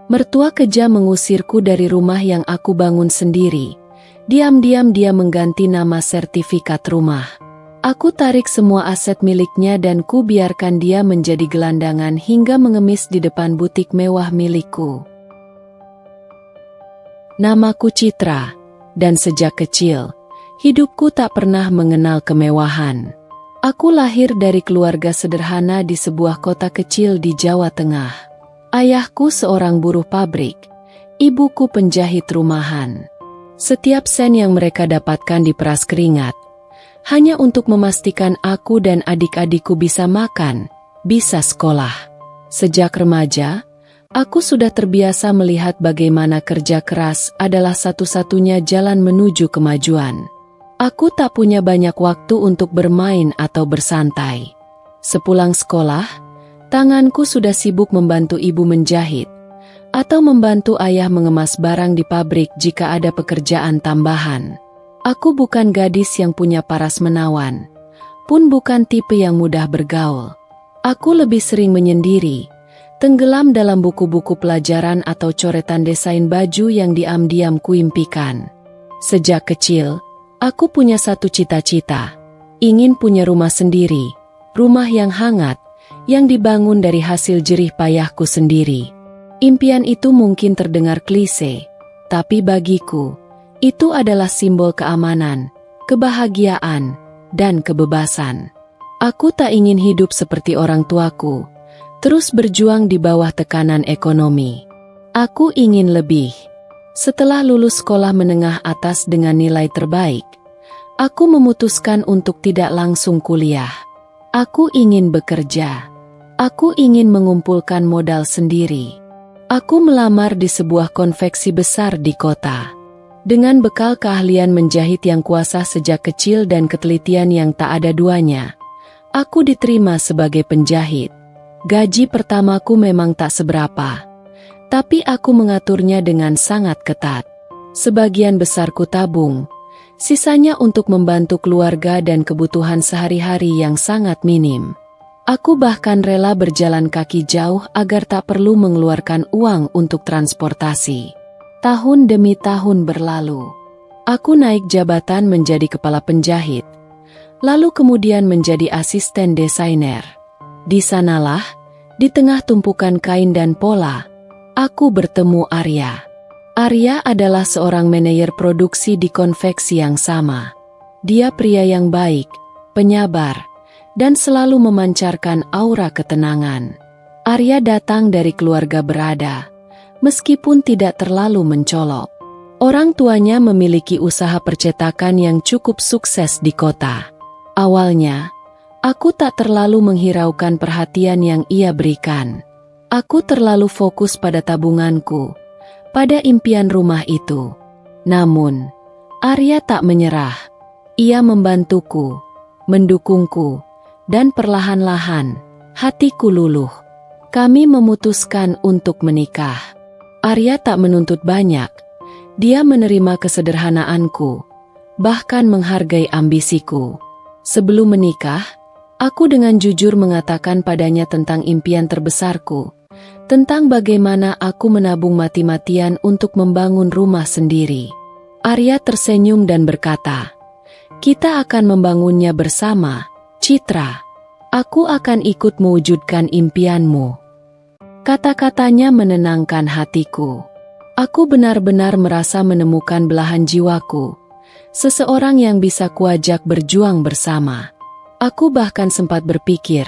Mertua kejam mengusirku dari rumah yang aku bangun sendiri. Diam-diam dia mengganti nama sertifikat rumah. Aku tarik semua aset miliknya dan ku biarkan dia menjadi gelandangan hingga mengemis di depan butik mewah milikku. Namaku Citra, dan sejak kecil, hidupku tak pernah mengenal kemewahan. Aku lahir dari keluarga sederhana di sebuah kota kecil di Jawa Tengah. Ayahku seorang buruh pabrik, ibuku penjahit rumahan. Setiap sen yang mereka dapatkan diperas keringat, hanya untuk memastikan aku dan adik-adikku bisa makan, bisa sekolah. Sejak remaja, aku sudah terbiasa melihat bagaimana kerja keras adalah satu-satunya jalan menuju kemajuan. Aku tak punya banyak waktu untuk bermain atau bersantai. Sepulang sekolah, tanganku sudah sibuk membantu ibu menjahit, atau membantu ayah mengemas barang di pabrik jika ada pekerjaan tambahan. Aku bukan gadis yang punya paras menawan, pun bukan tipe yang mudah bergaul. Aku lebih sering menyendiri, tenggelam dalam buku-buku pelajaran atau coretan desain baju yang diam-diam kuimpikan. Sejak kecil, aku punya satu cita-cita, ingin punya rumah sendiri, rumah yang hangat, yang dibangun dari hasil jerih payahku sendiri. Impian itu mungkin terdengar klise, tapi bagiku, itu adalah simbol keamanan, kebahagiaan, dan kebebasan. Aku tak ingin hidup seperti orang tuaku, terus berjuang di bawah tekanan ekonomi. Aku ingin lebih. Setelah lulus sekolah menengah atas dengan nilai terbaik, aku memutuskan untuk tidak langsung kuliah. Aku ingin bekerja. Aku ingin mengumpulkan modal sendiri. Aku melamar di sebuah konveksi besar di kota. Dengan bekal keahlian menjahit yang kuasa sejak kecil dan ketelitian yang tak ada duanya, aku diterima sebagai penjahit. Gaji pertamaku memang tak seberapa, tapi aku mengaturnya dengan sangat ketat. Sebagian besar ku tabung, sisanya untuk membantu keluarga dan kebutuhan sehari-hari yang sangat minim. Aku bahkan rela berjalan kaki jauh agar tak perlu mengeluarkan uang untuk transportasi. Tahun demi tahun berlalu. Aku naik jabatan menjadi kepala penjahit, lalu kemudian menjadi asisten desainer. Di sanalah, di tengah tumpukan kain dan pola, aku bertemu Arya. Arya adalah seorang manajer produksi di konveksi yang sama. Dia pria yang baik, penyabar, dan selalu memancarkan aura ketenangan. Arya datang dari keluarga berada, meskipun tidak terlalu mencolok. Orang tuanya memiliki usaha percetakan yang cukup sukses di kota. Awalnya, aku tak terlalu menghiraukan perhatian yang ia berikan. Aku terlalu fokus pada tabunganku, pada impian rumah itu. Namun, Arya tak menyerah. Ia membantuku, mendukungku, dan perlahan-lahan, hatiku luluh. Kami memutuskan untuk menikah. Arya tak menuntut banyak. Dia menerima kesederhanaanku, bahkan menghargai ambisiku. Sebelum menikah, aku dengan jujur mengatakan padanya tentang impian terbesarku, tentang bagaimana aku menabung mati-matian untuk membangun rumah sendiri. Arya tersenyum dan berkata, "Kita akan membangunnya bersama, Citra. Aku akan ikut mewujudkan impianmu." Kata-katanya menenangkan hatiku. Aku benar-benar merasa menemukan belahan jiwaku, seseorang yang bisa kuajak berjuang bersama. Aku bahkan sempat berpikir,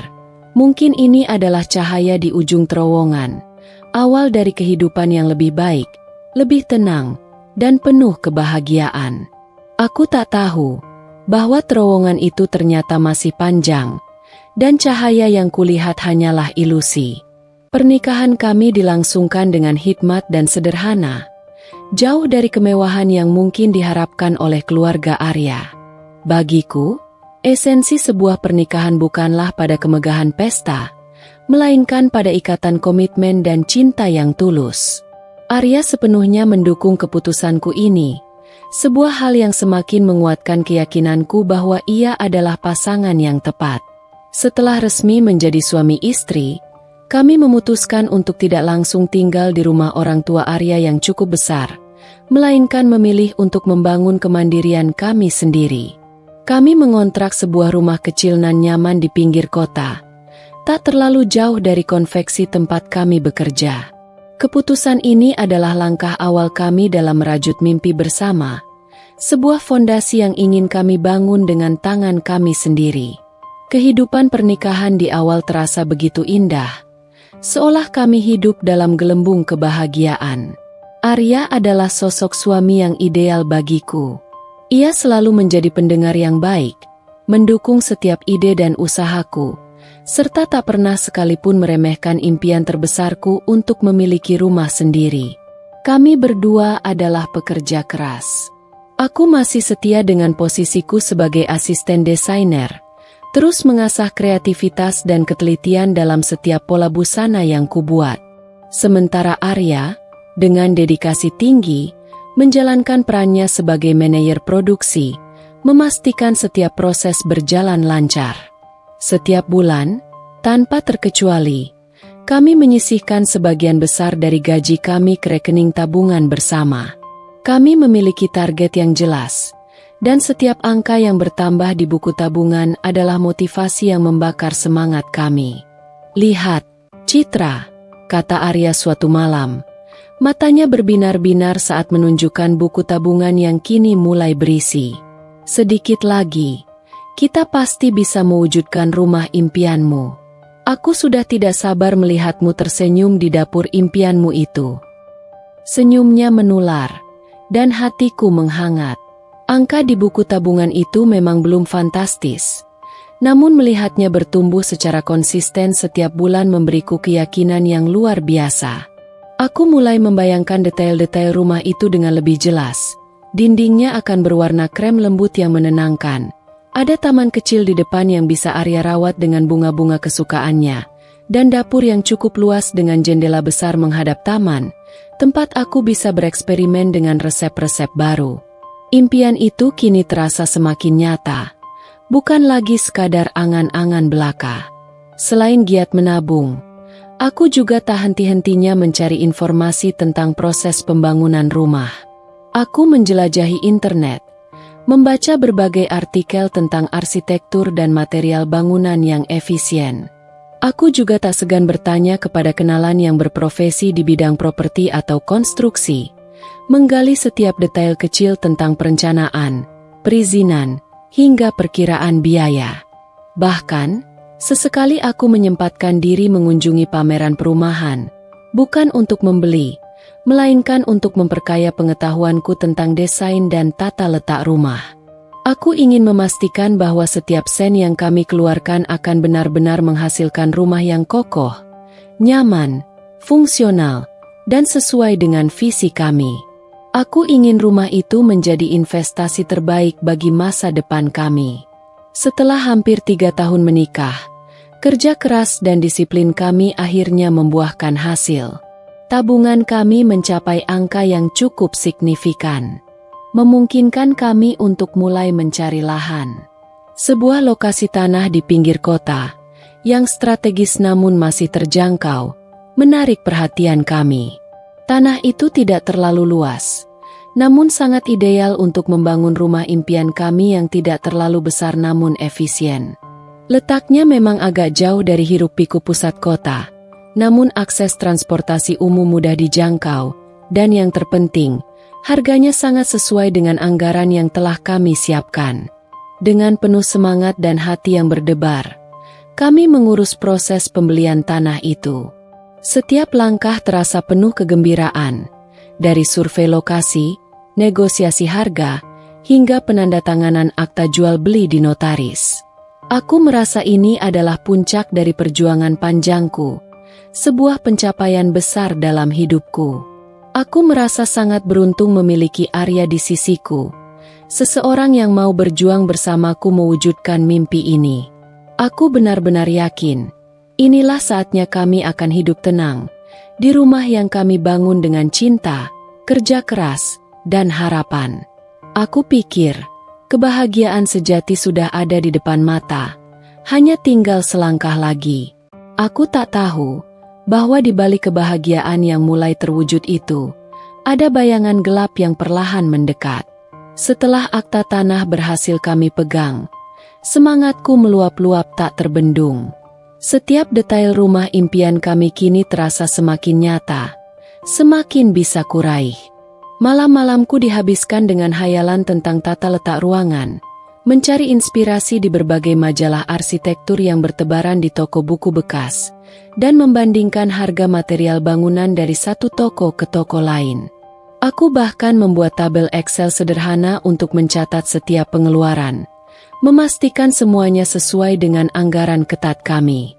mungkin ini adalah cahaya di ujung terowongan, awal dari kehidupan yang lebih baik, lebih tenang, dan penuh kebahagiaan. Aku tak tahu bahwa terowongan itu ternyata masih panjang, dan cahaya yang kulihat hanyalah ilusi. Pernikahan kami dilangsungkan dengan hikmat dan sederhana, jauh dari kemewahan yang mungkin diharapkan oleh keluarga Arya. Bagiku, esensi sebuah pernikahan bukanlah pada kemegahan pesta, melainkan pada ikatan komitmen dan cinta yang tulus. Arya sepenuhnya mendukung keputusanku ini, sebuah hal yang semakin menguatkan keyakinanku bahwa ia adalah pasangan yang tepat. Setelah resmi menjadi suami istri, Kami memutuskan untuk tidak langsung tinggal di rumah orang tua Arya yang cukup besar, melainkan memilih untuk membangun kemandirian kami sendiri. Kami mengontrak sebuah rumah kecil nan nyaman di pinggir kota, tak terlalu jauh dari konveksi tempat kami bekerja. Keputusan ini adalah langkah awal kami dalam merajut mimpi bersama, sebuah fondasi yang ingin kami bangun dengan tangan kami sendiri. Kehidupan pernikahan di awal terasa begitu indah, seolah kami hidup dalam gelembung kebahagiaan. Arya adalah sosok suami yang ideal bagiku. Ia selalu menjadi pendengar yang baik, mendukung setiap ide dan usahaku, serta tak pernah sekalipun meremehkan impian terbesarku untuk memiliki rumah sendiri. Kami berdua adalah pekerja keras. Aku masih setia dengan posisiku sebagai asisten desainer, terus mengasah kreativitas dan ketelitian dalam setiap pola busana yang kubuat. Sementara Arya, dengan dedikasi tinggi, menjalankan perannya sebagai manajer produksi, memastikan setiap proses berjalan lancar. Setiap bulan, tanpa terkecuali, kami menyisihkan sebagian besar dari gaji kami ke rekening tabungan bersama. Kami memiliki target yang jelas, dan setiap angka yang bertambah di buku tabungan adalah motivasi yang membakar semangat kami. "Lihat, Citra," kata Arya suatu malam. Matanya berbinar-binar saat menunjukkan buku tabungan yang kini mulai berisi. "Sedikit lagi, kita pasti bisa mewujudkan rumah impianmu. Aku sudah tidak sabar melihatmu tersenyum di dapur impianmu itu." Senyumnya menular, dan hatiku menghangat. Angka di buku tabungan itu memang belum fantastis, namun melihatnya bertumbuh secara konsisten setiap bulan memberiku keyakinan yang luar biasa. Aku mulai membayangkan detail-detail rumah itu dengan lebih jelas. Dindingnya akan berwarna krem lembut yang menenangkan. Ada taman kecil di depan yang bisa Arya rawat dengan bunga-bunga kesukaannya, dan dapur yang cukup luas dengan jendela besar menghadap taman, tempat aku bisa bereksperimen dengan resep-resep baru. Impian itu kini terasa semakin nyata, bukan lagi sekadar angan-angan belaka. Selain giat menabung, aku juga tak henti-hentinya mencari informasi tentang proses pembangunan rumah. Aku menjelajahi internet, membaca berbagai artikel tentang arsitektur dan material bangunan yang efisien. Aku juga tak segan bertanya kepada kenalan yang berprofesi di bidang properti atau konstruksi, menggali setiap detail kecil tentang perencanaan, perizinan, hingga perkiraan biaya. Bahkan, sesekali aku menyempatkan diri mengunjungi pameran perumahan, bukan untuk membeli, melainkan untuk memperkaya pengetahuanku tentang desain dan tata letak rumah. Aku ingin memastikan bahwa setiap sen yang kami keluarkan akan benar-benar menghasilkan rumah yang kokoh, nyaman, fungsional, dan sesuai dengan visi kami. Aku ingin rumah itu menjadi investasi terbaik bagi masa depan kami. Setelah hampir 3 tahun menikah, kerja keras dan disiplin kami akhirnya membuahkan hasil. Tabungan kami mencapai angka yang cukup signifikan, memungkinkan kami untuk mulai mencari lahan. Sebuah lokasi tanah di pinggir kota, yang strategis namun masih terjangkau, menarik perhatian kami. Tanah itu tidak terlalu luas, namun sangat ideal untuk membangun rumah impian kami yang tidak terlalu besar namun efisien. Letaknya memang agak jauh dari hiruk-pikuk pusat kota, namun akses transportasi umum mudah dijangkau, dan yang terpenting, harganya sangat sesuai dengan anggaran yang telah kami siapkan. Dengan penuh semangat dan hati yang berdebar, kami mengurus proses pembelian tanah itu. Setiap langkah terasa penuh kegembiraan, dari survei lokasi, negosiasi harga, hingga penandatanganan akta jual beli di notaris. Aku merasa ini adalah puncak dari perjuangan panjangku, sebuah pencapaian besar dalam hidupku. Aku merasa sangat beruntung memiliki Arya di sisiku, seseorang yang mau berjuang bersamaku mewujudkan mimpi ini. Aku benar-benar yakin, inilah saatnya kami akan hidup tenang, di rumah yang kami bangun dengan cinta, kerja keras, dan harapan. Aku pikir, kebahagiaan sejati sudah ada di depan mata, hanya tinggal selangkah lagi. Aku tak tahu, bahwa di balik kebahagiaan yang mulai terwujud itu, ada bayangan gelap yang perlahan mendekat. Setelah akta tanah berhasil kami pegang, semangatku meluap-luap tak terbendung. Setiap detail rumah impian kami kini terasa semakin nyata, semakin bisa kuraih. Malam-malamku dihabiskan dengan hayalan tentang tata letak ruangan, mencari inspirasi di berbagai majalah arsitektur yang bertebaran di toko buku bekas, dan membandingkan harga material bangunan dari satu toko ke toko lain. Aku bahkan membuat tabel Excel sederhana untuk mencatat setiap pengeluaran, memastikan semuanya sesuai dengan anggaran ketat kami.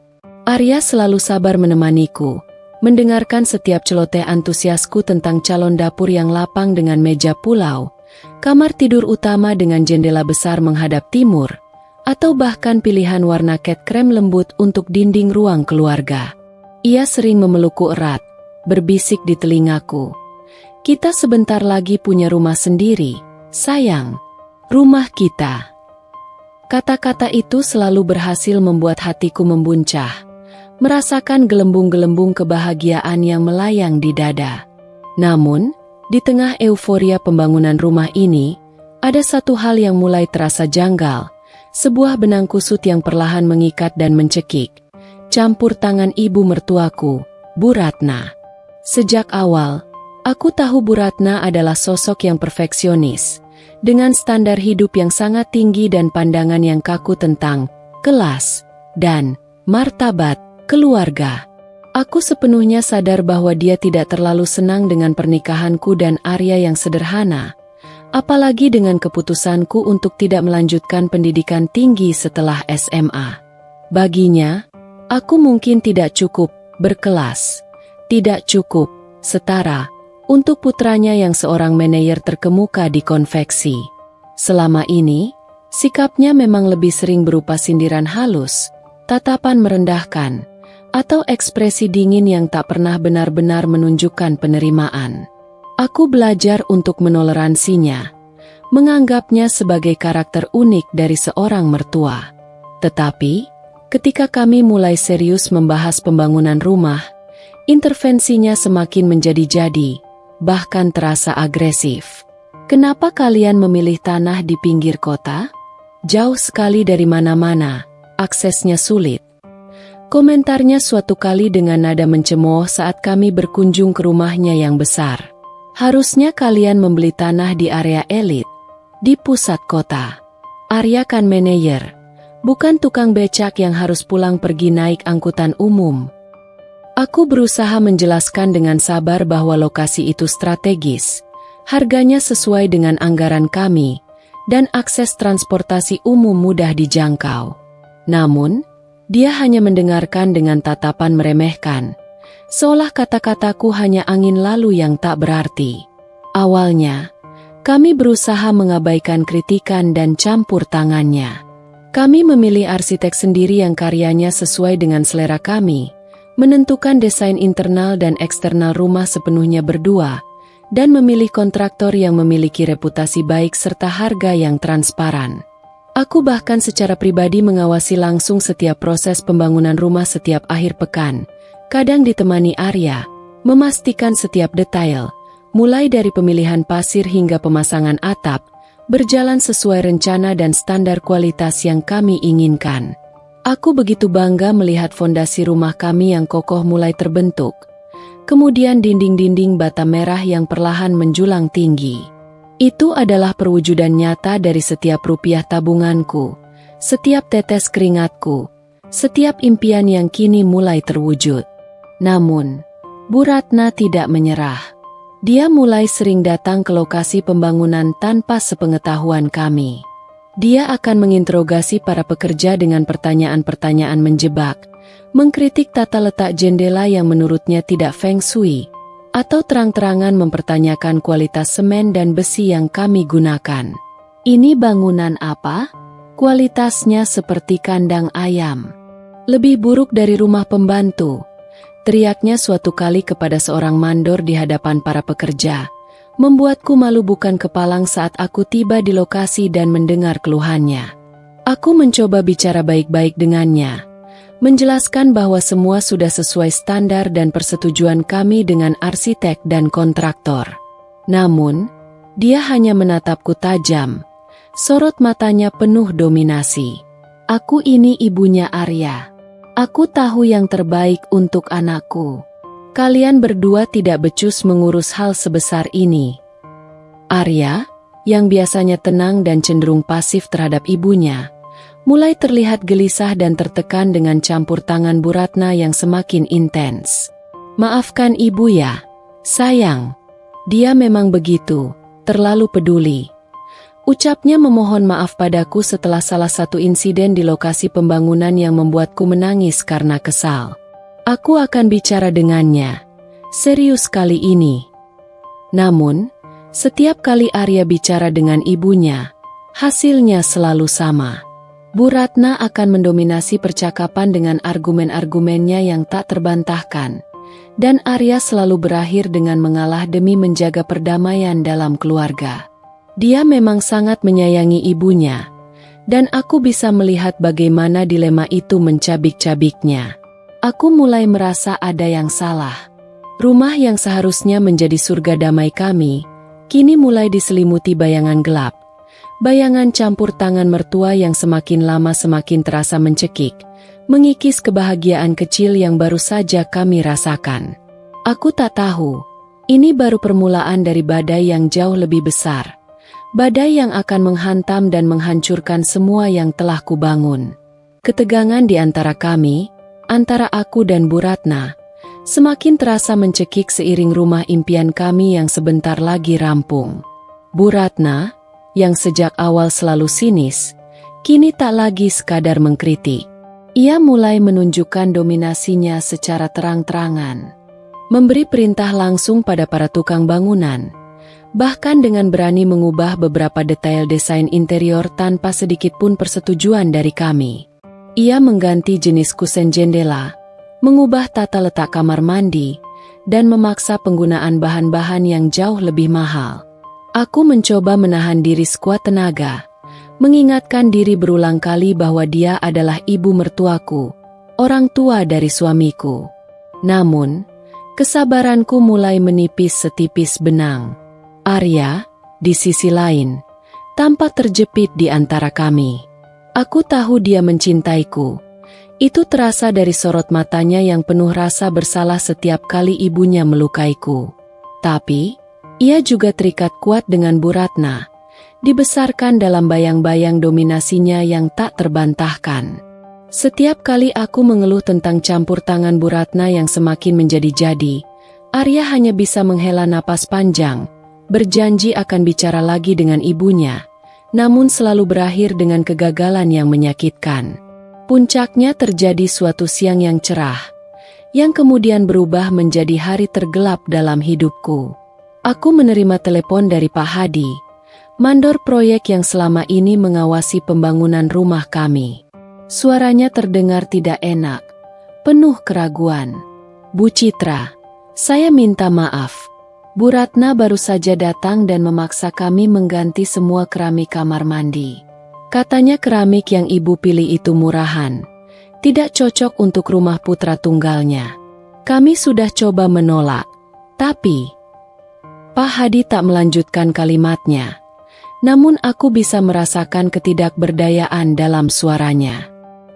Arya selalu sabar menemaniku, mendengarkan setiap celoteh antusiasku tentang calon dapur yang lapang dengan meja pulau, kamar tidur utama dengan jendela besar menghadap timur, atau bahkan pilihan warna cat krem lembut untuk dinding ruang keluarga. Ia sering memelukku erat, berbisik di telingaku, "Kita sebentar lagi punya rumah sendiri, sayang. Rumah kita." Kata-kata itu selalu berhasil membuat hatiku membuncah, merasakan gelembung-gelembung kebahagiaan yang melayang di dada. Namun, di tengah euforia pembangunan rumah ini, ada satu hal yang mulai terasa janggal, sebuah benang kusut yang perlahan mengikat dan mencekik, campur tangan ibu mertuaku, Bu Ratna. Sejak awal, aku tahu Bu Ratna adalah sosok yang perfeksionis, dengan standar hidup yang sangat tinggi dan pandangan yang kaku tentang kelas dan martabat keluarga. Aku sepenuhnya sadar bahwa dia tidak terlalu senang dengan pernikahanku dan Arya yang sederhana, apalagi dengan keputusanku untuk tidak melanjutkan pendidikan tinggi setelah SMA. Baginya, aku mungkin tidak cukup berkelas, tidak cukup setara untuk putranya yang seorang manajer terkemuka di konveksi. Selama ini, sikapnya memang lebih sering berupa sindiran halus, tatapan merendahkan, atau ekspresi dingin yang tak pernah benar-benar menunjukkan penerimaan. Aku belajar untuk menoleransinya, menganggapnya sebagai karakter unik dari seorang mertua. Tetapi, ketika kami mulai serius membahas pembangunan rumah, intervensinya semakin menjadi-jadi, bahkan terasa agresif. "Kenapa kalian memilih tanah di pinggir kota? Jauh sekali dari mana-mana, aksesnya sulit." Komentarnya suatu kali dengan nada mencemooh saat kami berkunjung ke rumahnya yang besar. "Harusnya kalian membeli tanah di area elit, di pusat kota. Arya kan manajer, bukan tukang becak yang harus pulang pergi naik angkutan umum." Aku berusaha menjelaskan dengan sabar bahwa lokasi itu strategis, harganya sesuai dengan anggaran kami, dan akses transportasi umum mudah dijangkau. Namun, dia hanya mendengarkan dengan tatapan meremehkan, seolah kata-kataku hanya angin lalu yang tak berarti. Awalnya, kami berusaha mengabaikan kritikan dan campur tangannya. Kami memilih arsitek sendiri yang karyanya sesuai dengan selera kami, menentukan desain internal dan eksternal rumah sepenuhnya berdua, dan memilih kontraktor yang memiliki reputasi baik serta harga yang transparan. Aku bahkan secara pribadi mengawasi langsung setiap proses pembangunan rumah setiap akhir pekan, kadang ditemani Arya, memastikan setiap detail, mulai dari pemilihan pasir hingga pemasangan atap, berjalan sesuai rencana dan standar kualitas yang kami inginkan. Aku begitu bangga melihat fondasi rumah kami yang kokoh mulai terbentuk, kemudian dinding-dinding bata merah yang perlahan menjulang tinggi. Itu adalah perwujudan nyata dari setiap rupiah tabunganku, setiap tetes keringatku, setiap impian yang kini mulai terwujud. Namun, Bu Ratna tidak menyerah. Dia mulai sering datang ke lokasi pembangunan tanpa sepengetahuan kami. Dia akan menginterogasi para pekerja dengan pertanyaan-pertanyaan menjebak, mengkritik tata letak jendela yang menurutnya tidak feng shui, atau terang-terangan mempertanyakan kualitas semen dan besi yang kami gunakan. "Ini bangunan apa? Kualitasnya seperti kandang ayam. Lebih buruk dari rumah pembantu," teriaknya suatu kali kepada seorang mandor di hadapan para pekerja, membuatku malu bukan kepalang saat aku tiba di lokasi dan mendengar keluhannya. Aku mencoba bicara baik-baik dengannya, menjelaskan bahwa semua sudah sesuai standar dan persetujuan kami dengan arsitek dan kontraktor. Namun, dia hanya menatapku tajam. Sorot matanya penuh dominasi. Aku ini ibunya Arya. Aku tahu yang terbaik untuk anakku. Kalian berdua tidak becus mengurus hal sebesar ini. Arya, yang biasanya tenang dan cenderung pasif terhadap ibunya, mulai terlihat gelisah dan tertekan dengan campur tangan Bu Ratna yang semakin intens. Maafkan ibu ya, sayang. Dia memang begitu, terlalu peduli. Ucapnya memohon maaf padaku setelah salah satu insiden di lokasi pembangunan yang membuatku menangis karena kesal. Aku akan bicara dengannya, serius kali ini. Namun, setiap kali Arya bicara dengan ibunya, hasilnya selalu sama. Bu Ratna akan mendominasi percakapan dengan argumen-argumennya yang tak terbantahkan, dan Arya selalu berakhir dengan mengalah demi menjaga perdamaian dalam keluarga. Dia memang sangat menyayangi ibunya, dan aku bisa melihat bagaimana dilema itu mencabik-cabiknya. Aku mulai merasa ada yang salah. Rumah yang seharusnya menjadi surga damai kami, kini mulai diselimuti bayangan gelap. Bayangan campur tangan mertua yang semakin lama semakin terasa mencekik, mengikis kebahagiaan kecil yang baru saja kami rasakan. Aku tak tahu, ini baru permulaan dari badai yang jauh lebih besar. Badai yang akan menghantam dan menghancurkan semua yang telah kubangun. Ketegangan di antara kami, antara aku dan Bu Ratna, semakin terasa mencekik seiring rumah impian kami yang sebentar lagi rampung. Bu Ratna, yang sejak awal selalu sinis, kini tak lagi sekadar mengkritik. Ia mulai menunjukkan dominasinya secara terang-terangan. Memberi perintah langsung pada para tukang bangunan, bahkan dengan berani mengubah beberapa detail desain interior tanpa sedikit pun persetujuan dari kami. Ia mengganti jenis kusen jendela, mengubah tata letak kamar mandi, dan memaksa penggunaan bahan-bahan yang jauh lebih mahal. Aku mencoba menahan diri sekuat tenaga, mengingatkan diri berulang kali bahwa dia adalah ibu mertuaku, orang tua dari suamiku. Namun, kesabaranku mulai menipis setipis benang. Arya, di sisi lain, tampak terjepit di antara kami. Aku tahu dia mencintaiku. Itu terasa dari sorot matanya yang penuh rasa bersalah setiap kali ibunya melukaiku. Tapi, ia juga terikat kuat dengan Bu Ratna, dibesarkan dalam bayang-bayang dominasinya yang tak terbantahkan. Setiap kali aku mengeluh tentang campur tangan Bu Ratna yang semakin menjadi-jadi, Arya hanya bisa menghela napas panjang, berjanji akan bicara lagi dengan ibunya, namun selalu berakhir dengan kegagalan yang menyakitkan. Puncaknya terjadi suatu siang yang cerah, yang kemudian berubah menjadi hari tergelap dalam hidupku. Aku menerima telepon dari Pak Hadi, mandor proyek yang selama ini mengawasi pembangunan rumah kami. Suaranya terdengar tidak enak, penuh keraguan. Bu Citra, saya minta maaf. Bu Ratna baru saja datang dan memaksa kami mengganti semua keramik kamar mandi. Katanya keramik yang ibu pilih itu murahan, tidak cocok untuk rumah putra tunggalnya. Kami sudah coba menolak, tapi Pak Hadi tak melanjutkan kalimatnya. Namun aku bisa merasakan ketidakberdayaan dalam suaranya.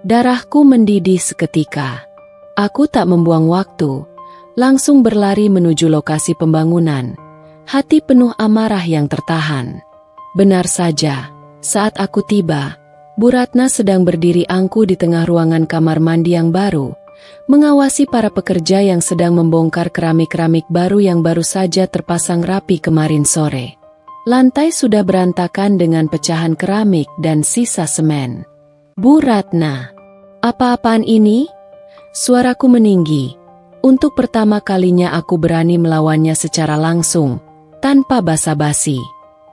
Darahku mendidih seketika. Aku tak membuang waktu, langsung berlari menuju lokasi pembangunan, hati penuh amarah yang tertahan. Benar saja, saat aku tiba, Bu Ratna sedang berdiri angkuh di tengah ruangan kamar mandi yang baru, mengawasi para pekerja yang sedang membongkar keramik-keramik baru yang baru saja terpasang rapi kemarin sore. Lantai sudah berantakan dengan pecahan keramik dan sisa semen. Bu Ratna, apa-apaan ini? Suaraku meninggi. Untuk pertama kalinya aku berani melawannya secara langsung, tanpa basa-basi.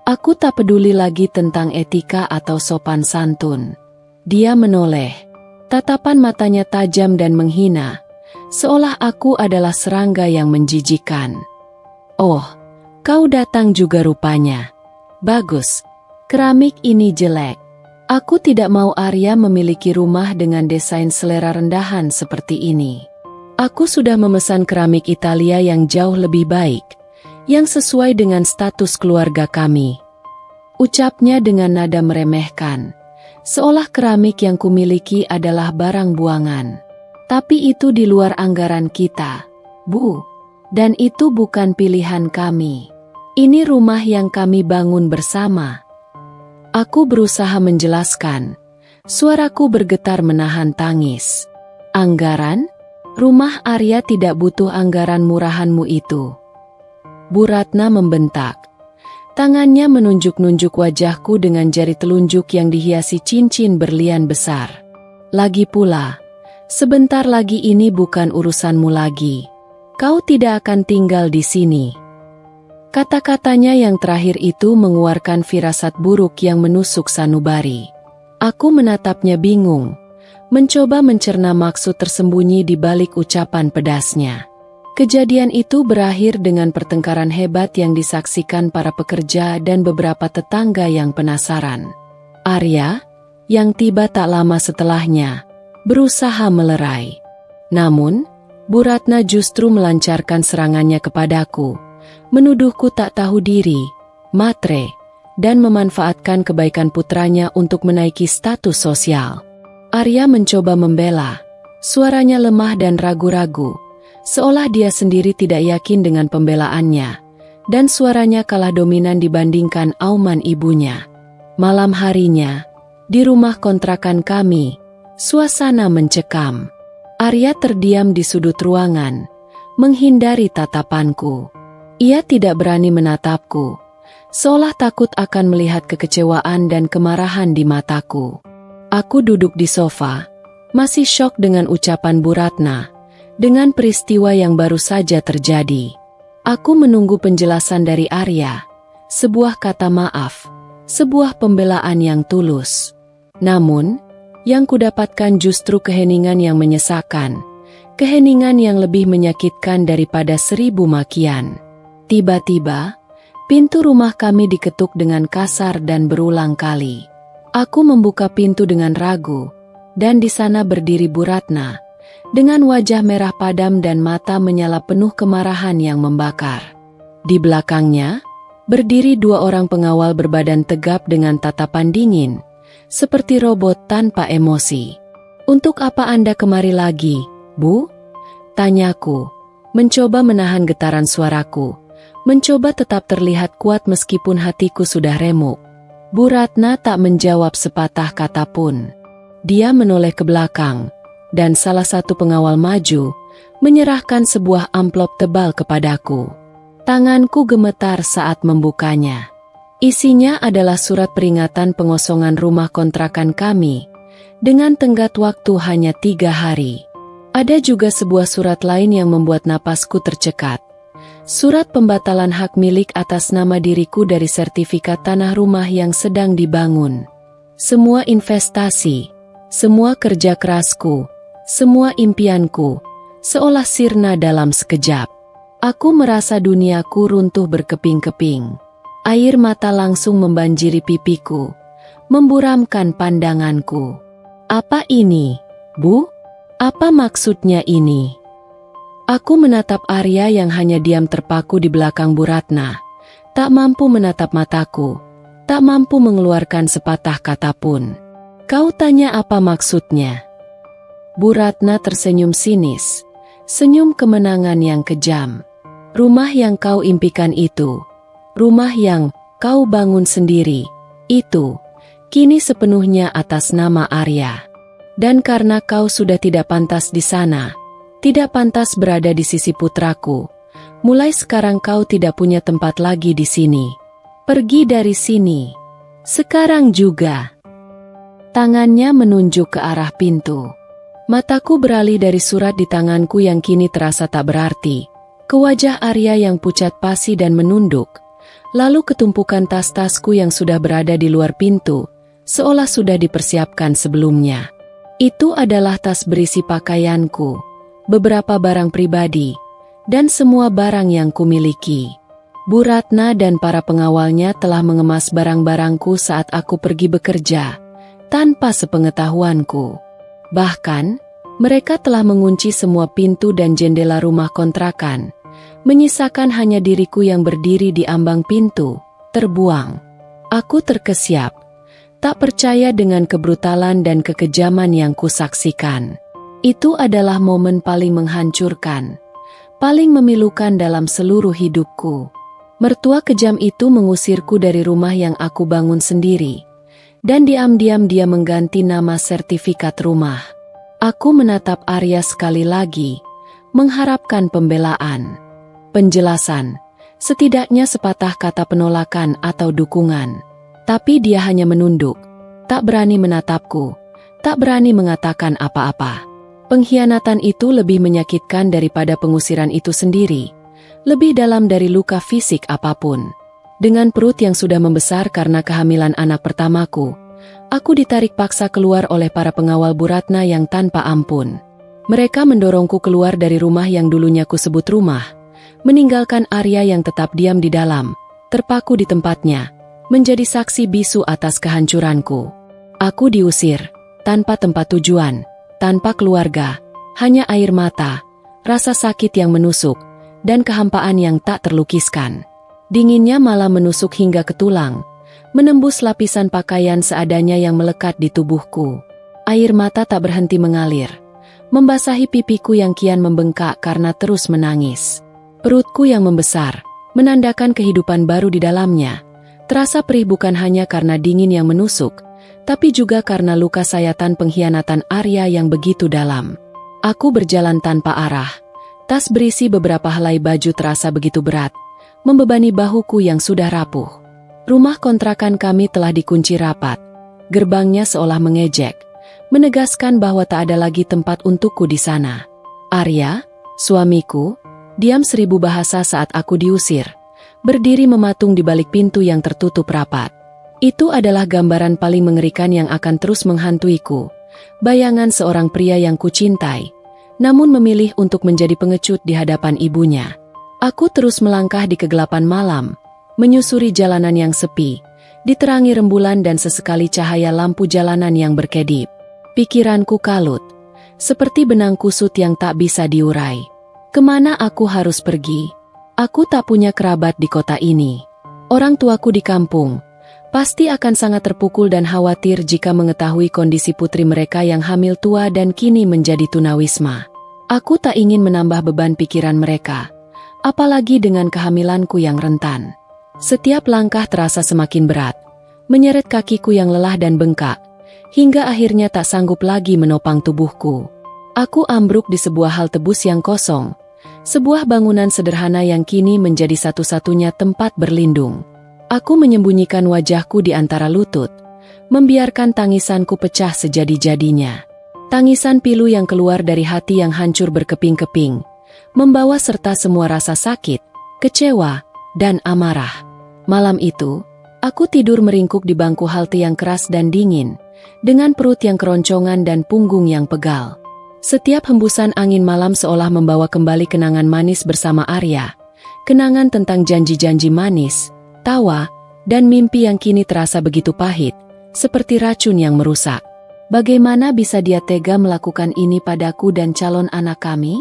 Aku tak peduli lagi tentang etika atau sopan santun. Dia menoleh. Tatapan matanya tajam dan menghina, seolah aku adalah serangga yang menjijikan. Oh, kau datang juga rupanya. Bagus, keramik ini jelek. Aku tidak mau Arya memiliki rumah dengan desain selera rendahan seperti ini. Aku sudah memesan keramik Italia yang jauh lebih baik, yang sesuai dengan status keluarga kami. Ucapnya dengan nada meremehkan, seolah keramik yang kumiliki adalah barang buangan. Tapi itu di luar anggaran kita, Bu. Dan itu bukan pilihan kami. Ini rumah yang kami bangun bersama. Aku berusaha menjelaskan. Suaraku bergetar menahan tangis. Anggaran? Rumah Arya tidak butuh anggaran murahanmu itu. Bu Ratna membentak. Tangannya menunjuk-nunjuk wajahku dengan jari telunjuk yang dihiasi cincin berlian besar. Lagi pula, sebentar lagi ini bukan urusanmu lagi. Kau tidak akan tinggal di sini. Kata-katanya yang terakhir itu mengeluarkan firasat buruk yang menusuk sanubari. Aku menatapnya bingung, mencoba mencerna maksud tersembunyi di balik ucapan pedasnya. Kejadian itu berakhir dengan pertengkaran hebat yang disaksikan para pekerja dan beberapa tetangga yang penasaran. Arya, yang tiba tak lama setelahnya, berusaha melerai. Namun, Bu Ratna justru melancarkan serangannya kepadaku, menuduhku tak tahu diri, matre, dan memanfaatkan kebaikan putranya untuk menaiki status sosial. Arya mencoba membela, suaranya lemah dan ragu-ragu, seolah dia sendiri tidak yakin dengan pembelaannya, dan suaranya kalah dominan dibandingkan auman ibunya. Malam harinya, di rumah kontrakan kami, suasana mencekam. Arya terdiam di sudut ruangan, menghindari tatapanku. Ia tidak berani menatapku, seolah takut akan melihat kekecewaan dan kemarahan di mataku. Aku duduk di sofa, masih syok dengan ucapan Bu Ratna, dengan peristiwa yang baru saja terjadi. Aku menunggu penjelasan dari Arya, sebuah kata maaf, sebuah pembelaan yang tulus. Namun, yang kudapatkan justru keheningan yang menyesakan, keheningan yang lebih menyakitkan daripada 1000 makian. Tiba-tiba, pintu rumah kami diketuk dengan kasar dan berulang kali. Aku membuka pintu dengan ragu, dan di sana berdiri Bu Ratna, dengan wajah merah padam dan mata menyala penuh kemarahan yang membakar. Di belakangnya, berdiri 2 orang pengawal berbadan tegap dengan tatapan dingin, seperti robot tanpa emosi. "Untuk apa Anda kemari lagi, Bu?" tanyaku, mencoba menahan getaran suaraku. Mencoba tetap terlihat kuat meskipun hatiku sudah remuk. Bu Ratna tak menjawab sepatah kata pun. Dia menoleh ke belakang, dan salah satu pengawal maju, menyerahkan sebuah amplop tebal kepadaku. Tanganku gemetar saat membukanya. Isinya adalah surat peringatan pengosongan rumah kontrakan kami, dengan tenggat waktu hanya 3 hari. Ada juga sebuah surat lain yang membuat napasku tercekat. Surat pembatalan hak milik atas nama diriku dari sertifikat tanah rumah yang sedang dibangun. Semua investasi, semua kerja kerasku, semua impianku, seolah sirna dalam sekejap. Aku merasa duniaku runtuh berkeping-keping. Air mata langsung membanjiri pipiku, memburamkan pandanganku. Apa ini, Bu? Apa maksudnya ini? Aku menatap Arya yang hanya diam terpaku di belakang Bu Ratna, tak mampu menatap mataku, tak mampu mengeluarkan sepatah kata pun. "Kau tanya apa maksudnya?" Bu Ratna tersenyum sinis, senyum kemenangan yang kejam. "Rumah yang kau impikan itu, rumah yang kau bangun sendiri, itu kini sepenuhnya atas nama Arya. Dan karena kau sudah tidak pantas di sana, tidak pantas berada di sisi putraku, mulai sekarang kau tidak punya tempat lagi di sini. Pergi dari sini. Sekarang juga." Tangannya menunjuk ke arah pintu. Mataku beralih dari surat di tanganku yang kini terasa tak berarti, ke wajah Arya yang pucat pasi dan menunduk, lalu ketumpukan tas-tasku yang sudah berada di luar pintu, seolah sudah dipersiapkan sebelumnya. Itu adalah tas berisi pakaianku, beberapa barang pribadi, dan semua barang yang kumiliki. Bu Ratna dan para pengawalnya telah mengemas barang-barangku saat aku pergi bekerja, tanpa sepengetahuanku. Bahkan, mereka telah mengunci semua pintu dan jendela rumah kontrakan, menyisakan hanya diriku yang berdiri di ambang pintu, terbuang. Aku terkesiap, tak percaya dengan kebrutalan dan kekejaman yang kusaksikan. Itu adalah momen paling menghancurkan, paling memilukan dalam seluruh hidupku. Mertua kejam itu mengusirku dari rumah yang aku bangun sendiri, dan diam-diam dia mengganti nama sertifikat rumah. Aku menatap Arya sekali lagi, mengharapkan pembelaan, penjelasan, setidaknya sepatah kata penolakan atau dukungan. Tapi dia hanya menunduk, tak berani menatapku, tak berani mengatakan apa-apa. Pengkhianatan itu lebih menyakitkan daripada pengusiran itu sendiri, lebih dalam dari luka fisik apapun. Dengan perut yang sudah membesar karena kehamilan anak pertamaku, aku ditarik paksa keluar oleh para pengawal Bu Ratna yang tanpa ampun. Mereka mendorongku keluar dari rumah yang dulunya kusebut rumah, meninggalkan Arya yang tetap diam di dalam, terpaku di tempatnya, menjadi saksi bisu atas kehancuranku. Aku diusir, tanpa tempat tujuan, tanpa keluarga, hanya air mata, rasa sakit yang menusuk, dan kehampaan yang tak terlukiskan. Dinginnya malah menusuk hingga ke tulang, menembus lapisan pakaian seadanya yang melekat di tubuhku. Air mata tak berhenti mengalir, membasahi pipiku yang kian membengkak karena terus menangis. Perutku yang membesar, menandakan kehidupan baru di dalamnya, terasa perih bukan hanya karena dingin yang menusuk, tapi juga karena luka sayatan pengkhianatan Arya yang begitu dalam. Aku berjalan tanpa arah, tas berisi beberapa helai baju terasa begitu berat, membebani bahuku yang sudah rapuh. Rumah kontrakan kami telah dikunci rapat. Gerbangnya seolah mengejek, menegaskan bahwa tak ada lagi tempat untukku di sana. Arya, suamiku, diam 1000 bahasa saat aku diusir, berdiri mematung di balik pintu yang tertutup rapat. Itu adalah gambaran paling mengerikan yang akan terus menghantuiku. Bayangan seorang pria yang kucintai, namun memilih untuk menjadi pengecut di hadapan ibunya. Aku terus melangkah di kegelapan malam, menyusuri jalanan yang sepi, diterangi rembulan dan sesekali cahaya lampu jalanan yang berkedip. Pikiranku kalut, seperti benang kusut yang tak bisa diurai. Kemana aku harus pergi? Aku tak punya kerabat di kota ini. Orang tuaku di kampung pasti akan sangat terpukul dan khawatir jika mengetahui kondisi putri mereka yang hamil tua dan kini menjadi tunawisma. Aku tak ingin menambah beban pikiran mereka, apalagi dengan kehamilanku yang rentan. Setiap langkah terasa semakin berat, menyeret kakiku yang lelah dan bengkak, hingga akhirnya tak sanggup lagi menopang tubuhku. Aku ambruk di sebuah halte bus yang kosong, sebuah bangunan sederhana yang kini menjadi satu-satunya tempat berlindung. Aku menyembunyikan wajahku di antara lutut, membiarkan tangisanku pecah sejadi-jadinya. Tangisan pilu yang keluar dari hati yang hancur berkeping-keping, membawa serta semua rasa sakit, kecewa, dan amarah. Malam itu, aku tidur meringkuk di bangku halte yang keras dan dingin, dengan perut yang keroncongan dan punggung yang pegal. Setiap hembusan angin malam seolah membawa kembali kenangan manis bersama Arya, kenangan tentang janji-janji manis, tawa, dan mimpi yang kini terasa begitu pahit, seperti racun yang merusak. Bagaimana bisa dia tega melakukan ini padaku dan calon anak kami?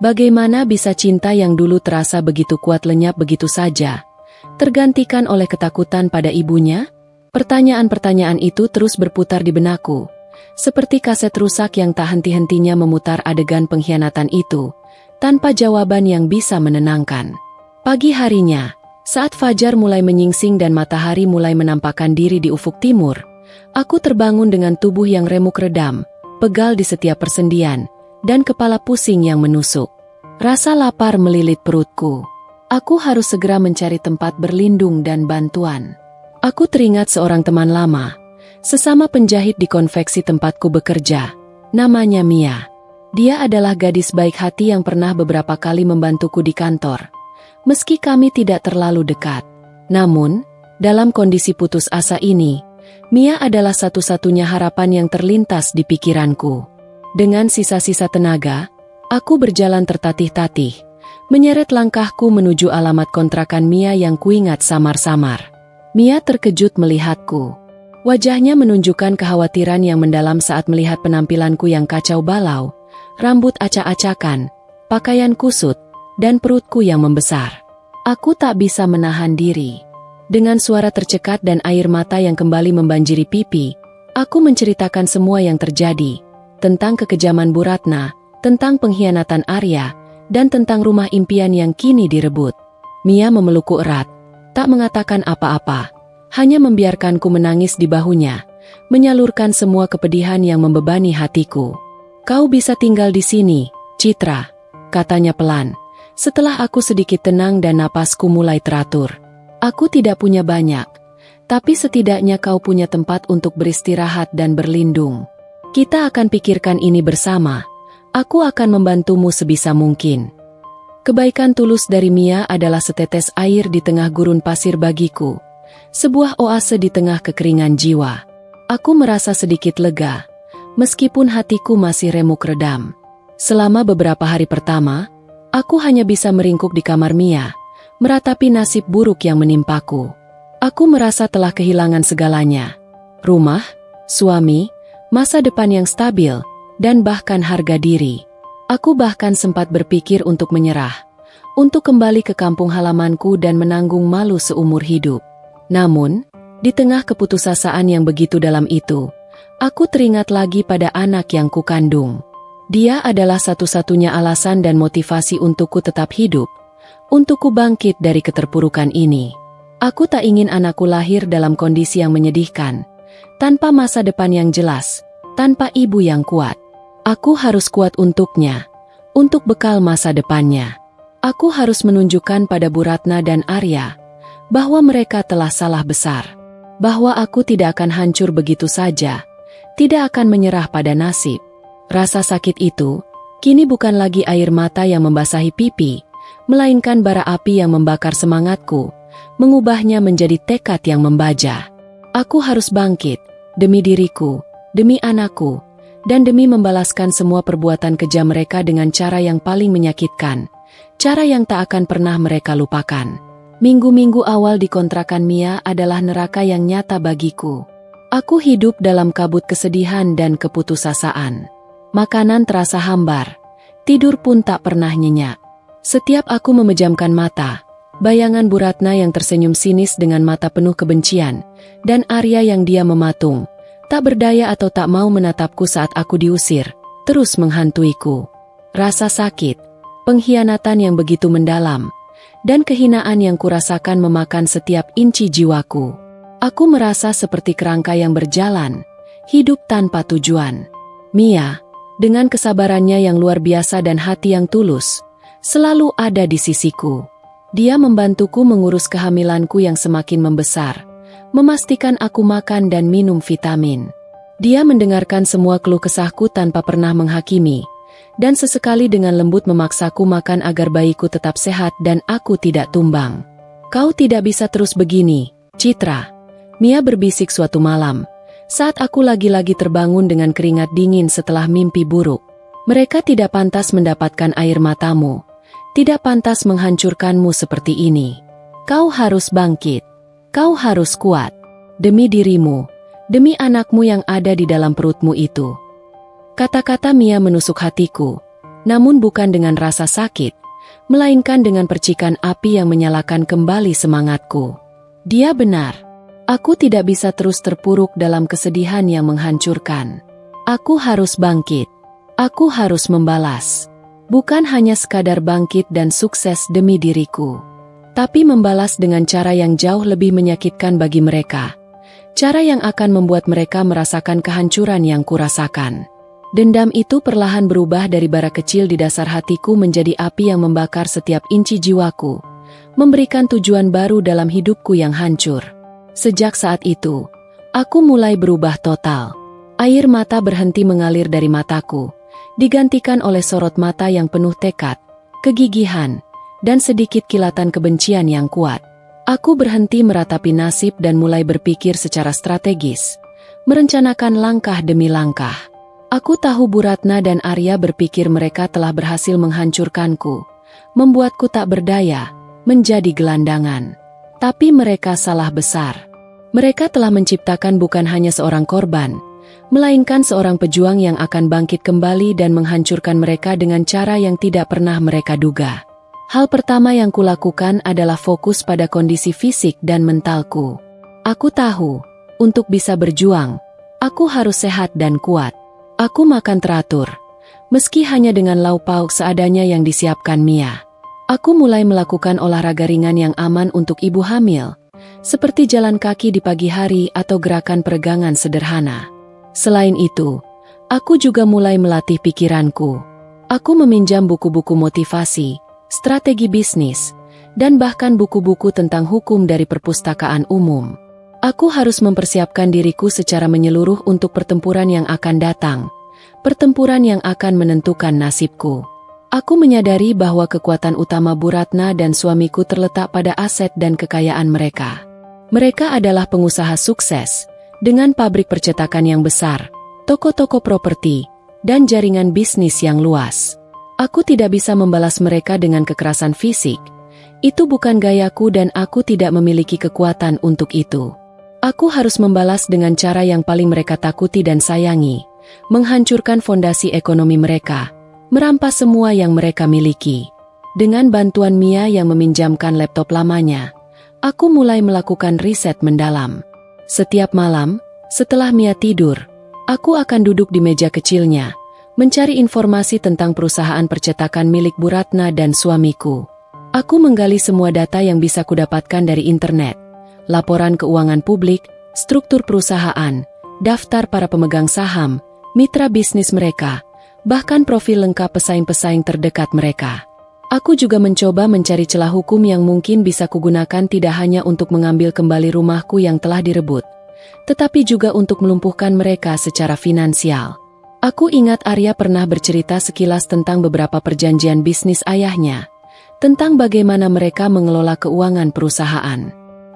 Bagaimana bisa cinta yang dulu terasa begitu kuat lenyap begitu saja, tergantikan oleh ketakutan pada ibunya? Pertanyaan-pertanyaan itu terus berputar di benakku, seperti kaset rusak yang tak henti-hentinya memutar adegan pengkhianatan itu, tanpa jawaban yang bisa menenangkan. Pagi harinya, saat fajar mulai menyingsing dan matahari mulai menampakkan diri di ufuk timur, aku terbangun dengan tubuh yang remuk redam, pegal di setiap persendian, dan kepala pusing yang menusuk. Rasa lapar melilit perutku. Aku harus segera mencari tempat berlindung dan bantuan. Aku teringat seorang teman lama, sesama penjahit di konveksi tempatku bekerja. Namanya Mia. Dia adalah gadis baik hati yang pernah beberapa kali membantuku di kantor, meski kami tidak terlalu dekat. Namun, dalam kondisi putus asa ini, Mia adalah satu-satunya harapan yang terlintas di pikiranku. Dengan sisa-sisa tenaga, aku berjalan tertatih-tatih, menyeret langkahku menuju alamat kontrakan Mia yang kuingat samar-samar. Mia terkejut melihatku. Wajahnya menunjukkan kekhawatiran yang mendalam saat melihat penampilanku yang kacau balau, rambut acak-acakan, pakaian kusut, dan perutku yang membesar. Aku tak bisa menahan diri. Dengan suara tercekat dan air mata yang kembali membanjiri pipi, aku menceritakan semua yang terjadi, tentang kekejaman Bu Ratna, tentang pengkhianatan Arya, dan tentang rumah impian yang kini direbut. Mia memelukku erat, tak mengatakan apa-apa, hanya membiarkanku menangis di bahunya, menyalurkan semua kepedihan yang membebani hatiku. "Kau bisa tinggal di sini, Citra," katanya pelan. Setelah aku sedikit tenang dan napasku mulai teratur. "Aku tidak punya banyak, tapi setidaknya kau punya tempat untuk beristirahat dan berlindung. Kita akan pikirkan ini bersama. Aku akan membantumu sebisa mungkin." Kebaikan tulus dari Mia adalah setetes air di tengah gurun pasir bagiku, sebuah oase di tengah kekeringan jiwa. Aku merasa sedikit lega, meskipun hatiku masih remuk redam. Selama beberapa hari pertama, aku hanya bisa meringkuk di kamar Mia, meratapi nasib buruk yang menimpaku. Aku merasa telah kehilangan segalanya. Rumah, suami, masa depan yang stabil, dan bahkan harga diri. Aku bahkan sempat berpikir untuk menyerah, untuk kembali ke kampung halamanku dan menanggung malu seumur hidup. Namun, di tengah keputusasaan yang begitu dalam itu, aku teringat lagi pada anak yang kukandung. Dia adalah satu-satunya alasan dan motivasi untukku tetap hidup, untukku bangkit dari keterpurukan ini. Aku tak ingin anakku lahir dalam kondisi yang menyedihkan, tanpa masa depan yang jelas, tanpa ibu yang kuat. Aku harus kuat untuknya, untuk bekal masa depannya. Aku harus menunjukkan pada Bu Ratna dan Arya, bahwa mereka telah salah besar, bahwa aku tidak akan hancur begitu saja, tidak akan menyerah pada nasib. Rasa sakit itu, kini bukan lagi air mata yang membasahi pipi, melainkan bara api yang membakar semangatku, mengubahnya menjadi tekad yang membaja. Aku harus bangkit, demi diriku, demi anakku, dan demi membalaskan semua perbuatan kejam mereka dengan cara yang paling menyakitkan, cara yang tak akan pernah mereka lupakan. Minggu-minggu awal di kontrakan Mia adalah neraka yang nyata bagiku. Aku hidup dalam kabut kesedihan dan keputusasaan. Makanan terasa hambar, tidur pun tak pernah nyenyak. Setiap aku memejamkan mata, bayangan Bu Ratna yang tersenyum sinis dengan mata penuh kebencian, dan Arya yang diam mematung, tak berdaya atau tak mau menatapku saat aku diusir, terus menghantuiku. Rasa sakit, pengkhianatan yang begitu mendalam, dan kehinaan yang kurasakan memakan setiap inci jiwaku. Aku merasa seperti kerangka yang berjalan, hidup tanpa tujuan. Mia, dengan kesabarannya yang luar biasa dan hati yang tulus, selalu ada di sisiku. Dia membantuku mengurus kehamilanku yang semakin membesar, memastikan aku makan dan minum vitamin. Dia mendengarkan semua keluh kesahku tanpa pernah menghakimi, dan sesekali dengan lembut memaksaku makan agar bayiku tetap sehat dan aku tidak tumbang. "Kau tidak bisa terus begini, Citra," Mia berbisik suatu malam, saat aku lagi-lagi terbangun dengan keringat dingin setelah mimpi buruk. "Mereka tidak pantas mendapatkan air matamu, tidak pantas menghancurkanmu seperti ini. Kau harus bangkit. Kau harus kuat, demi dirimu, demi anakmu yang ada di dalam perutmu itu." Kata-kata Mia menusuk hatiku, namun bukan dengan rasa sakit, melainkan dengan percikan api yang menyalakan kembali semangatku. Dia benar. Aku tidak bisa terus terpuruk dalam kesedihan yang menghancurkan. Aku harus bangkit. Aku harus membalas. Bukan hanya sekadar bangkit dan sukses demi diriku, tapi membalas dengan cara yang jauh lebih menyakitkan bagi mereka. Cara yang akan membuat mereka merasakan kehancuran yang kurasakan. Dendam itu perlahan berubah dari bara kecil di dasar hatiku menjadi api yang membakar setiap inci jiwaku, memberikan tujuan baru dalam hidupku yang hancur. Sejak saat itu, aku mulai berubah total. Air mata berhenti mengalir dari mataku, digantikan oleh sorot mata yang penuh tekad, kegigihan, dan sedikit kilatan kebencian yang kuat. Aku berhenti meratapi nasib dan mulai berpikir secara strategis, merencanakan langkah demi langkah. Aku tahu Bu Ratna dan Arya berpikir mereka telah berhasil menghancurkanku, membuatku tak berdaya, menjadi gelandangan. Tapi mereka salah besar. Mereka telah menciptakan bukan hanya seorang korban, melainkan seorang pejuang yang akan bangkit kembali dan menghancurkan mereka dengan cara yang tidak pernah mereka duga. Hal pertama yang kulakukan adalah fokus pada kondisi fisik dan mentalku. Aku tahu, untuk bisa berjuang, aku harus sehat dan kuat. Aku makan teratur, meski hanya dengan lauk pauk seadanya yang disiapkan Mia. Aku mulai melakukan olahraga ringan yang aman untuk ibu hamil, seperti jalan kaki di pagi hari atau gerakan peregangan sederhana. Selain itu, aku juga mulai melatih pikiranku. Aku meminjam buku-buku motivasi, strategi bisnis, dan bahkan buku-buku tentang hukum dari perpustakaan umum. Aku harus mempersiapkan diriku secara menyeluruh untuk pertempuran yang akan datang, pertempuran yang akan menentukan nasibku. Aku menyadari bahwa kekuatan utama Bu Ratna dan suamiku terletak pada aset dan kekayaan mereka. Mereka adalah pengusaha sukses, dengan pabrik percetakan yang besar, toko-toko properti, dan jaringan bisnis yang luas. Aku tidak bisa membalas mereka dengan kekerasan fisik. Itu bukan gayaku dan aku tidak memiliki kekuatan untuk itu. Aku harus membalas dengan cara yang paling mereka takuti dan sayangi, menghancurkan fondasi ekonomi mereka, merampas semua yang mereka miliki. Dengan bantuan Mia yang meminjamkan laptop lamanya, aku mulai melakukan riset mendalam. Setiap malam, setelah Mia tidur, aku akan duduk di meja kecilnya, mencari informasi tentang perusahaan percetakan milik Bu Ratna dan suamiku. Aku menggali semua data yang bisa kudapatkan dari internet, laporan keuangan publik, struktur perusahaan, daftar para pemegang saham, mitra bisnis mereka, bahkan profil lengkap pesaing-pesaing terdekat mereka. Aku juga mencoba mencari celah hukum yang mungkin bisa kugunakan tidak hanya untuk mengambil kembali rumahku yang telah direbut, tetapi juga untuk melumpuhkan mereka secara finansial. Aku ingat Arya pernah bercerita sekilas tentang beberapa perjanjian bisnis ayahnya, tentang bagaimana mereka mengelola keuangan perusahaan.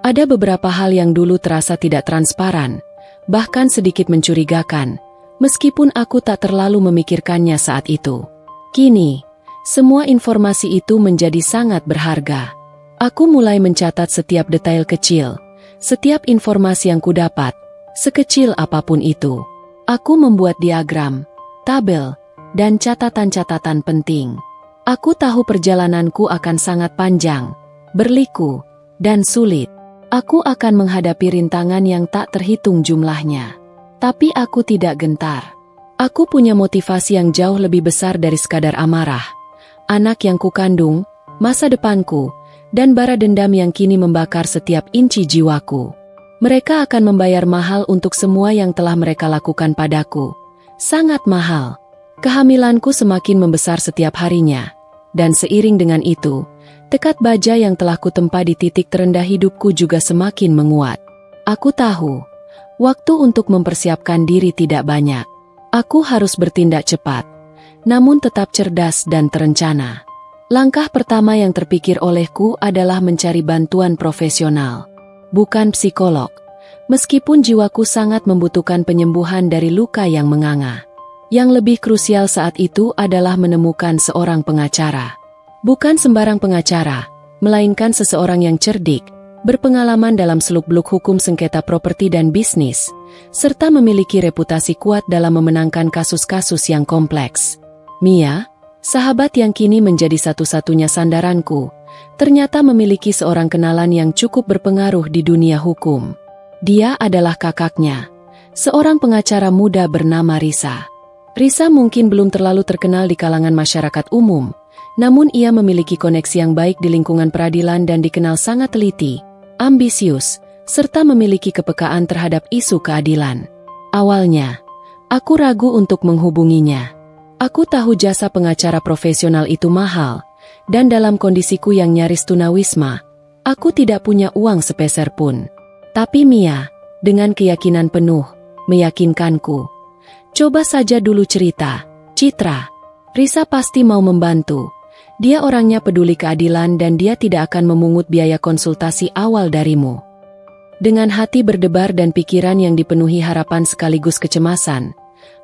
Ada beberapa hal yang dulu terasa tidak transparan, bahkan sedikit mencurigakan, meskipun aku tak terlalu memikirkannya saat itu. Kini, semua informasi itu menjadi sangat berharga. Aku mulai mencatat setiap detail kecil, setiap informasi yang kudapat, sekecil apapun itu. Aku membuat diagram, tabel, dan catatan-catatan penting. Aku tahu perjalananku akan sangat panjang, berliku, dan sulit. Aku akan menghadapi rintangan yang tak terhitung jumlahnya. Tapi aku tidak gentar. Aku punya motivasi yang jauh lebih besar dari sekadar amarah. Anak yang kukandung, masa depanku, dan bara dendam yang kini membakar setiap inci jiwaku. Mereka akan membayar mahal untuk semua yang telah mereka lakukan padaku. Sangat mahal. Kehamilanku semakin membesar setiap harinya. Dan seiring dengan itu, tekad baja yang telah kutempa di titik terendah hidupku juga semakin menguat. Aku tahu, waktu untuk mempersiapkan diri tidak banyak. Aku harus bertindak cepat, namun tetap cerdas dan terencana. Langkah pertama yang terpikir olehku adalah mencari bantuan profesional, bukan psikolog. Meskipun jiwaku sangat membutuhkan penyembuhan dari luka yang menganga. Yang lebih krusial saat itu adalah menemukan seorang pengacara. Bukan sembarang pengacara, melainkan seseorang yang cerdik, berpengalaman dalam seluk-beluk hukum sengketa properti dan bisnis, serta memiliki reputasi kuat dalam memenangkan kasus-kasus yang kompleks. Mia, sahabat yang kini menjadi satu-satunya sandaranku, ternyata memiliki seorang kenalan yang cukup berpengaruh di dunia hukum. Dia adalah kakaknya, seorang pengacara muda bernama Risa. Risa mungkin belum terlalu terkenal di kalangan masyarakat umum, namun ia memiliki koneksi yang baik di lingkungan peradilan dan dikenal sangat teliti, ambisius, serta memiliki kepekaan terhadap isu keadilan. Awalnya, aku ragu untuk menghubunginya. Aku tahu jasa pengacara profesional itu mahal, dan dalam kondisiku yang nyaris tunawisma, aku tidak punya uang sepeser pun. Tapi Mia, dengan keyakinan penuh, meyakinkanku. Coba saja dulu cerita, Citra. Risa pasti mau membantu. Dia orangnya peduli keadilan dan dia tidak akan memungut biaya konsultasi awal darimu. Dengan hati berdebar dan pikiran yang dipenuhi harapan sekaligus kecemasan,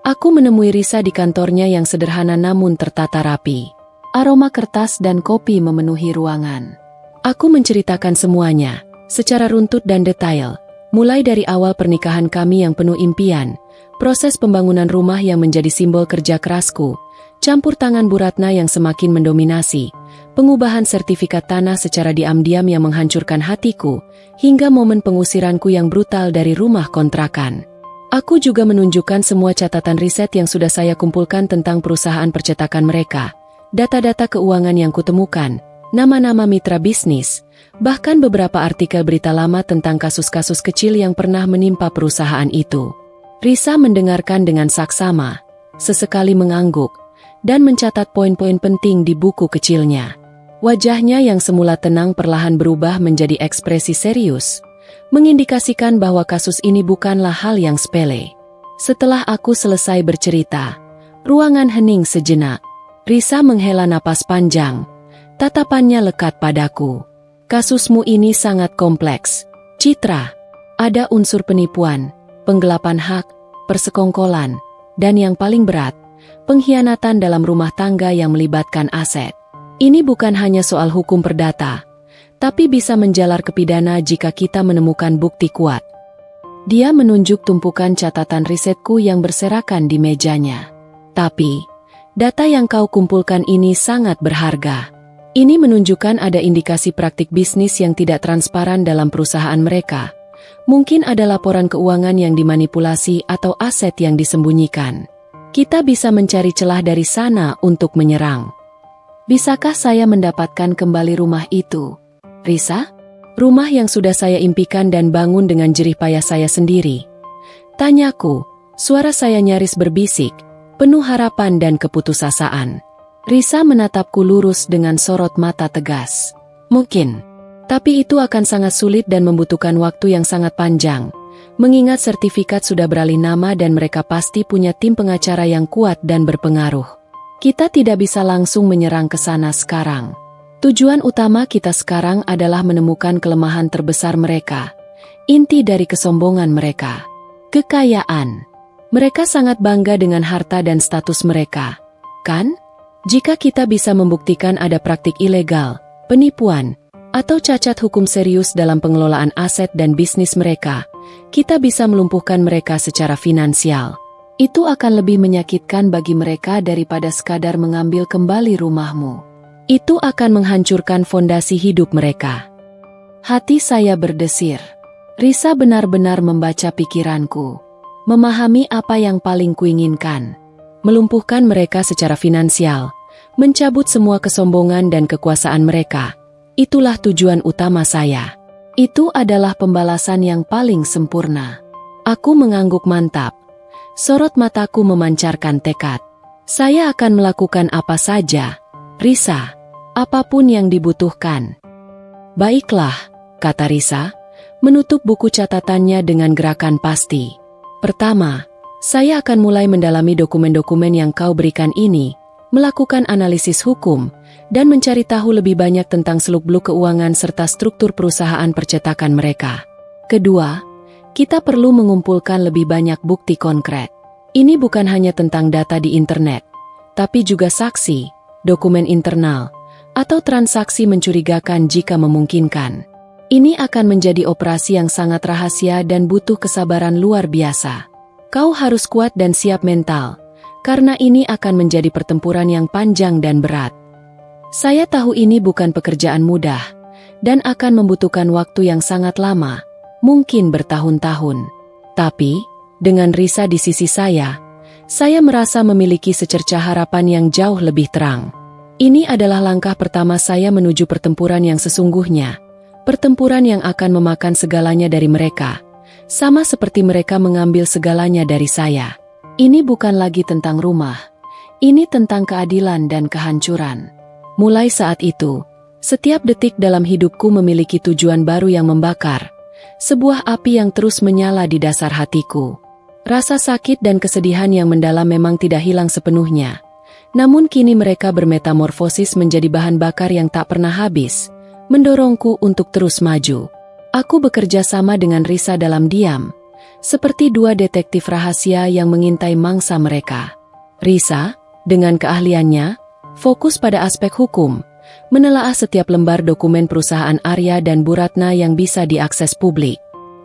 aku menemui Risa di kantornya yang sederhana namun tertata rapi. Aroma kertas dan kopi memenuhi ruangan. Aku menceritakan semuanya, secara runtut dan detail, Mulai dari awal pernikahan kami yang penuh impian, proses pembangunan rumah yang menjadi simbol kerja kerasku, campur tangan Bu Ratna yang semakin mendominasi, pengubahan sertifikat tanah secara diam-diam yang menghancurkan hatiku, hingga momen pengusiranku yang brutal dari rumah kontrakan. Aku juga menunjukkan semua catatan riset yang sudah saya kumpulkan tentang perusahaan percetakan mereka, data-data keuangan yang kutemukan, nama-nama mitra bisnis, bahkan beberapa artikel berita lama tentang kasus-kasus kecil yang pernah menimpa perusahaan itu. Risa mendengarkan dengan saksama, sesekali mengangguk, dan mencatat poin-poin penting di buku kecilnya. Wajahnya yang semula tenang perlahan berubah menjadi ekspresi serius, mengindikasikan bahwa kasus ini bukanlah hal yang sepele. Setelah aku selesai bercerita, ruangan hening sejenak. Risa menghela napas panjang, tatapannya lekat padaku. Kasusmu ini sangat kompleks, Citra. Ada unsur penipuan, penggelapan hak, persekongkolan, dan yang paling berat, pengkhianatan dalam rumah tangga yang melibatkan aset. Ini bukan hanya soal hukum perdata, tapi bisa menjalar ke pidana jika kita menemukan bukti kuat. Dia menunjuk tumpukan catatan risetku yang berserakan di mejanya. Tapi, data yang kau kumpulkan ini sangat berharga. Ini menunjukkan ada indikasi praktik bisnis yang tidak transparan dalam perusahaan mereka. Mungkin ada laporan keuangan yang dimanipulasi atau aset yang disembunyikan. Kita bisa mencari celah dari sana untuk menyerang. Bisakah saya mendapatkan kembali rumah itu, Risa? Rumah yang sudah saya impikan dan bangun dengan jerih payah saya sendiri. Tanyaku, suara saya nyaris berbisik, penuh harapan dan keputusasaan. Risa menatapku lurus dengan sorot mata tegas. Mungkin, tapi itu akan sangat sulit dan membutuhkan waktu yang sangat panjang. Mengingat sertifikat sudah beralih nama dan mereka pasti punya tim pengacara yang kuat dan berpengaruh. Kita tidak bisa langsung menyerang ke sana sekarang. Tujuan utama kita sekarang adalah menemukan kelemahan terbesar mereka. Inti dari kesombongan mereka. Kekayaan. Mereka sangat bangga dengan harta dan status mereka. Kan? Jika kita bisa membuktikan ada praktik ilegal, penipuan, atau cacat hukum serius dalam pengelolaan aset dan bisnis mereka, kita bisa melumpuhkan mereka secara finansial. Itu akan lebih menyakitkan bagi mereka daripada sekadar mengambil kembali rumahmu. Itu akan menghancurkan fondasi hidup mereka. Hati saya berdesir. Risa benar-benar membaca pikiranku. Memahami apa yang paling kuinginkan. Melumpuhkan mereka secara finansial. Mencabut semua kesombongan dan kekuasaan mereka. Itulah tujuan utama saya. Itu adalah pembalasan yang paling sempurna. Aku mengangguk mantap. Sorot mataku memancarkan tekad. Saya akan melakukan apa saja, Risa. Apapun yang dibutuhkan. Baiklah, kata Risa, menutup buku catatannya dengan gerakan pasti. Pertama, saya akan mulai mendalami dokumen-dokumen yang kau berikan ini, melakukan analisis hukum, dan mencari tahu lebih banyak tentang seluk-beluk keuangan serta struktur perusahaan percetakan mereka. Kedua, kita perlu mengumpulkan lebih banyak bukti konkret. Ini bukan hanya tentang data di internet, tapi juga saksi, dokumen internal, atau transaksi mencurigakan jika memungkinkan. Ini akan menjadi operasi yang sangat rahasia dan butuh kesabaran luar biasa. Kau harus kuat dan siap mental, karena ini akan menjadi pertempuran yang panjang dan berat. Saya tahu ini bukan pekerjaan mudah, dan akan membutuhkan waktu yang sangat lama, mungkin bertahun-tahun. Tapi, dengan Risa di sisi saya merasa memiliki secercah harapan yang jauh lebih terang. Ini adalah langkah pertama saya menuju pertempuran yang sesungguhnya, pertempuran yang akan memakan segalanya dari mereka, sama seperti mereka mengambil segalanya dari saya. Ini bukan lagi tentang rumah, ini tentang keadilan dan kehancuran. Mulai saat itu, setiap detik dalam hidupku memiliki tujuan baru yang membakar, sebuah api yang terus menyala di dasar hatiku. Rasa sakit dan kesedihan yang mendalam memang tidak hilang sepenuhnya, namun kini mereka bermetamorfosis menjadi bahan bakar yang tak pernah habis, mendorongku untuk terus maju. Aku bekerja sama dengan Risa dalam diam, seperti dua detektif rahasia yang mengintai mangsa mereka. Risa, dengan keahliannya, fokus pada aspek hukum, menelaah setiap lembar dokumen perusahaan Arya dan Bu Ratna yang bisa diakses publik.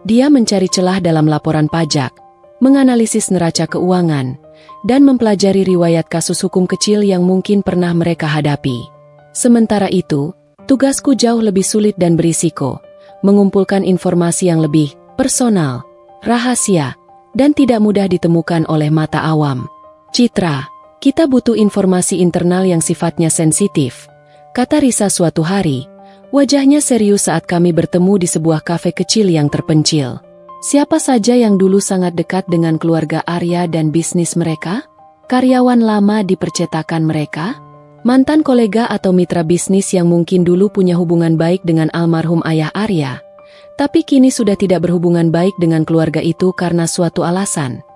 Dia mencari celah dalam laporan pajak, menganalisis neraca keuangan, dan mempelajari riwayat kasus hukum kecil yang mungkin pernah mereka hadapi. Sementara itu, tugasku jauh lebih sulit dan berisiko, mengumpulkan informasi yang lebih personal, rahasia, dan tidak mudah ditemukan oleh mata awam. Citra, kita butuh informasi internal yang sifatnya sensitif, kata Risa suatu hari. Wajahnya serius saat kami bertemu di sebuah kafe kecil yang terpencil. Siapa saja yang dulu sangat dekat dengan keluarga Arya dan bisnis mereka? Karyawan lama di percetakan mereka? Mantan kolega atau mitra bisnis yang mungkin dulu punya hubungan baik dengan almarhum ayah Arya, tapi kini sudah tidak berhubungan baik dengan keluarga itu karena suatu alasan.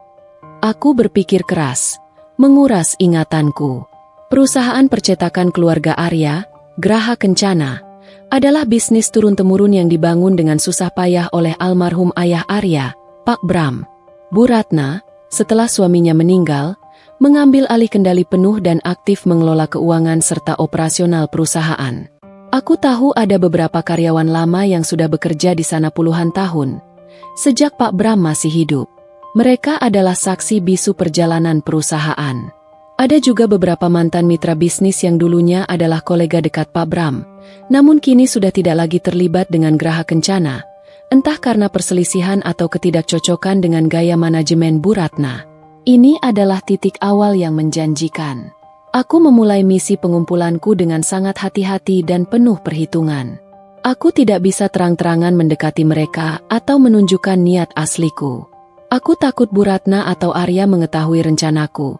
Aku berpikir keras, menguras ingatanku. Perusahaan percetakan keluarga Arya, Graha Kencana, adalah bisnis turun-temurun yang dibangun dengan susah payah oleh almarhum ayah Arya, Pak Bram. Bu Ratna, setelah suaminya meninggal, mengambil alih kendali penuh dan aktif mengelola keuangan serta operasional perusahaan. Aku tahu ada beberapa karyawan lama yang sudah bekerja di sana puluhan tahun, sejak Pak Bram masih hidup. Mereka adalah saksi bisu perjalanan perusahaan. Ada juga beberapa mantan mitra bisnis yang dulunya adalah kolega dekat Pak Bram, namun kini sudah tidak lagi terlibat dengan Graha Kencana, entah karena perselisihan atau ketidakcocokan dengan gaya manajemen Bu Ratna. Ini adalah titik awal yang menjanjikan. Aku memulai misi pengumpulanku dengan sangat hati-hati dan penuh perhitungan. Aku tidak bisa terang-terangan mendekati mereka atau menunjukkan niat asliku. Aku takut Bu Ratna atau Arya mengetahui rencanaku,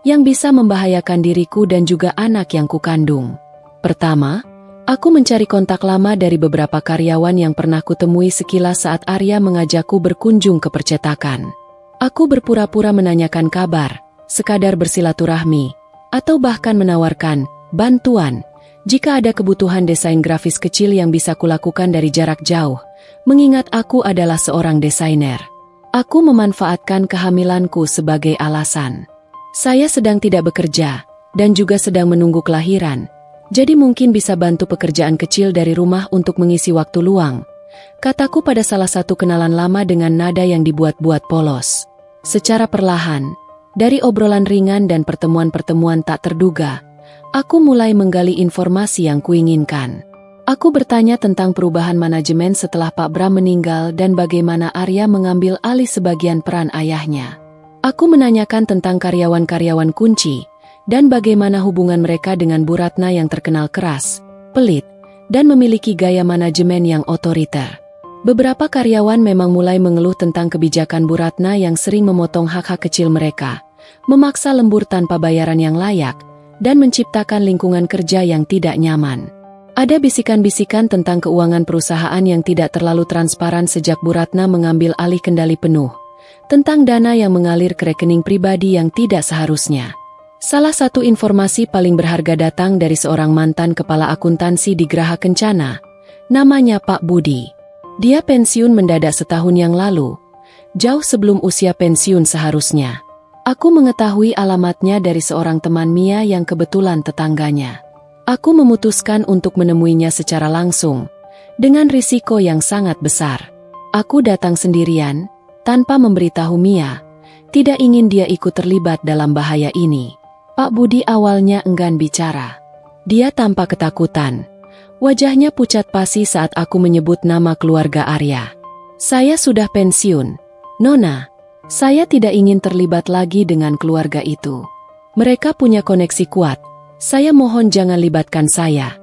yang bisa membahayakan diriku dan juga anak yang kukandung. Pertama, aku mencari kontak lama dari beberapa karyawan yang pernah kutemui sekilas saat Arya mengajakku berkunjung ke percetakan. Aku berpura-pura menanyakan kabar, sekadar bersilaturahmi, atau bahkan menawarkan bantuan jika ada kebutuhan desain grafis kecil yang bisa kulakukan dari jarak jauh, mengingat aku adalah seorang desainer. Aku memanfaatkan kehamilanku sebagai alasan. Saya sedang tidak bekerja, dan juga sedang menunggu kelahiran, jadi mungkin bisa bantu pekerjaan kecil dari rumah untuk mengisi waktu luang, kataku pada salah satu kenalan lama dengan nada yang dibuat-buat polos. Secara perlahan, dari obrolan ringan dan pertemuan-pertemuan tak terduga, aku mulai menggali informasi yang kuinginkan. Aku bertanya tentang perubahan manajemen setelah Pak Bram meninggal dan bagaimana Arya mengambil alih sebagian peran ayahnya. Aku menanyakan tentang karyawan-karyawan kunci, dan bagaimana hubungan mereka dengan Bu Ratna yang terkenal keras, pelit, dan memiliki gaya manajemen yang otoriter. Beberapa karyawan memang mulai mengeluh tentang kebijakan Bu Ratna yang sering memotong hak-hak kecil mereka, memaksa lembur tanpa bayaran yang layak, dan menciptakan lingkungan kerja yang tidak nyaman. Ada bisikan-bisikan tentang keuangan perusahaan yang tidak terlalu transparan sejak Bu Ratna mengambil alih kendali penuh, tentang dana yang mengalir ke rekening pribadi yang tidak seharusnya. Salah satu informasi paling berharga datang dari seorang mantan kepala akuntansi di Graha Kencana, namanya Pak Budi. Dia pensiun mendadak setahun yang lalu, jauh sebelum usia pensiun seharusnya. Aku mengetahui alamatnya dari seorang teman Mia yang kebetulan tetangganya. Aku memutuskan untuk menemuinya secara langsung, dengan risiko yang sangat besar. Aku datang sendirian, tanpa memberitahu Mia, tidak ingin dia ikut terlibat dalam bahaya ini. Pak Budi awalnya enggan bicara. Dia tampak ketakutan. Wajahnya pucat pasi saat aku menyebut nama keluarga Arya. Saya sudah pensiun, Nona. Saya tidak ingin terlibat lagi dengan keluarga itu. Mereka punya koneksi kuat. Saya mohon jangan libatkan saya,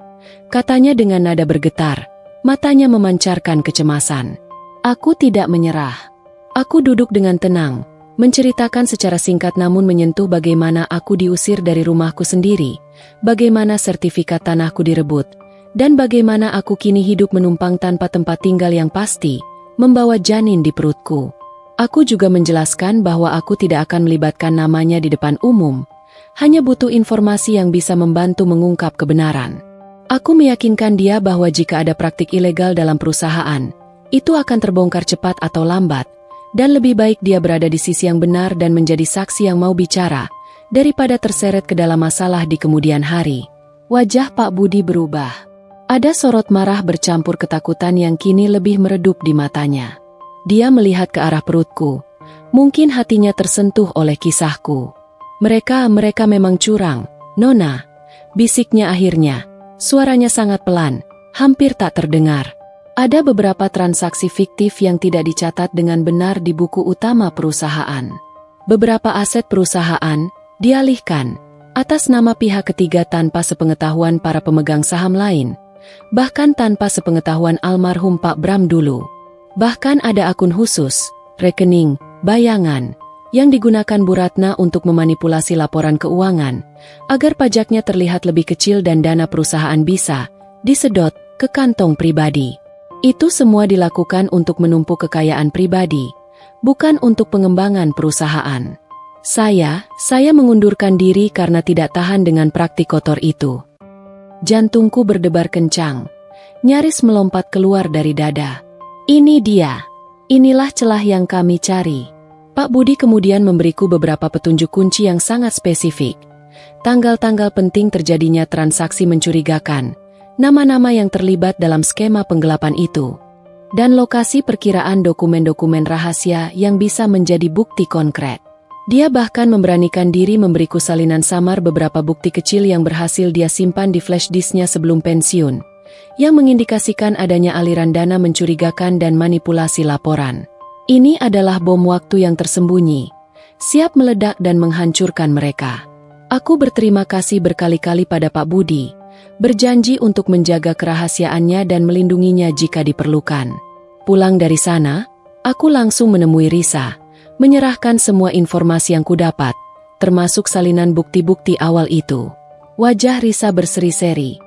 katanya dengan nada bergetar. Matanya memancarkan kecemasan. Aku tidak menyerah. Aku duduk dengan tenang, menceritakan secara singkat namun menyentuh bagaimana aku diusir dari rumahku sendiri, bagaimana sertifikat tanahku direbut, dan bagaimana aku kini hidup menumpang tanpa tempat tinggal yang pasti, membawa janin di perutku. Aku juga menjelaskan bahwa aku tidak akan melibatkan namanya di depan umum, hanya butuh informasi yang bisa membantu mengungkap kebenaran. Aku meyakinkan dia bahwa jika ada praktik ilegal dalam perusahaan, itu akan terbongkar cepat atau lambat, dan lebih baik dia berada di sisi yang benar dan menjadi saksi yang mau bicara, daripada terseret ke dalam masalah di kemudian hari. Wajah Pak Budi berubah. Ada sorot marah bercampur ketakutan yang kini lebih meredup di matanya. Dia melihat ke arah perutku. Mungkin hatinya tersentuh oleh kisahku. Mereka memang curang, Nona. Bisiknya akhirnya. Suaranya sangat pelan, hampir tak terdengar. Ada beberapa transaksi fiktif yang tidak dicatat dengan benar di buku utama perusahaan. Beberapa aset perusahaan dialihkan atas nama pihak ketiga tanpa sepengetahuan para pemegang saham lain, bahkan tanpa sepengetahuan almarhum Pak Bram dulu. Bahkan ada akun khusus, rekening, bayangan, yang digunakan Bu Ratna untuk memanipulasi laporan keuangan, agar pajaknya terlihat lebih kecil dan dana perusahaan bisa disedot ke kantong pribadi. Itu semua dilakukan untuk menumpuk kekayaan pribadi, bukan untuk pengembangan perusahaan. Saya mengundurkan diri karena tidak tahan dengan praktik kotor itu. Jantungku berdebar kencang, nyaris melompat keluar dari dada. Ini dia. Inilah celah yang kami cari. Pak Budi kemudian memberiku beberapa petunjuk kunci yang sangat spesifik. Tanggal-tanggal penting terjadinya transaksi mencurigakan, nama-nama yang terlibat dalam skema penggelapan itu, dan lokasi perkiraan dokumen-dokumen rahasia yang bisa menjadi bukti konkret. Dia bahkan memberanikan diri memberiku salinan samar beberapa bukti kecil yang berhasil dia simpan di flash disknya sebelum pensiun, yang mengindikasikan adanya aliran dana mencurigakan dan manipulasi laporan. Ini adalah bom waktu yang tersembunyi, siap meledak dan menghancurkan mereka. Aku berterima kasih berkali-kali pada Pak Budi, berjanji untuk menjaga kerahasiaannya dan melindunginya jika diperlukan. Pulang dari sana, aku langsung menemui Risa, menyerahkan semua informasi yang kudapat, termasuk salinan bukti-bukti awal itu. Wajah Risa berseri-seri,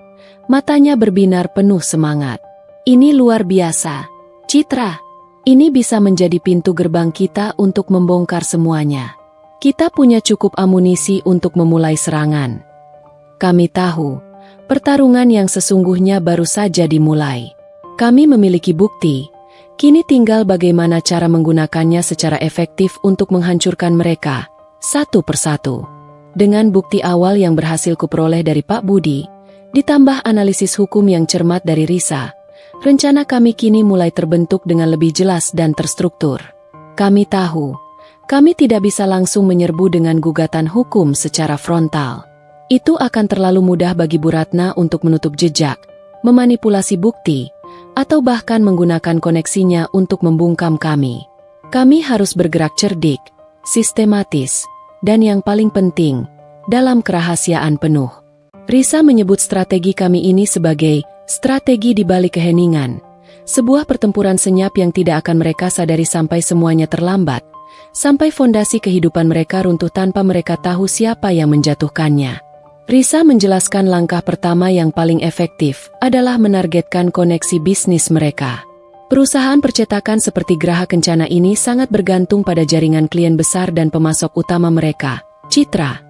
matanya berbinar penuh semangat. Ini luar biasa, Citra. Ini bisa menjadi pintu gerbang kita untuk membongkar semuanya. Kita punya cukup amunisi untuk memulai serangan. Kami tahu, pertarungan yang sesungguhnya baru saja dimulai. Kami memiliki bukti, kini tinggal bagaimana cara menggunakannya secara efektif untuk menghancurkan mereka, satu persatu. Dengan bukti awal yang berhasil kuperoleh dari Pak Budi, ditambah analisis hukum yang cermat dari Risa, rencana kami kini mulai terbentuk dengan lebih jelas dan terstruktur. Kami tahu, kami tidak bisa langsung menyerbu dengan gugatan hukum secara frontal. Itu akan terlalu mudah bagi Bu Ratna untuk menutup jejak, memanipulasi bukti, atau bahkan menggunakan koneksinya untuk membungkam kami. Kami harus bergerak cerdik, sistematis, dan yang paling penting, dalam kerahasiaan penuh. Risa menyebut strategi kami ini sebagai strategi di balik keheningan, sebuah pertempuran senyap yang tidak akan mereka sadari sampai semuanya terlambat, sampai fondasi kehidupan mereka runtuh tanpa mereka tahu siapa yang menjatuhkannya. Risa menjelaskan langkah pertama yang paling efektif adalah menargetkan koneksi bisnis mereka. Perusahaan percetakan seperti Graha Kencana ini sangat bergantung pada jaringan klien besar dan pemasok utama mereka, Citra.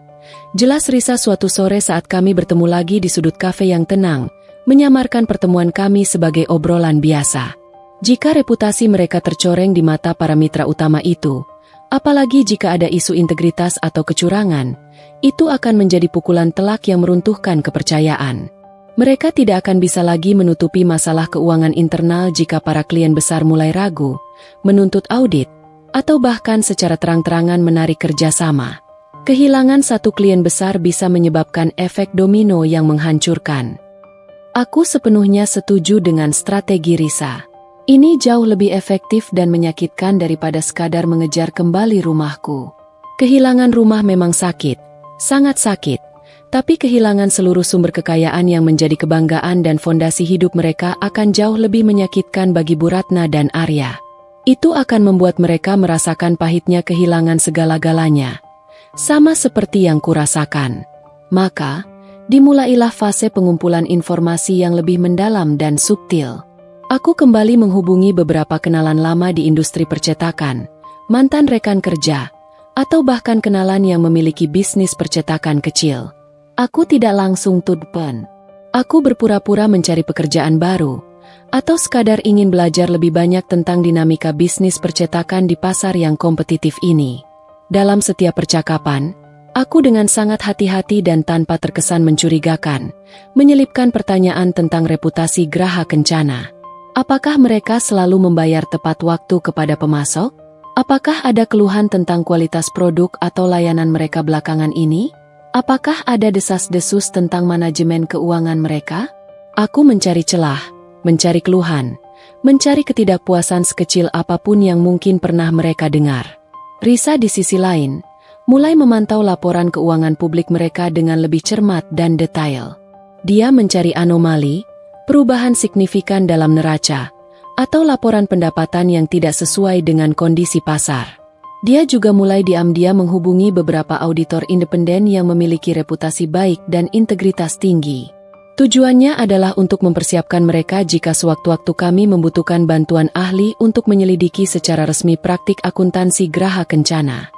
Jelas Risa suatu sore saat kami bertemu lagi di sudut kafe yang tenang, menyamarkan pertemuan kami sebagai obrolan biasa. Jika reputasi mereka tercoreng di mata para mitra utama itu, apalagi jika ada isu integritas atau kecurangan, itu akan menjadi pukulan telak yang meruntuhkan kepercayaan. Mereka tidak akan bisa lagi menutupi masalah keuangan internal jika para klien besar mulai ragu, menuntut audit, atau bahkan secara terang-terangan menarik kerjasama. Kehilangan satu klien besar bisa menyebabkan efek domino yang menghancurkan. Aku sepenuhnya setuju dengan strategi Risa. Ini jauh lebih efektif dan menyakitkan daripada sekadar mengejar kembali rumahku. Kehilangan rumah memang sakit, sangat sakit, tapi kehilangan seluruh sumber kekayaan yang menjadi kebanggaan dan fondasi hidup mereka akan jauh lebih menyakitkan bagi Bu Ratna dan Arya. Itu akan membuat mereka merasakan pahitnya kehilangan segala-galanya, sama seperti yang kurasakan. Maka, dimulailah fase pengumpulan informasi yang lebih mendalam dan subtil. Aku kembali menghubungi beberapa kenalan lama di industri percetakan, mantan rekan kerja, atau bahkan kenalan yang memiliki bisnis percetakan kecil. Aku tidak langsung tudpen. Aku berpura-pura mencari pekerjaan baru, atau sekadar ingin belajar lebih banyak tentang dinamika bisnis percetakan di pasar yang kompetitif ini. Dalam setiap percakapan, aku dengan sangat hati-hati dan tanpa terkesan mencurigakan, menyelipkan pertanyaan tentang reputasi Graha Kencana. Apakah mereka selalu membayar tepat waktu kepada pemasok? Apakah ada keluhan tentang kualitas produk atau layanan mereka belakangan ini? Apakah ada desas-desus tentang manajemen keuangan mereka? Aku mencari celah, mencari keluhan, mencari ketidakpuasan sekecil apapun yang mungkin pernah mereka dengar. Risa di sisi lain, mulai memantau laporan keuangan publik mereka dengan lebih cermat dan detail. Dia mencari anomali, perubahan signifikan dalam neraca, atau laporan pendapatan yang tidak sesuai dengan kondisi pasar. Dia juga mulai diam-diam menghubungi beberapa auditor independen yang memiliki reputasi baik dan integritas tinggi. Tujuannya adalah untuk mempersiapkan mereka jika sewaktu-waktu kami membutuhkan bantuan ahli untuk menyelidiki secara resmi praktik akuntansi Graha Kencana.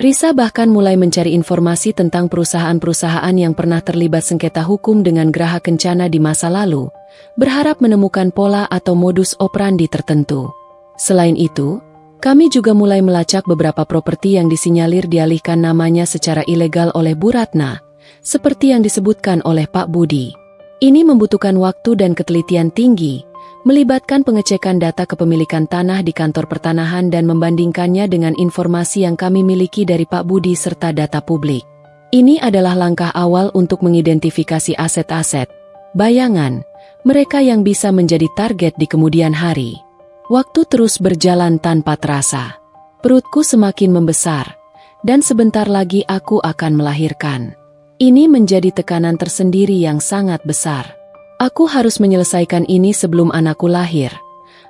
Risa bahkan mulai mencari informasi tentang perusahaan-perusahaan yang pernah terlibat sengketa hukum dengan Graha Kencana di masa lalu, berharap menemukan pola atau modus operandi tertentu. Selain itu, kami juga mulai melacak beberapa properti yang disinyalir dialihkan namanya secara ilegal oleh Bu Ratna, seperti yang disebutkan oleh Pak Budi. Ini membutuhkan waktu dan ketelitian tinggi, melibatkan pengecekan data kepemilikan tanah di kantor pertanahan dan membandingkannya dengan informasi yang kami miliki dari Pak Budi serta data publik. Ini adalah langkah awal untuk mengidentifikasi aset-aset, bayangan, mereka yang bisa menjadi target di kemudian hari. Waktu terus berjalan tanpa terasa. Perutku semakin membesar, dan sebentar lagi aku akan melahirkan. Ini menjadi tekanan tersendiri yang sangat besar. Aku harus menyelesaikan ini sebelum anakku lahir,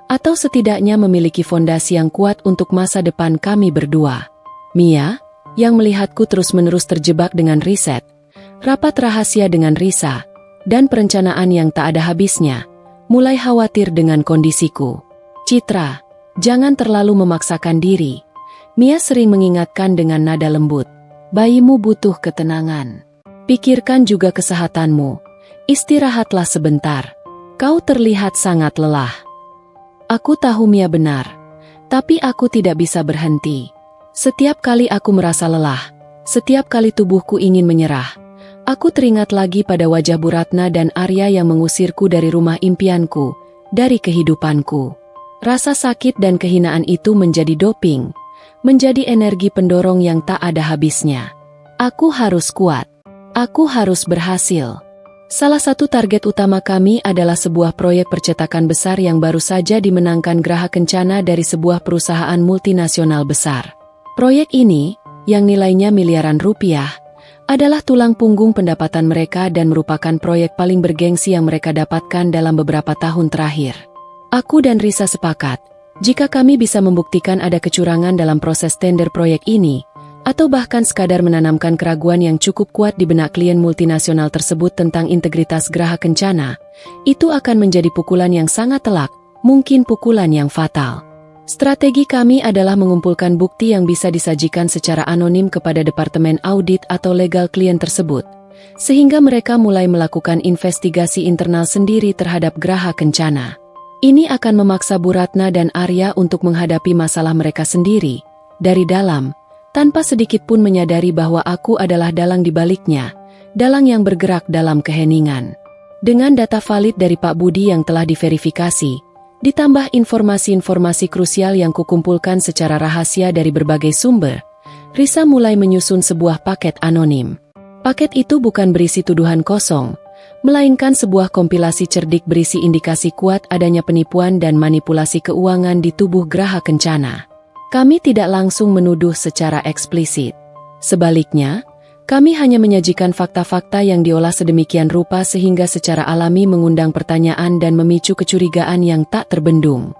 atau setidaknya memiliki fondasi yang kuat untuk masa depan kami berdua. Mia, yang melihatku terus-menerus terjebak dengan riset, rapat rahasia dengan Risa, dan perencanaan yang tak ada habisnya, mulai khawatir dengan kondisiku. Citra, jangan terlalu memaksakan diri. Mia sering mengingatkan dengan nada lembut. Bayimu butuh ketenangan. Pikirkan juga kesehatanmu. Istirahatlah sebentar. Kau terlihat sangat lelah. Aku tahu Mia benar, tapi aku tidak bisa berhenti. Setiap kali aku merasa lelah, setiap kali tubuhku ingin menyerah, aku teringat lagi pada wajah Bu Ratna dan Arya yang mengusirku dari rumah impianku, dari kehidupanku. Rasa sakit dan kehinaan itu menjadi doping, menjadi energi pendorong yang tak ada habisnya. Aku harus kuat. Aku harus berhasil. Salah satu target utama kami adalah sebuah proyek percetakan besar yang baru saja dimenangkan Graha Kencana dari sebuah perusahaan multinasional besar. Proyek ini, yang nilainya miliaran rupiah, adalah tulang punggung pendapatan mereka dan merupakan proyek paling bergengsi yang mereka dapatkan dalam beberapa tahun terakhir. Aku dan Risa sepakat, jika kami bisa membuktikan ada kecurangan dalam proses tender proyek ini, atau bahkan sekadar menanamkan keraguan yang cukup kuat di benak klien multinasional tersebut tentang integritas Graha Kencana, itu akan menjadi pukulan yang sangat telak, mungkin pukulan yang fatal. Strategi kami adalah mengumpulkan bukti yang bisa disajikan secara anonim kepada departemen audit atau legal klien tersebut, sehingga mereka mulai melakukan investigasi internal sendiri terhadap Graha Kencana. Ini akan memaksa Bu Ratna dan Arya untuk menghadapi masalah mereka sendiri, dari dalam, tanpa sedikit pun menyadari bahwa aku adalah dalang di baliknya, dalang yang bergerak dalam keheningan. Dengan data valid dari Pak Budi yang telah diverifikasi, ditambah informasi-informasi krusial yang kukumpulkan secara rahasia dari berbagai sumber, Risa mulai menyusun sebuah paket anonim. Paket itu bukan berisi tuduhan kosong, melainkan sebuah kompilasi cerdik berisi indikasi kuat adanya penipuan dan manipulasi keuangan di tubuh Graha Kencana. Kami tidak langsung menuduh secara eksplisit. Sebaliknya, kami hanya menyajikan fakta-fakta yang diolah sedemikian rupa sehingga secara alami mengundang pertanyaan dan memicu kecurigaan yang tak terbendung.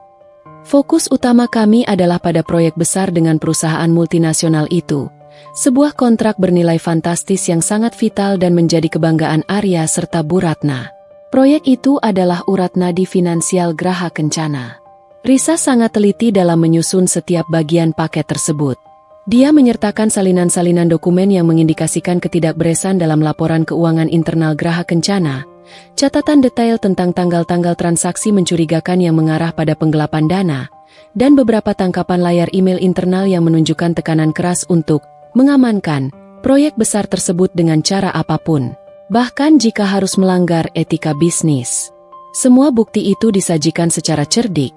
Fokus utama kami adalah pada proyek besar dengan perusahaan multinasional itu, sebuah kontrak bernilai fantastis yang sangat vital dan menjadi kebanggaan Arya serta Bu Ratna. Proyek itu adalah urat nadi finansial Graha Kencana. Risa sangat teliti dalam menyusun setiap bagian paket tersebut. Dia menyertakan salinan-salinan dokumen yang mengindikasikan ketidakberesan dalam laporan keuangan internal Graha Kencana, catatan detail tentang tanggal-tanggal transaksi mencurigakan yang mengarah pada penggelapan dana, dan beberapa tangkapan layar email internal yang menunjukkan tekanan keras untuk mengamankan proyek besar tersebut dengan cara apapun, bahkan jika harus melanggar etika bisnis. Semua bukti itu disajikan secara cerdik,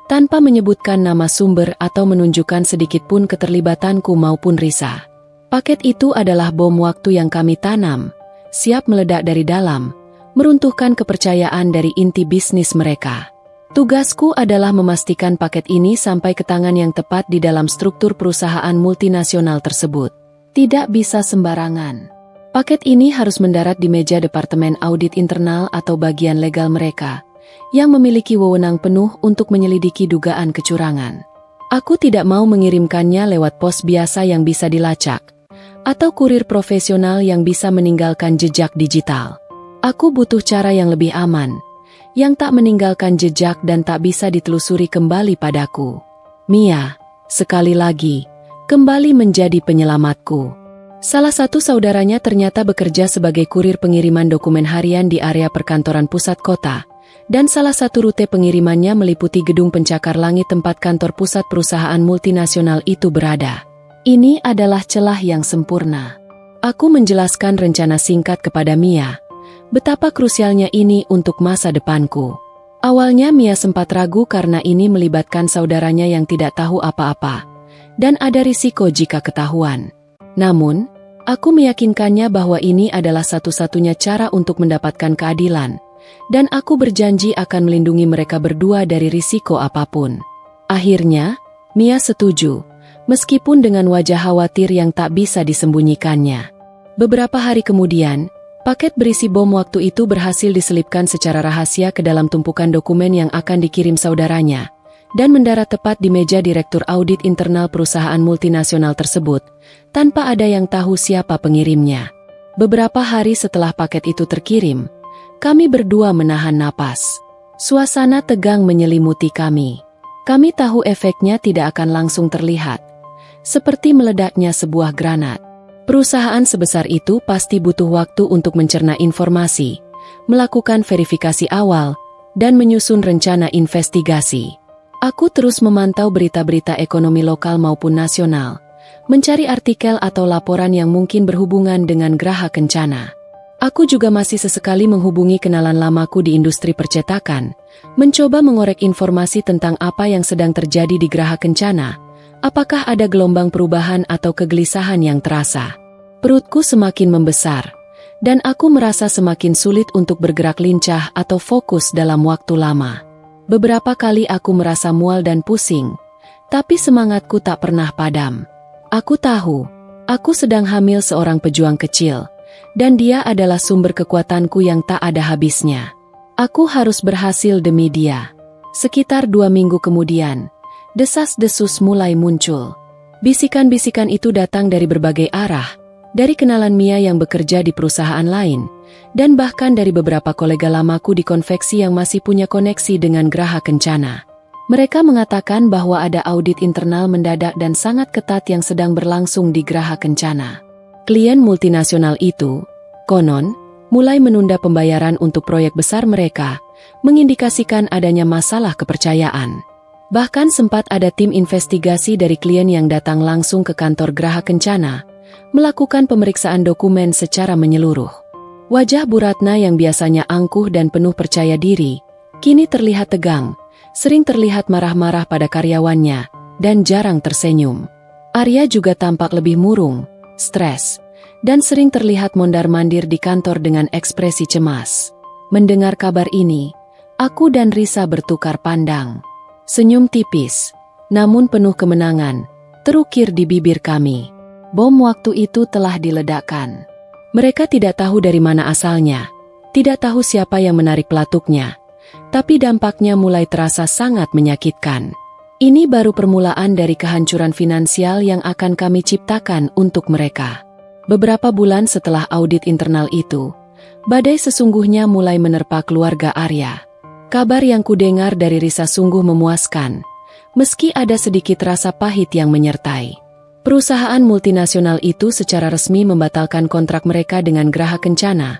tanpa menyebutkan nama sumber atau menunjukkan sedikitpun keterlibatanku maupun Risa. Paket itu adalah bom waktu yang kami tanam, siap meledak dari dalam, meruntuhkan kepercayaan dari inti bisnis mereka. Tugasku adalah memastikan paket ini sampai ke tangan yang tepat di dalam struktur perusahaan multinasional tersebut. Tidak bisa sembarangan. Paket ini harus mendarat di meja Departemen Audit Internal atau bagian legal mereka, yang memiliki wewenang penuh untuk menyelidiki dugaan kecurangan. Aku tidak mau mengirimkannya lewat pos biasa yang bisa dilacak, atau kurir profesional yang bisa meninggalkan jejak digital. Aku butuh cara yang lebih aman, yang tak meninggalkan jejak dan tak bisa ditelusuri kembali padaku. Mia, sekali lagi, kembali menjadi penyelamatku. Salah satu saudaranya ternyata bekerja sebagai kurir pengiriman dokumen harian di area perkantoran pusat kota, dan salah satu rute pengirimannya meliputi gedung pencakar langit tempat kantor pusat perusahaan multinasional itu berada. Ini adalah celah yang sempurna. Aku menjelaskan rencana singkat kepada Mia, betapa krusialnya ini untuk masa depanku. Awalnya Mia sempat ragu karena ini melibatkan saudaranya yang tidak tahu apa-apa, dan ada risiko jika ketahuan. Namun, aku meyakinkannya bahwa ini adalah satu-satunya cara untuk mendapatkan keadilan, dan aku berjanji akan melindungi mereka berdua dari risiko apapun. Akhirnya, Mia setuju, meskipun dengan wajah khawatir yang tak bisa disembunyikannya. Beberapa hari kemudian, paket berisi bom waktu itu berhasil diselipkan secara rahasia ke dalam tumpukan dokumen yang akan dikirim saudaranya, dan mendarat tepat di meja Direktur Audit Internal perusahaan multinasional tersebut, tanpa ada yang tahu siapa pengirimnya. Beberapa hari setelah paket itu terkirim, kami berdua menahan napas. Suasana tegang menyelimuti kami. Kami tahu efeknya tidak akan langsung terlihat, seperti meledaknya sebuah granat. Perusahaan sebesar itu pasti butuh waktu untuk mencerna informasi, melakukan verifikasi awal, dan menyusun rencana investigasi. Aku terus memantau berita-berita ekonomi lokal maupun nasional, mencari artikel atau laporan yang mungkin berhubungan dengan Graha Kencana. Aku juga masih sesekali menghubungi kenalan lamaku di industri percetakan, mencoba mengorek informasi tentang apa yang sedang terjadi di Graha Kencana, apakah ada gelombang perubahan atau kegelisahan yang terasa. Perutku semakin membesar, dan aku merasa semakin sulit untuk bergerak lincah atau fokus dalam waktu lama. Beberapa kali aku merasa mual dan pusing, tapi semangatku tak pernah padam. Aku tahu, aku sedang hamil seorang pejuang kecil, dan dia adalah sumber kekuatanku yang tak ada habisnya. Aku harus berhasil demi dia. Sekitar 2 minggu kemudian, desas-desus mulai muncul. Bisikan-bisikan itu datang dari berbagai arah, dari kenalan Mia yang bekerja di perusahaan lain, dan bahkan dari beberapa kolega lamaku di konveksi yang masih punya koneksi dengan Graha Kencana. Mereka mengatakan bahwa ada audit internal mendadak dan sangat ketat yang sedang berlangsung di Graha Kencana. Klien multinasional itu, konon, mulai menunda pembayaran untuk proyek besar mereka, mengindikasikan adanya masalah kepercayaan. Bahkan sempat ada tim investigasi dari klien yang datang langsung ke kantor Graha Kencana, melakukan pemeriksaan dokumen secara menyeluruh. Wajah Bu Ratna yang biasanya angkuh dan penuh percaya diri, kini terlihat tegang, sering terlihat marah-marah pada karyawannya, dan jarang tersenyum. Arya juga tampak lebih murung, stres, dan sering terlihat mondar-mandir di kantor dengan ekspresi cemas. Mendengar kabar ini, aku dan Risa bertukar pandang. Senyum tipis, namun penuh kemenangan, terukir di bibir kami. Bom waktu itu telah diledakkan. Mereka tidak tahu dari mana asalnya, tidak tahu siapa yang menarik pelatuknya, tapi dampaknya mulai terasa sangat menyakitkan. Ini baru permulaan dari kehancuran finansial yang akan kami ciptakan untuk mereka. Beberapa bulan setelah audit internal itu, badai sesungguhnya mulai menerpa keluarga Arya. Kabar yang kudengar dari Risa sungguh memuaskan, meski ada sedikit rasa pahit yang menyertai. Perusahaan multinasional itu secara resmi membatalkan kontrak mereka dengan Graha Kencana,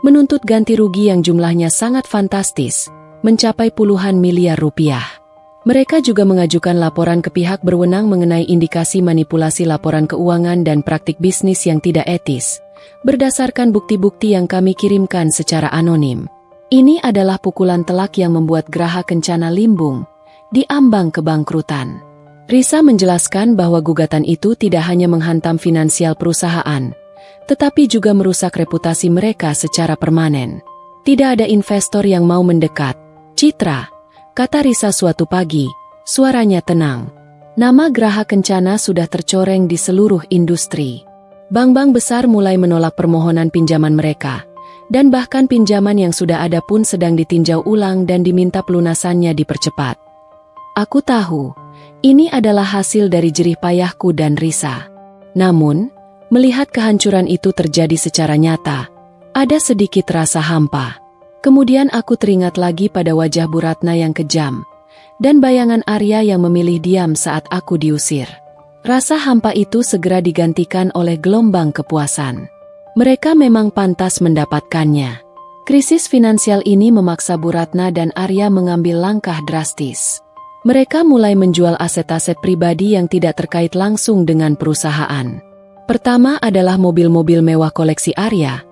menuntut ganti rugi yang jumlahnya sangat fantastis, mencapai puluhan miliar rupiah. Mereka juga mengajukan laporan ke pihak berwenang mengenai indikasi manipulasi laporan keuangan dan praktik bisnis yang tidak etis, berdasarkan bukti-bukti yang kami kirimkan secara anonim. Ini adalah pukulan telak yang membuat Graha Kencana limbung, di ambang kebangkrutan. Risa menjelaskan bahwa gugatan itu tidak hanya menghantam finansial perusahaan, tetapi juga merusak reputasi mereka secara permanen. Tidak ada investor yang mau mendekat. Citra, kata Risa suatu pagi, suaranya tenang. Nama Graha Kencana sudah tercoreng di seluruh industri. Bank-bank besar mulai menolak permohonan pinjaman mereka. Dan bahkan pinjaman yang sudah ada pun sedang ditinjau ulang dan diminta pelunasannya dipercepat. Aku tahu, ini adalah hasil dari jerih payahku dan Risa. Namun, melihat kehancuran itu terjadi secara nyata, ada sedikit rasa hampa. Kemudian aku teringat lagi pada wajah Bu Ratna yang kejam, dan bayangan Arya yang memilih diam saat aku diusir. Rasa hampa itu segera digantikan oleh gelombang kepuasan. Mereka memang pantas mendapatkannya. Krisis finansial ini memaksa Bu Ratna dan Arya mengambil langkah drastis. Mereka mulai menjual aset-aset pribadi yang tidak terkait langsung dengan perusahaan. Pertama adalah mobil-mobil mewah koleksi Arya,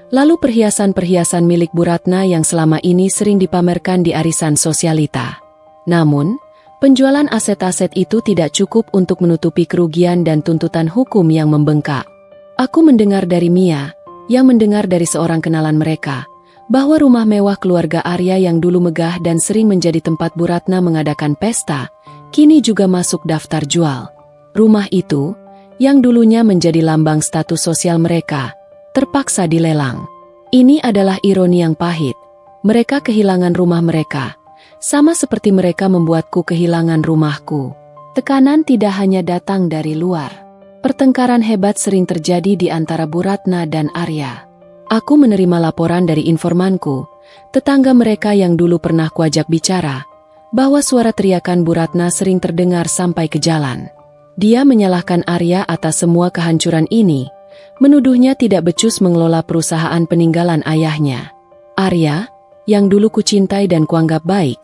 lalu perhiasan-perhiasan milik Bu Ratna yang selama ini sering dipamerkan di arisan sosialita. Namun, penjualan aset-aset itu tidak cukup untuk menutupi kerugian dan tuntutan hukum yang membengkak. Aku mendengar dari Mia, yang mendengar dari seorang kenalan mereka, bahwa rumah mewah keluarga Arya yang dulu megah dan sering menjadi tempat Bu Ratna mengadakan pesta, kini juga masuk daftar jual. Rumah itu, yang dulunya menjadi lambang status sosial mereka, terpaksa dilelang. Ini adalah ironi yang pahit. Mereka kehilangan rumah mereka, sama seperti mereka membuatku kehilangan rumahku. Tekanan tidak hanya datang dari luar. Pertengkaran hebat sering terjadi di antara Bu Ratna dan Arya. Aku menerima laporan dari informanku, tetangga mereka yang dulu pernah kuajak bicara, bahwa suara teriakan Bu Ratna sering terdengar sampai ke jalan. Dia menyalahkan Arya atas semua kehancuran ini, menuduhnya tidak becus mengelola perusahaan peninggalan ayahnya. Arya, yang dulu kucintai dan kuanggap baik,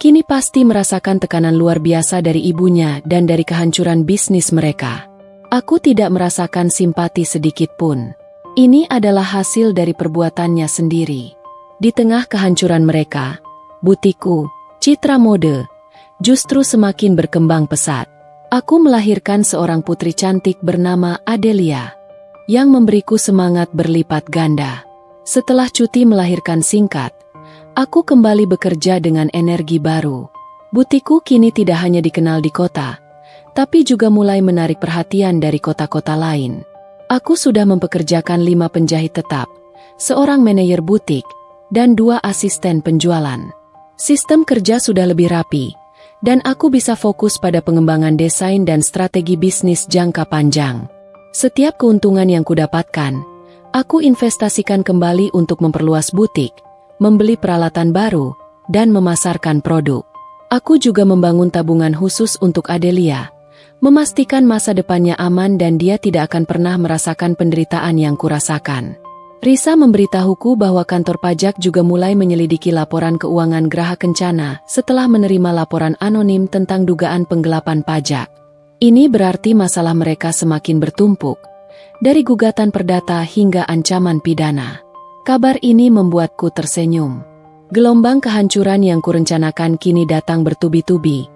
kini pasti merasakan tekanan luar biasa dari ibunya dan dari kehancuran bisnis mereka. Aku tidak merasakan simpati sedikit pun. Ini adalah hasil dari perbuatannya sendiri. Di tengah kehancuran mereka, butikku, Citra Mode, justru semakin berkembang pesat. Aku melahirkan seorang putri cantik bernama Adelia, yang memberiku semangat berlipat ganda. Setelah cuti melahirkan singkat, aku kembali bekerja dengan energi baru. Butikku kini tidak hanya dikenal di kota, tapi juga mulai menarik perhatian dari kota-kota lain. Aku sudah mempekerjakan 5 penjahit tetap, seorang manajer butik, dan 2 asisten penjualan. Sistem kerja sudah lebih rapi, dan aku bisa fokus pada pengembangan desain dan strategi bisnis jangka panjang. Setiap keuntungan yang kudapatkan, aku investasikan kembali untuk memperluas butik, membeli peralatan baru, dan memasarkan produk. Aku juga membangun tabungan khusus untuk Adelia, memastikan masa depannya aman dan dia tidak akan pernah merasakan penderitaan yang kurasakan. Risa memberitahuku bahwa kantor pajak juga mulai menyelidiki laporan keuangan Graha Kencana setelah menerima laporan anonim tentang dugaan penggelapan pajak. Ini berarti masalah mereka semakin bertumpuk, dari gugatan perdata hingga ancaman pidana. Kabar ini membuatku tersenyum. Gelombang kehancuran yang kurencanakan kini datang bertubi-tubi,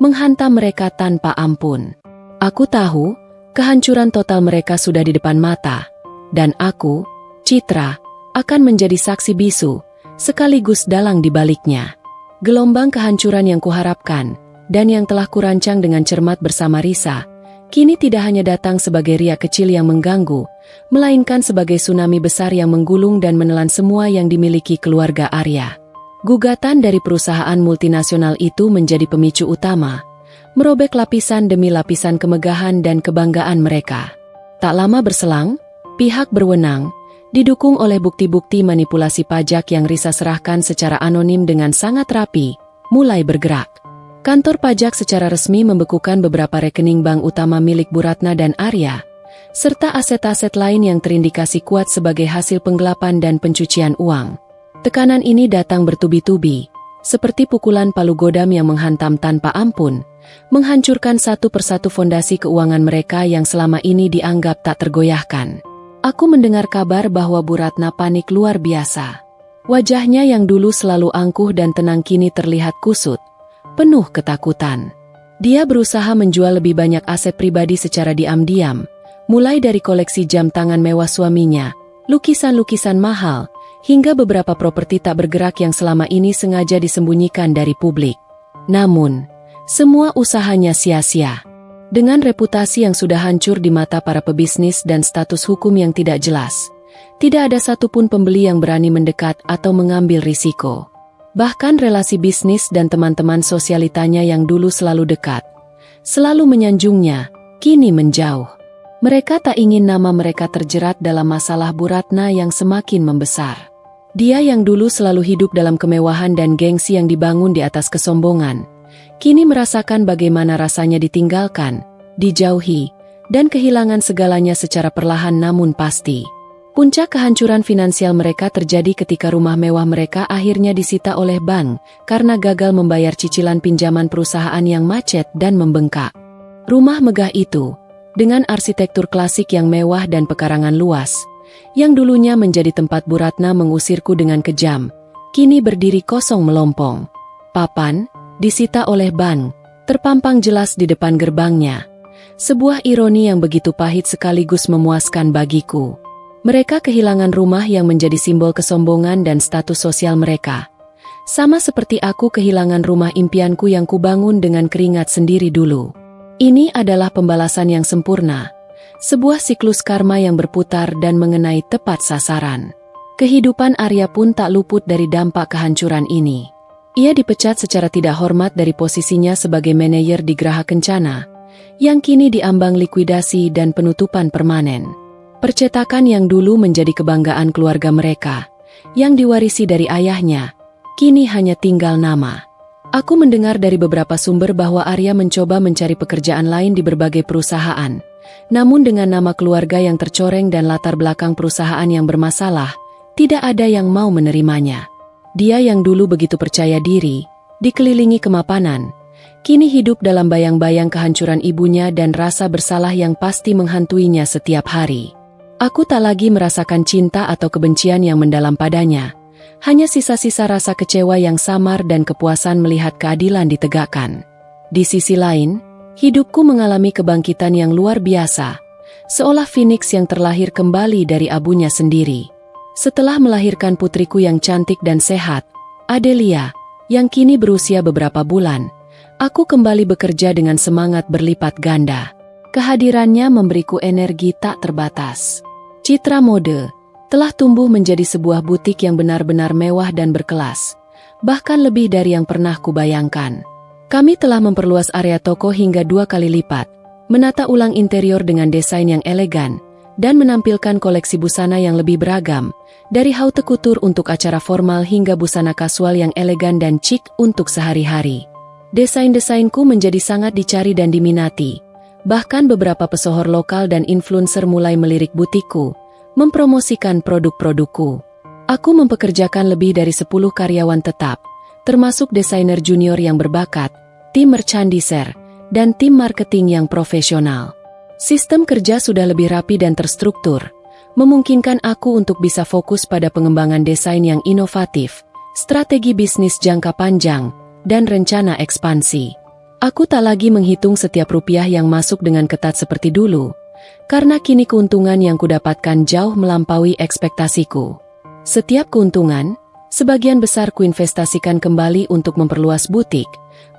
menghantam mereka tanpa ampun. Aku tahu, kehancuran total mereka sudah di depan mata, dan aku, Citra, akan menjadi saksi bisu, sekaligus dalang di baliknya. Gelombang kehancuran yang kuharapkan, dan yang telah kurancang dengan cermat bersama Risa, kini tidak hanya datang sebagai riak kecil yang mengganggu, melainkan sebagai tsunami besar yang menggulung dan menelan semua yang dimiliki keluarga Arya. Gugatan dari perusahaan multinasional itu menjadi pemicu utama, merobek lapisan demi lapisan kemegahan dan kebanggaan mereka. Tak lama berselang, pihak berwenang, didukung oleh bukti-bukti manipulasi pajak yang Risa serahkan secara anonim dengan sangat rapi, mulai bergerak. Kantor pajak secara resmi membekukan beberapa rekening bank utama milik Bu Ratna dan Arya, serta aset-aset lain yang terindikasi kuat sebagai hasil penggelapan dan pencucian uang. Tekanan ini datang bertubi-tubi, seperti pukulan palu godam yang menghantam tanpa ampun, menghancurkan satu persatu fondasi keuangan mereka yang selama ini dianggap tak tergoyahkan. Aku mendengar kabar bahwa Bu Ratna panik luar biasa. Wajahnya yang dulu selalu angkuh dan tenang kini terlihat kusut, penuh ketakutan. Dia berusaha menjual lebih banyak aset pribadi secara diam-diam, mulai dari koleksi jam tangan mewah suaminya, lukisan-lukisan mahal, hingga beberapa properti tak bergerak yang selama ini sengaja disembunyikan dari publik. Namun, semua usahanya sia-sia. Dengan reputasi yang sudah hancur di mata para pebisnis dan status hukum yang tidak jelas, tidak ada satupun pembeli yang berani mendekat atau mengambil risiko. Bahkan relasi bisnis dan teman-teman sosialitanya yang dulu selalu dekat, selalu menyanjungnya, kini menjauh. Mereka tak ingin nama mereka terjerat dalam masalah Bu Ratna yang semakin membesar. Dia yang dulu selalu hidup dalam kemewahan dan gengsi yang dibangun di atas kesombongan, kini merasakan bagaimana rasanya ditinggalkan, dijauhi, dan kehilangan segalanya secara perlahan namun pasti. Puncak kehancuran finansial mereka terjadi ketika rumah mewah mereka akhirnya disita oleh bank karena gagal membayar cicilan pinjaman perusahaan yang macet dan membengkak. Rumah megah itu, dengan arsitektur klasik yang mewah dan pekarangan luas, yang dulunya menjadi tempat Bu Ratna mengusirku dengan kejam, kini berdiri kosong melompong. Papan, disita oleh bank, terpampang jelas di depan gerbangnya. Sebuah ironi yang begitu pahit sekaligus memuaskan bagiku. Mereka kehilangan rumah yang menjadi simbol kesombongan dan status sosial mereka. Sama seperti aku kehilangan rumah impianku yang kubangun dengan keringat sendiri dulu. Ini adalah pembalasan yang sempurna. Sebuah siklus karma yang berputar dan mengenai tepat sasaran. Kehidupan Arya pun tak luput dari dampak kehancuran ini. Ia dipecat secara tidak hormat dari posisinya sebagai manajer di Geraha Kencana, yang kini diambang likuidasi dan penutupan permanen. Percetakan yang dulu menjadi kebanggaan keluarga mereka, yang diwarisi dari ayahnya, kini hanya tinggal nama. Aku mendengar dari beberapa sumber bahwa Arya mencoba mencari pekerjaan lain di berbagai perusahaan, namun dengan nama keluarga yang tercoreng dan latar belakang perusahaan yang bermasalah, tidak ada yang mau menerimanya. Dia yang dulu begitu percaya diri, dikelilingi kemapanan, kini hidup dalam bayang-bayang kehancuran ibunya dan rasa bersalah yang pasti menghantuinya setiap hari. Aku tak lagi merasakan cinta atau kebencian yang mendalam padanya, hanya sisa-sisa rasa kecewa yang samar dan kepuasan melihat keadilan ditegakkan. Di sisi lain, hidupku mengalami kebangkitan yang luar biasa, seolah Phoenix yang terlahir kembali dari abunya sendiri. Setelah melahirkan putriku yang cantik dan sehat, Adelia, yang kini berusia beberapa bulan, aku kembali bekerja dengan semangat berlipat ganda. Kehadirannya memberiku energi tak terbatas. Citra Mode telah tumbuh menjadi sebuah butik yang benar-benar mewah dan berkelas, bahkan lebih dari yang pernah kubayangkan. Kami telah memperluas area toko hingga 2 kali lipat, menata ulang interior dengan desain yang elegan, dan menampilkan koleksi busana yang lebih beragam, dari haute couture untuk acara formal hingga busana kasual yang elegan dan chic untuk sehari-hari. Desain-desainku menjadi sangat dicari dan diminati. Bahkan beberapa pesohor lokal dan influencer mulai melirik butikku, mempromosikan produk-produkku. Aku mempekerjakan lebih dari 10 karyawan tetap, termasuk desainer junior yang berbakat, tim merchandiser, dan tim marketing yang profesional. Sistem kerja sudah lebih rapi dan terstruktur, memungkinkan aku untuk bisa fokus pada pengembangan desain yang inovatif, strategi bisnis jangka panjang, dan rencana ekspansi. Aku tak lagi menghitung setiap rupiah yang masuk dengan ketat seperti dulu, karena kini keuntungan yang kudapatkan jauh melampaui ekspektasiku. Setiap keuntungan, sebagian besar kuinvestasikan kembali untuk memperluas butik,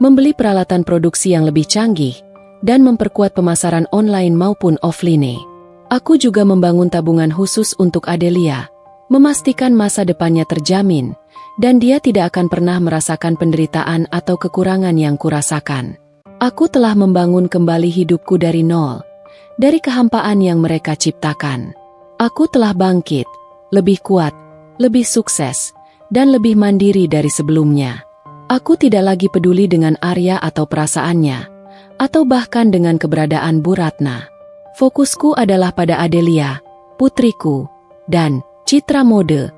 membeli peralatan produksi yang lebih canggih, dan memperkuat pemasaran online maupun offline. Aku juga membangun tabungan khusus untuk Adelia, memastikan masa depannya terjamin, dan dia tidak akan pernah merasakan penderitaan atau kekurangan yang kurasakan. Aku telah membangun kembali hidupku dari nol, dari kehampaan yang mereka ciptakan. Aku telah bangkit, lebih kuat, lebih sukses, dan lebih mandiri dari sebelumnya. Aku tidak lagi peduli dengan Arya atau perasaannya, atau bahkan dengan keberadaan Bu Ratna. Fokusku adalah pada Adelia, putriku, dan Citra Mode,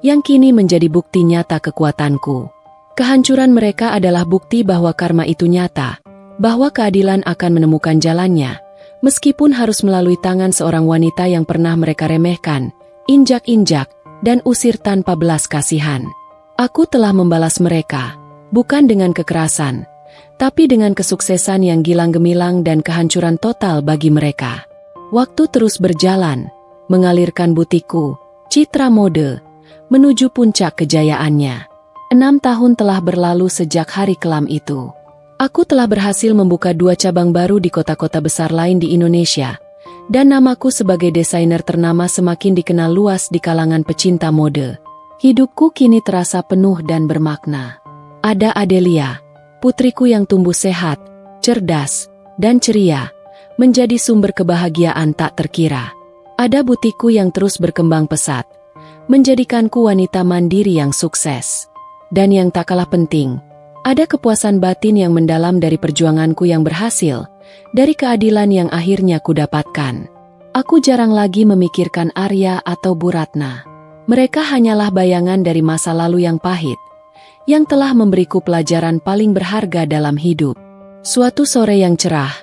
yang kini menjadi bukti nyata kekuatanku. Kehancuran mereka adalah bukti bahwa karma itu nyata, bahwa keadilan akan menemukan jalannya, meskipun harus melalui tangan seorang wanita yang pernah mereka remehkan, injak-injak, dan usir tanpa belas kasihan. Aku telah membalas mereka, bukan dengan kekerasan, tapi dengan kesuksesan yang gilang gemilang dan kehancuran total bagi mereka. Waktu terus berjalan, mengalirkan butikku, Citra Mode, menuju puncak kejayaannya. 6 tahun telah berlalu sejak hari kelam itu. Aku telah berhasil membuka 2 cabang baru di kota-kota besar lain di Indonesia, dan namaku sebagai desainer ternama semakin dikenal luas di kalangan pecinta mode. Hidupku kini terasa penuh dan bermakna. Ada Adelia, putriku yang tumbuh sehat, cerdas, dan ceria, menjadi sumber kebahagiaan tak terkira. Ada butikku yang terus berkembang pesat, menjadikanku wanita mandiri yang sukses. Dan yang tak kalah penting, ada kepuasan batin yang mendalam dari perjuanganku yang berhasil, dari keadilan yang akhirnya kudapatkan. Aku jarang lagi memikirkan Arya atau Bu Ratna. Mereka hanyalah bayangan dari masa lalu yang pahit, yang telah memberiku pelajaran paling berharga dalam hidup. Suatu sore yang cerah,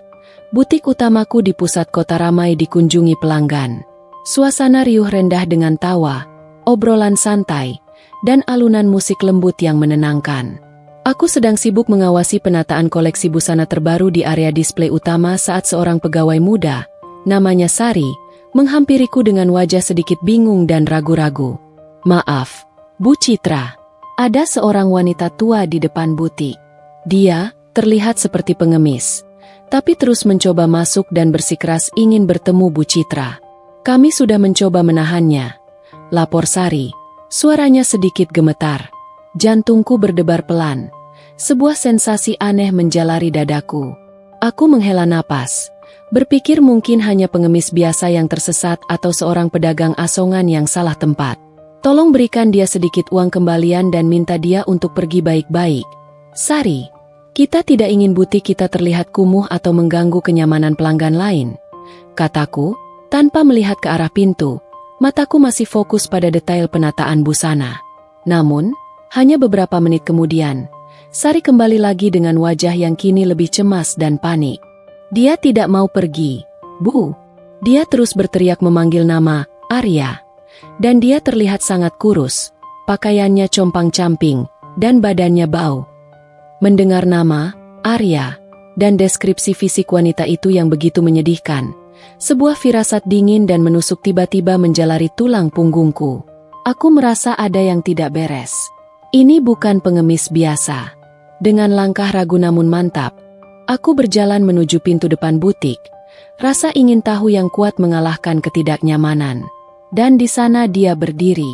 butik utamaku di pusat kota ramai dikunjungi pelanggan. Suasana riuh rendah dengan tawa, obrolan santai, dan alunan musik lembut yang menenangkan. Aku sedang sibuk mengawasi penataan koleksi busana terbaru di area display utama saat seorang pegawai muda, namanya Sari, menghampiriku dengan wajah sedikit bingung dan ragu-ragu. "Maaf, Bu Citra." Ada seorang wanita tua di depan butik. Dia terlihat seperti pengemis, tapi terus mencoba masuk dan bersikeras ingin bertemu Bu Citra. "Kami sudah mencoba menahannya," lapor Sari. Suaranya sedikit gemetar. Jantungku berdebar pelan. Sebuah sensasi aneh menjalari dadaku. Aku menghela napas, berpikir mungkin hanya pengemis biasa yang tersesat atau seorang pedagang asongan yang salah tempat. "Tolong berikan dia sedikit uang kembalian dan minta dia untuk pergi baik-baik, Sari. Kita tidak ingin butik kita terlihat kumuh atau mengganggu kenyamanan pelanggan lain," kataku, tanpa melihat ke arah pintu. Mataku masih fokus pada detail penataan busana. Namun, hanya beberapa menit kemudian, Sari kembali lagi dengan wajah yang kini lebih cemas dan panik. "Dia tidak mau pergi, Bu." Dia terus berteriak memanggil nama Arya. Dan dia terlihat sangat kurus, pakaiannya compang-camping, dan badannya bau. Mendengar nama Arya dan deskripsi fisik wanita itu yang begitu menyedihkan, sebuah firasat dingin dan menusuk tiba-tiba menjalari tulang punggungku. Aku merasa ada yang tidak beres. Ini bukan pengemis biasa. Dengan langkah ragu namun mantap, aku berjalan menuju pintu depan butik. Rasa ingin tahu yang kuat mengalahkan ketidaknyamanan. Dan di sana dia berdiri.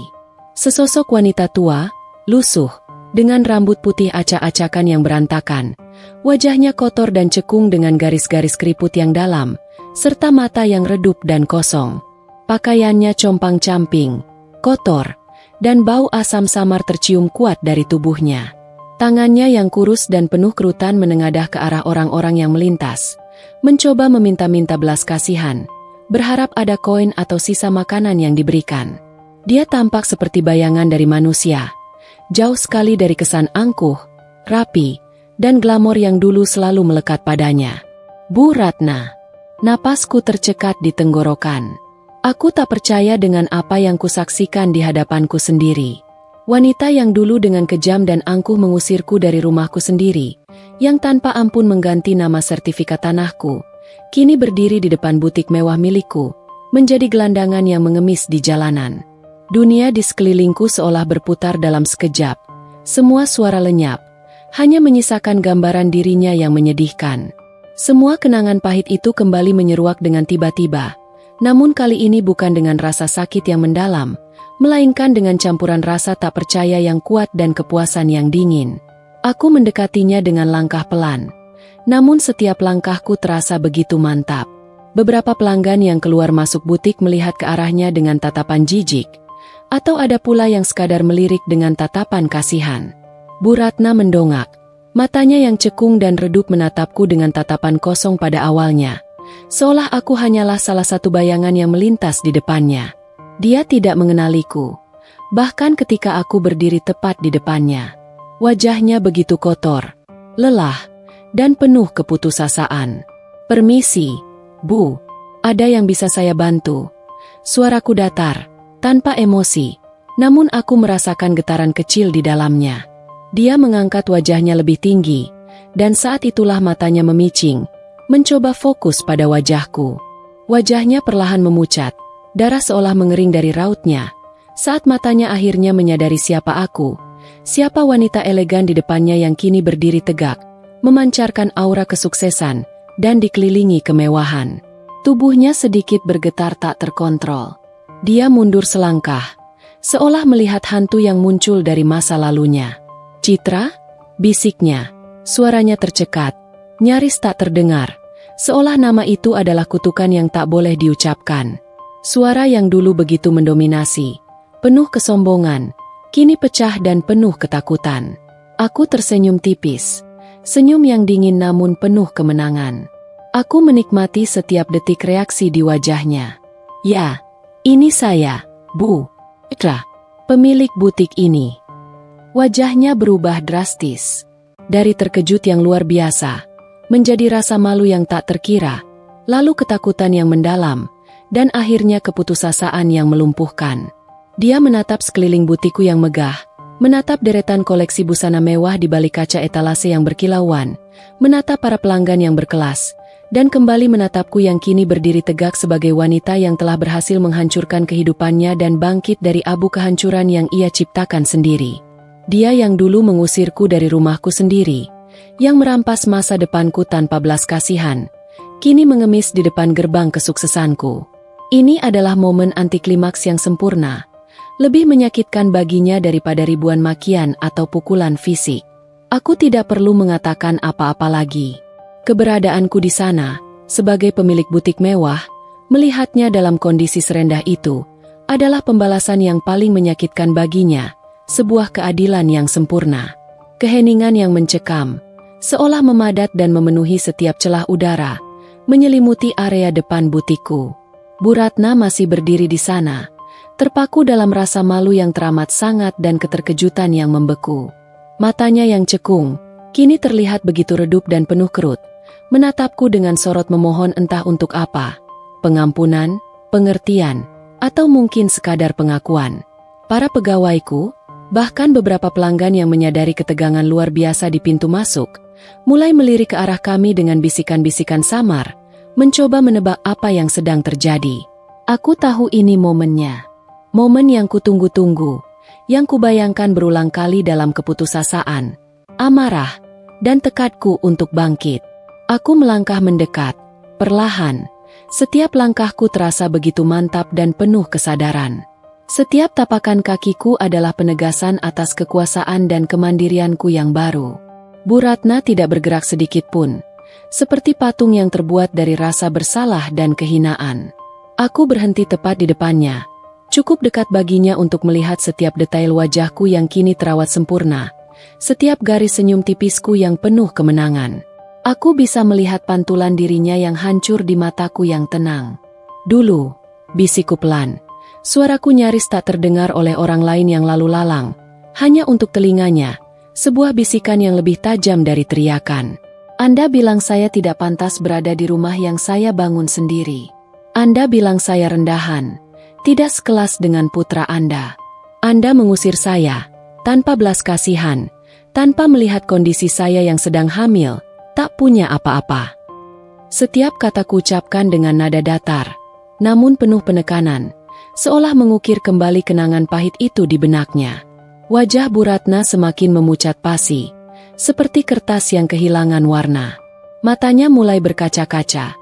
Sesosok wanita tua, lusuh, dengan rambut putih acak-acakan yang berantakan. Wajahnya kotor dan cekung dengan garis-garis keriput yang dalam, serta mata yang redup dan kosong. Pakaiannya compang-camping, kotor, dan bau asam samar tercium kuat dari tubuhnya. Tangannya yang kurus dan penuh kerutan menengadah ke arah orang-orang yang melintas, mencoba meminta-minta belas kasihan, berharap ada koin atau sisa makanan yang diberikan. Dia tampak seperti bayangan dari manusia, jauh sekali dari kesan angkuh, rapi, dan glamor yang dulu selalu melekat padanya. "Bu Ratna." Napasku tercekat di tenggorokan. Aku tak percaya dengan apa yang kusaksikan di hadapanku sendiri. Wanita yang dulu dengan kejam dan angkuh mengusirku dari rumahku sendiri, yang tanpa ampun mengganti nama sertifikat tanahku, kini berdiri di depan butik mewah milikku, menjadi gelandangan yang mengemis di jalanan. Dunia di sekelilingku seolah berputar dalam sekejap. Semua suara lenyap, hanya menyisakan gambaran dirinya yang menyedihkan. Semua kenangan pahit itu kembali menyeruak dengan tiba-tiba, namun kali ini bukan dengan rasa sakit yang mendalam, melainkan dengan campuran rasa tak percaya yang kuat dan kepuasan yang dingin. Aku mendekatinya dengan langkah pelan, namun setiap langkahku terasa begitu mantap. Beberapa pelanggan yang keluar masuk butik melihat ke arahnya dengan tatapan jijik, atau ada pula yang sekadar melirik dengan tatapan kasihan. Bu Ratna mendongak, matanya yang cekung dan redup menatapku dengan tatapan kosong pada awalnya, seolah aku hanyalah salah satu bayangan yang melintas di depannya. Dia tidak mengenaliku, bahkan ketika aku berdiri tepat di depannya. Wajahnya begitu kotor, lelah, dan penuh keputusasaan. "Permisi, Bu, ada yang bisa saya bantu?" Suaraku datar, tanpa emosi, Namun aku merasakan getaran kecil di dalamnya. Dia mengangkat wajahnya lebih tinggi, dan saat itulah matanya memicing, mencoba fokus pada wajahku. Wajahnya perlahan memucat, darah seolah mengering dari rautnya, saat matanya akhirnya menyadari siapa aku, siapa wanita elegan di depannya yang kini berdiri tegak, memancarkan aura kesuksesan, dan dikelilingi kemewahan. Tubuhnya sedikit bergetar tak terkontrol. Dia mundur selangkah, seolah melihat hantu yang muncul dari masa lalunya. "Citra?" bisiknya. Suaranya tercekat, nyaris tak terdengar, seolah nama itu adalah kutukan yang tak boleh diucapkan. Suara yang dulu begitu mendominasi, penuh kesombongan, kini pecah dan penuh ketakutan. Aku tersenyum tipis, senyum yang dingin namun penuh kemenangan. Aku menikmati setiap detik reaksi di wajahnya. "Ya, ini saya, Bu Citra, pemilik butik ini." Wajahnya berubah drastis. Dari terkejut yang luar biasa, menjadi rasa malu yang tak terkira, lalu ketakutan yang mendalam, dan akhirnya keputusasaan yang melumpuhkan. Dia menatap sekeliling butikku yang megah, menatap deretan koleksi busana mewah di balik kaca etalase yang berkilauan, menatap para pelanggan yang berkelas, dan kembali menatapku yang kini berdiri tegak sebagai wanita yang telah berhasil menghancurkan kehidupannya dan bangkit dari abu kehancuran yang ia ciptakan sendiri. Dia yang dulu mengusirku dari rumahku sendiri, yang merampas masa depanku tanpa belas kasihan, kini mengemis di depan gerbang kesuksesanku. Ini adalah momen anti klimaks yang sempurna, lebih menyakitkan baginya daripada ribuan makian atau pukulan fisik. Aku tidak perlu mengatakan apa-apa lagi. Keberadaanku di sana, sebagai pemilik butik mewah, melihatnya dalam kondisi serendah itu, adalah pembalasan yang paling menyakitkan baginya. Sebuah keadilan yang sempurna. Keheningan yang mencekam, seolah memadat dan memenuhi setiap celah udara, menyelimuti area depan butikku. Bu Ratna masih berdiri di sana, terpaku dalam rasa malu yang teramat sangat dan keterkejutan yang membeku. Matanya yang cekung, kini terlihat begitu redup dan penuh kerut, menatapku dengan sorot memohon entah untuk apa. Pengampunan, pengertian, atau mungkin sekadar pengakuan. Para pegawaiku, bahkan beberapa pelanggan yang menyadari ketegangan luar biasa di pintu masuk, mulai melirik ke arah kami dengan bisikan-bisikan samar, mencoba menebak apa yang sedang terjadi. Aku tahu ini momennya. Momen yang kutunggu-tunggu, yang kubayangkan berulang kali dalam keputusasaan, amarah, dan tekadku untuk bangkit. Aku melangkah mendekat, perlahan. Setiap langkahku terasa begitu mantap dan penuh kesadaran. Setiap tapakan kakiku adalah penegasan atas kekuasaan dan kemandirianku yang baru. Bu Ratna tidak bergerak sedikit pun, seperti patung yang terbuat dari rasa bersalah dan kehinaan. Aku berhenti tepat di depannya, cukup dekat baginya untuk melihat setiap detail wajahku yang kini terawat sempurna, setiap garis senyum tipisku yang penuh kemenangan. Aku bisa melihat pantulan dirinya yang hancur di mataku yang tenang. "Dulu," bisikku pelan. Suaraku nyaris tak terdengar oleh orang lain yang lalu lalang. Hanya untuk telinganya, sebuah bisikan yang lebih tajam dari teriakan. "Anda bilang saya tidak pantas berada di rumah yang saya bangun sendiri. Anda bilang saya rendahan, tidak sekelas dengan putra Anda. Anda mengusir saya, tanpa belas kasihan, tanpa melihat kondisi saya yang sedang hamil, tak punya apa-apa." Setiap kataku ucapkan dengan nada datar, namun penuh penekanan, seolah mengukir kembali kenangan pahit itu di benaknya. Wajah Bu Ratna semakin memucat pasi, seperti kertas yang kehilangan warna. Matanya mulai berkaca-kaca,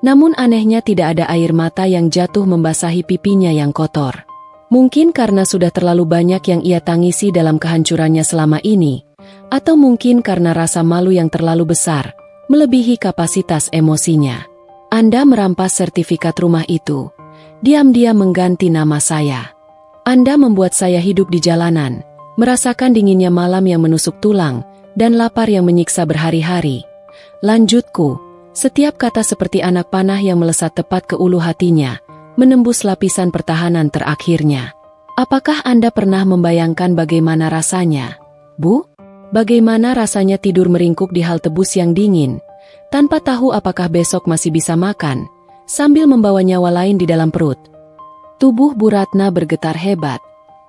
namun anehnya tidak ada air mata yang jatuh membasahi pipinya yang kotor. Mungkin karena sudah terlalu banyak yang ia tangisi dalam kehancurannya selama ini, atau mungkin karena rasa malu yang terlalu besar, melebihi kapasitas emosinya. "Anda merampas sertifikat rumah itu. Diam-diam mengganti nama saya. Anda membuat saya hidup di jalanan, merasakan dinginnya malam yang menusuk tulang, dan lapar yang menyiksa berhari-hari." Lanjutku, setiap kata seperti anak panah yang melesat tepat ke ulu hatinya, menembus lapisan pertahanan terakhirnya. "Apakah Anda pernah membayangkan bagaimana rasanya, Bu? Bagaimana rasanya tidur meringkuk di hal tebus yang dingin, tanpa tahu apakah besok masih bisa makan, sambil membawa nyawa lain di dalam perut?" Tubuh Bu Ratna bergetar hebat,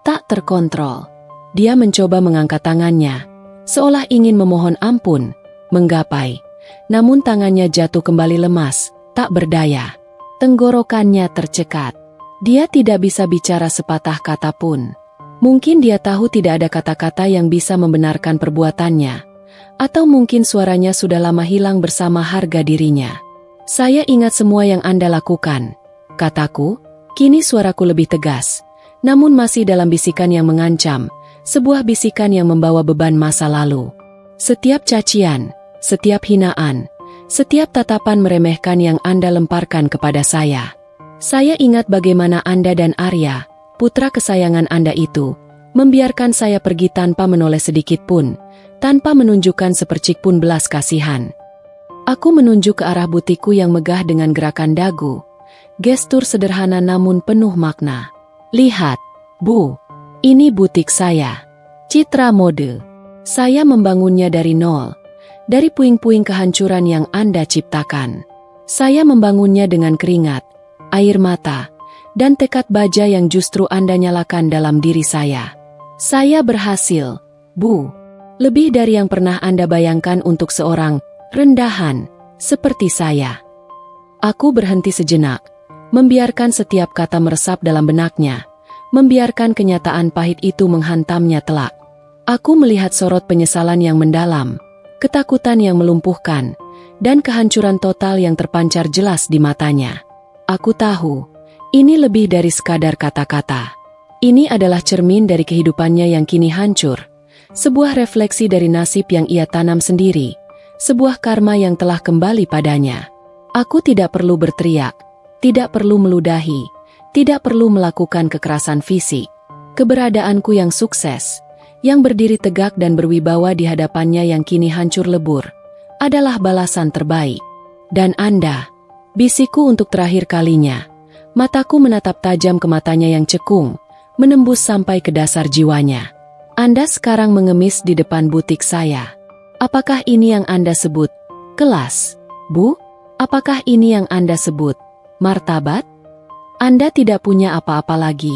tak terkontrol. Dia mencoba mengangkat tangannya, seolah ingin memohon ampun, menggapai. Namun tangannya jatuh kembali lemas, tak berdaya. Tenggorokannya tercekat. Dia tidak bisa bicara sepatah kata pun. Mungkin dia tahu tidak ada kata-kata yang bisa membenarkan perbuatannya. Atau mungkin suaranya sudah lama hilang bersama harga dirinya. "Saya ingat semua yang Anda lakukan," kataku. Kini suaraku lebih tegas, namun masih dalam bisikan yang mengancam, sebuah bisikan yang membawa beban masa lalu. Setiap cacian, setiap hinaan, setiap tatapan meremehkan yang Anda lemparkan kepada saya. Saya ingat bagaimana Anda dan Arya, putra kesayangan Anda itu, membiarkan saya pergi tanpa menoleh sedikit pun, tanpa menunjukkan sepercik pun belas kasihan. Aku menunjuk ke arah butikku yang megah dengan gerakan dagu, gestur sederhana namun penuh makna. "Lihat, Bu, ini butik saya. Citra Mode. Saya membangunnya dari nol, dari puing-puing kehancuran yang Anda ciptakan. Saya membangunnya dengan keringat, air mata, dan tekad baja yang justru Anda nyalakan dalam diri saya. Saya berhasil, Bu. Lebih dari yang pernah Anda bayangkan untuk seorang rendahan seperti saya." Aku berhenti sejenak, membiarkan setiap kata meresap dalam benaknya, membiarkan kenyataan pahit itu menghantamnya telak. Aku melihat sorot penyesalan yang mendalam, ketakutan yang melumpuhkan, dan kehancuran total yang terpancar jelas di matanya. Aku tahu, ini lebih dari sekadar kata-kata. Ini adalah cermin dari kehidupannya yang kini hancur, sebuah refleksi dari nasib yang ia tanam sendiri, sebuah karma yang telah kembali padanya. Aku tidak perlu berteriak, tidak perlu meludahi, tidak perlu melakukan kekerasan fisik. Keberadaanku yang sukses, yang berdiri tegak dan berwibawa di hadapannya yang kini hancur lebur, adalah balasan terbaik. "Dan Anda," bisikku untuk terakhir kalinya. Mataku menatap tajam ke matanya yang cekung, menembus sampai ke dasar jiwanya. "Anda sekarang mengemis di depan butik saya. Apakah ini yang Anda sebut kelas, Bu? Apakah ini yang Anda sebut martabat? Anda tidak punya apa-apa lagi.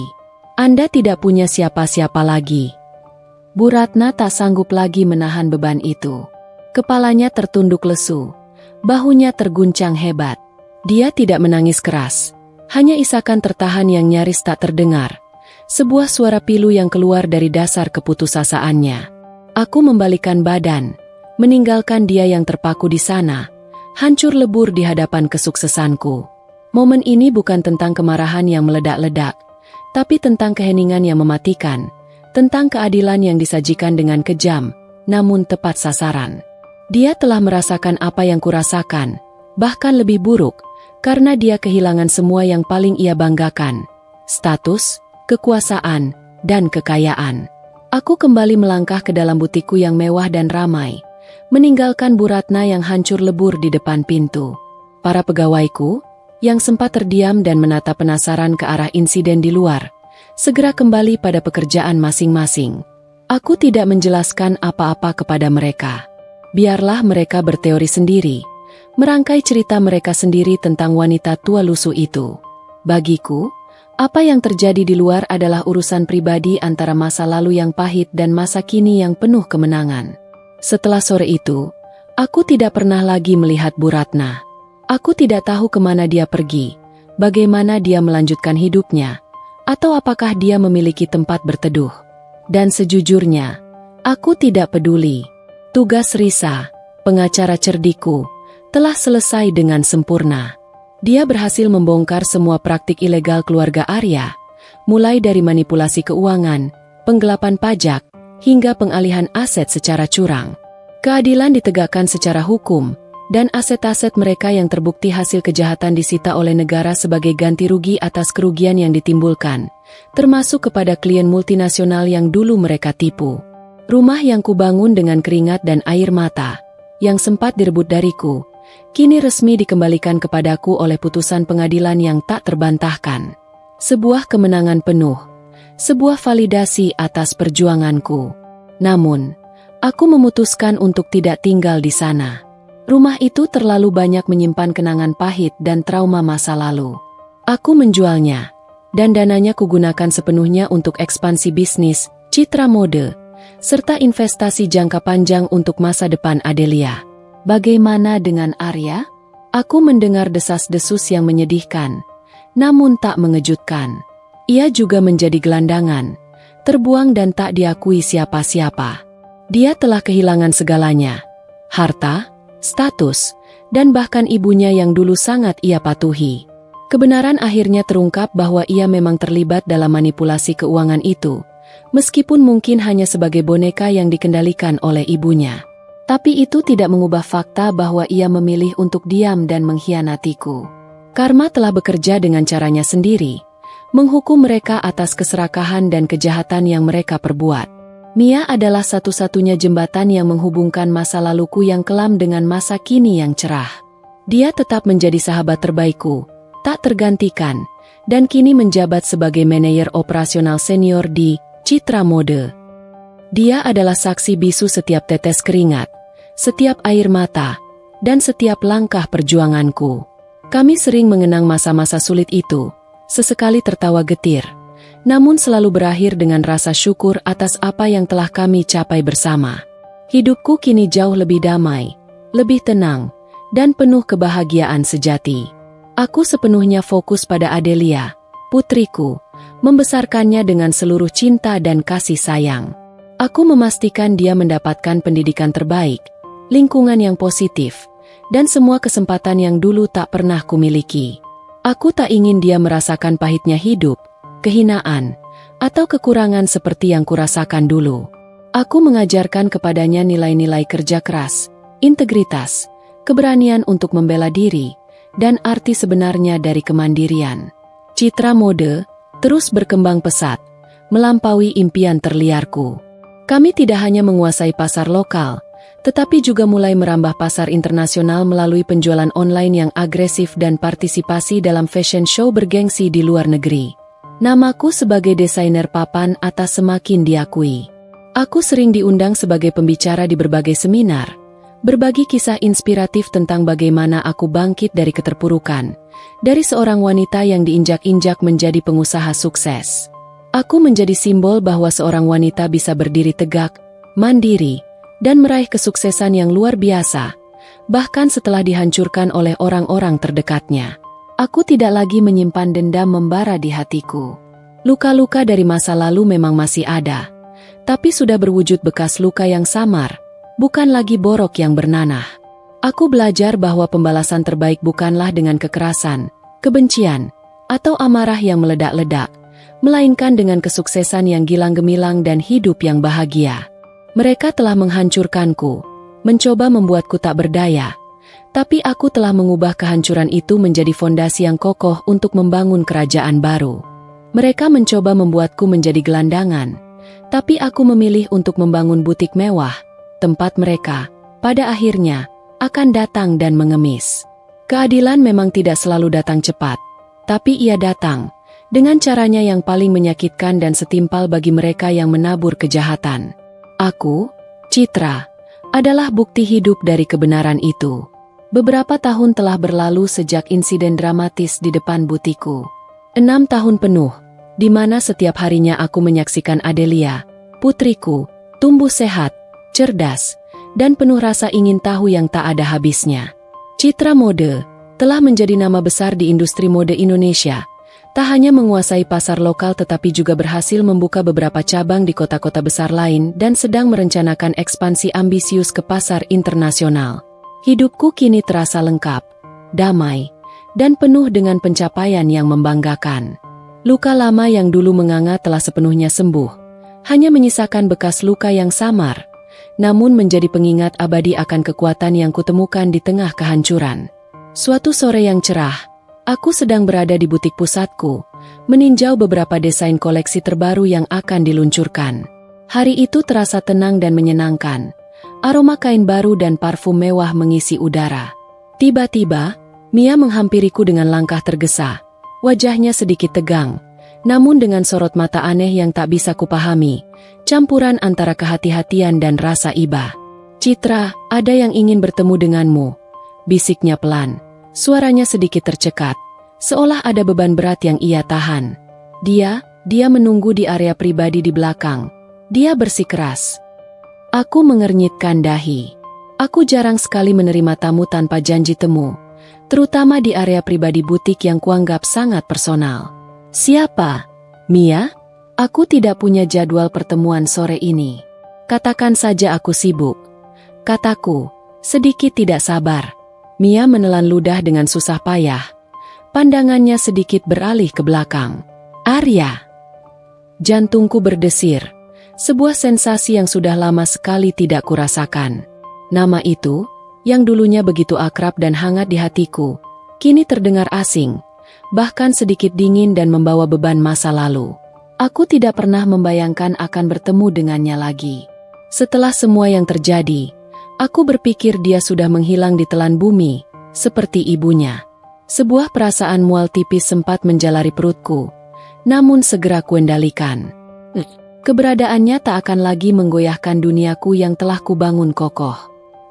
Anda tidak punya siapa-siapa lagi." Bu Ratna tak sanggup lagi menahan beban itu. Kepalanya tertunduk lesu, bahunya terguncang hebat. Dia tidak menangis keras, hanya isakan tertahan yang nyaris tak terdengar. Sebuah suara pilu yang keluar dari dasar keputusasaannya. Aku membalikan badan, meninggalkan dia yang terpaku di sana, hancur lebur di hadapan kesuksesanku. Momen ini bukan tentang kemarahan yang meledak-ledak, tapi tentang keheningan yang mematikan, tentang keadilan yang disajikan dengan kejam, namun tepat sasaran. Dia telah merasakan apa yang kurasakan, bahkan lebih buruk, karena dia kehilangan semua yang paling ia banggakan: status, kekuasaan, dan kekayaan. Aku kembali melangkah ke dalam butikku yang mewah dan ramai, meninggalkan Bu Ratna yang hancur lebur di depan pintu. Para pegawaiku, yang sempat terdiam dan menatap penasaran ke arah insiden di luar, segera kembali pada pekerjaan masing-masing. Aku tidak menjelaskan apa-apa kepada mereka. Biarlah mereka berteori sendiri, merangkai cerita mereka sendiri tentang wanita tua lusuh itu. Bagiku, apa yang terjadi di luar adalah urusan pribadi antara masa lalu yang pahit dan masa kini yang penuh kemenangan. Setelah sore itu, aku tidak pernah lagi melihat Bu Ratna. Aku tidak tahu kemana dia pergi, bagaimana dia melanjutkan hidupnya, atau apakah dia memiliki tempat berteduh. Dan sejujurnya, aku tidak peduli. Tugas Risa, pengacara cerdikku, telah selesai dengan sempurna. Dia berhasil membongkar semua praktik ilegal keluarga Arya, mulai dari manipulasi keuangan, penggelapan pajak, hingga pengalihan aset secara curang. Keadilan ditegakkan secara hukum, dan aset-aset mereka yang terbukti hasil kejahatan disita oleh negara sebagai ganti rugi atas kerugian yang ditimbulkan, termasuk kepada klien multinasional yang dulu mereka tipu. Rumah yang kubangun dengan keringat dan air mata, yang sempat direbut dariku, kini resmi dikembalikan kepadaku oleh putusan pengadilan yang tak terbantahkan. Sebuah kemenangan penuh, sebuah validasi atas perjuanganku. Namun, aku memutuskan untuk tidak tinggal di sana. Rumah itu terlalu banyak menyimpan kenangan pahit dan trauma masa lalu. Aku menjualnya, dan dananya kugunakan sepenuhnya untuk ekspansi bisnis, citra mode, serta investasi jangka panjang untuk masa depan Adelia. Bagaimana dengan Arya? Aku mendengar desas-desus yang menyedihkan, namun tak mengejutkan. Ia juga menjadi gelandangan, terbuang dan tak diakui siapa-siapa. Dia telah kehilangan segalanya, harta, status, dan bahkan ibunya yang dulu sangat ia patuhi. Kebenaran akhirnya terungkap bahwa ia memang terlibat dalam manipulasi keuangan itu, meskipun mungkin hanya sebagai boneka yang dikendalikan oleh ibunya. Tapi itu tidak mengubah fakta bahwa ia memilih untuk diam dan mengkhianatiku. Karma telah bekerja dengan caranya sendiri, menghukum mereka atas keserakahan dan kejahatan yang mereka perbuat. Mia adalah satu-satunya jembatan yang menghubungkan masa laluku yang kelam dengan masa kini yang cerah. Dia tetap menjadi sahabat terbaikku, tak tergantikan, dan kini menjabat sebagai manajer operasional senior di Citra Mode. Dia adalah saksi bisu setiap tetes keringat, setiap air mata, dan setiap langkah perjuanganku. Kami sering mengenang masa-masa sulit itu, sesekali tertawa getir, namun selalu berakhir dengan rasa syukur atas apa yang telah kami capai bersama. Hidupku kini jauh lebih damai, lebih tenang, dan penuh kebahagiaan sejati. Aku sepenuhnya fokus pada Adelia, putriku, membesarkannya dengan seluruh cinta dan kasih sayang. Aku memastikan dia mendapatkan pendidikan terbaik, lingkungan yang positif, dan semua kesempatan yang dulu tak pernah kumiliki. Aku tak ingin dia merasakan pahitnya hidup, kehinaan, atau kekurangan seperti yang kurasakan dulu. Aku mengajarkan kepadanya nilai-nilai kerja keras, integritas, keberanian untuk membela diri, dan arti sebenarnya dari kemandirian. Citra Mode terus berkembang pesat, melampaui impian terliarku. Kami tidak hanya menguasai pasar lokal, tetapi juga mulai merambah pasar internasional melalui penjualan online yang agresif dan partisipasi dalam fashion show bergengsi di luar negeri. Namaku sebagai desainer papan atas semakin diakui. Aku sering diundang sebagai pembicara di berbagai seminar, berbagi kisah inspiratif tentang bagaimana aku bangkit dari keterpurukan, dari seorang wanita yang diinjak-injak menjadi pengusaha sukses. Aku menjadi simbol bahwa seorang wanita bisa berdiri tegak, mandiri, dan meraih kesuksesan yang luar biasa, bahkan setelah dihancurkan oleh orang-orang terdekatnya. Aku tidak lagi menyimpan dendam membara di hatiku. Luka-luka dari masa lalu memang masih ada, tapi sudah berwujud bekas luka yang samar, bukan lagi borok yang bernanah. Aku belajar bahwa pembalasan terbaik bukanlah dengan kekerasan, kebencian, atau amarah yang meledak-ledak, melainkan dengan kesuksesan yang gilang gemilang dan hidup yang bahagia. Mereka telah menghancurkanku, mencoba membuatku tak berdaya, tapi aku telah mengubah kehancuran itu menjadi fondasi yang kokoh untuk membangun kerajaan baru. Mereka mencoba membuatku menjadi gelandangan, tapi aku memilih untuk membangun butik mewah, tempat mereka, pada akhirnya, akan datang dan mengemis. Keadilan memang tidak selalu datang cepat, tapi ia datang, dengan caranya yang paling menyakitkan dan setimpal bagi mereka yang menabur kejahatan. Aku, Citra, adalah bukti hidup dari kebenaran itu. Beberapa tahun telah berlalu sejak insiden dramatis di depan butikku. 6 tahun penuh, di mana setiap harinya aku menyaksikan Adelia, putriku, tumbuh sehat, cerdas, dan penuh rasa ingin tahu yang tak ada habisnya. Citra Mode telah menjadi nama besar di industri mode Indonesia, tak hanya menguasai pasar lokal tetapi juga berhasil membuka beberapa cabang di kota-kota besar lain dan sedang merencanakan ekspansi ambisius ke pasar internasional. Hidupku kini terasa lengkap, damai, dan penuh dengan pencapaian yang membanggakan. Luka lama yang dulu menganga telah sepenuhnya sembuh, hanya menyisakan bekas luka yang samar, namun menjadi pengingat abadi akan kekuatan yang kutemukan di tengah kehancuran. Suatu sore yang cerah, aku sedang berada di butik pusatku, meninjau beberapa desain koleksi terbaru yang akan diluncurkan. Hari itu terasa tenang dan menyenangkan. Aroma kain baru dan parfum mewah mengisi udara. Tiba-tiba, Mia menghampiriku dengan langkah tergesa. Wajahnya sedikit tegang, namun dengan sorot mata aneh yang tak bisa kupahami, campuran antara kehati-hatian dan rasa iba. "Citra, ada yang ingin bertemu denganmu," bisiknya pelan. Suaranya sedikit tercekat, seolah ada beban berat yang ia tahan. Dia menunggu di area pribadi di belakang. Dia bersikeras. Aku mengernyitkan dahi. Aku jarang sekali menerima tamu tanpa janji temu, terutama di area pribadi butik yang kuanggap sangat personal. Siapa? Mia? Aku tidak punya jadwal pertemuan sore ini. Katakan saja aku sibuk. Kataku, sedikit tidak sabar. Mia menelan ludah dengan susah payah. Pandangannya sedikit beralih ke belakang. Arya. Jantungku berdesir. Sebuah sensasi yang sudah lama sekali tidak kurasakan. Nama itu, yang dulunya begitu akrab dan hangat di hatiku, kini terdengar asing, bahkan sedikit dingin dan membawa beban masa lalu. Aku tidak pernah membayangkan akan bertemu dengannya lagi. Setelah semua yang terjadi, aku berpikir dia sudah menghilang di telan bumi, seperti ibunya. Sebuah perasaan mual tipis sempat menjalari perutku, namun segera kuendalikan. Keberadaannya tak akan lagi menggoyahkan duniaku yang telah kubangun kokoh.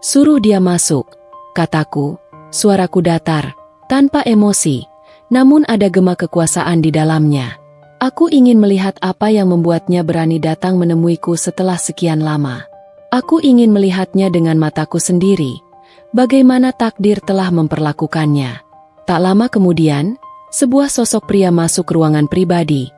Suruh dia masuk, kataku, suaraku datar, tanpa emosi, namun ada gema kekuasaan di dalamnya. Aku ingin melihat apa yang membuatnya berani datang menemuiku setelah sekian lama. Aku ingin melihatnya dengan mataku sendiri, bagaimana takdir telah memperlakukannya. Tak lama kemudian, sebuah sosok pria masuk ruangan pribadi.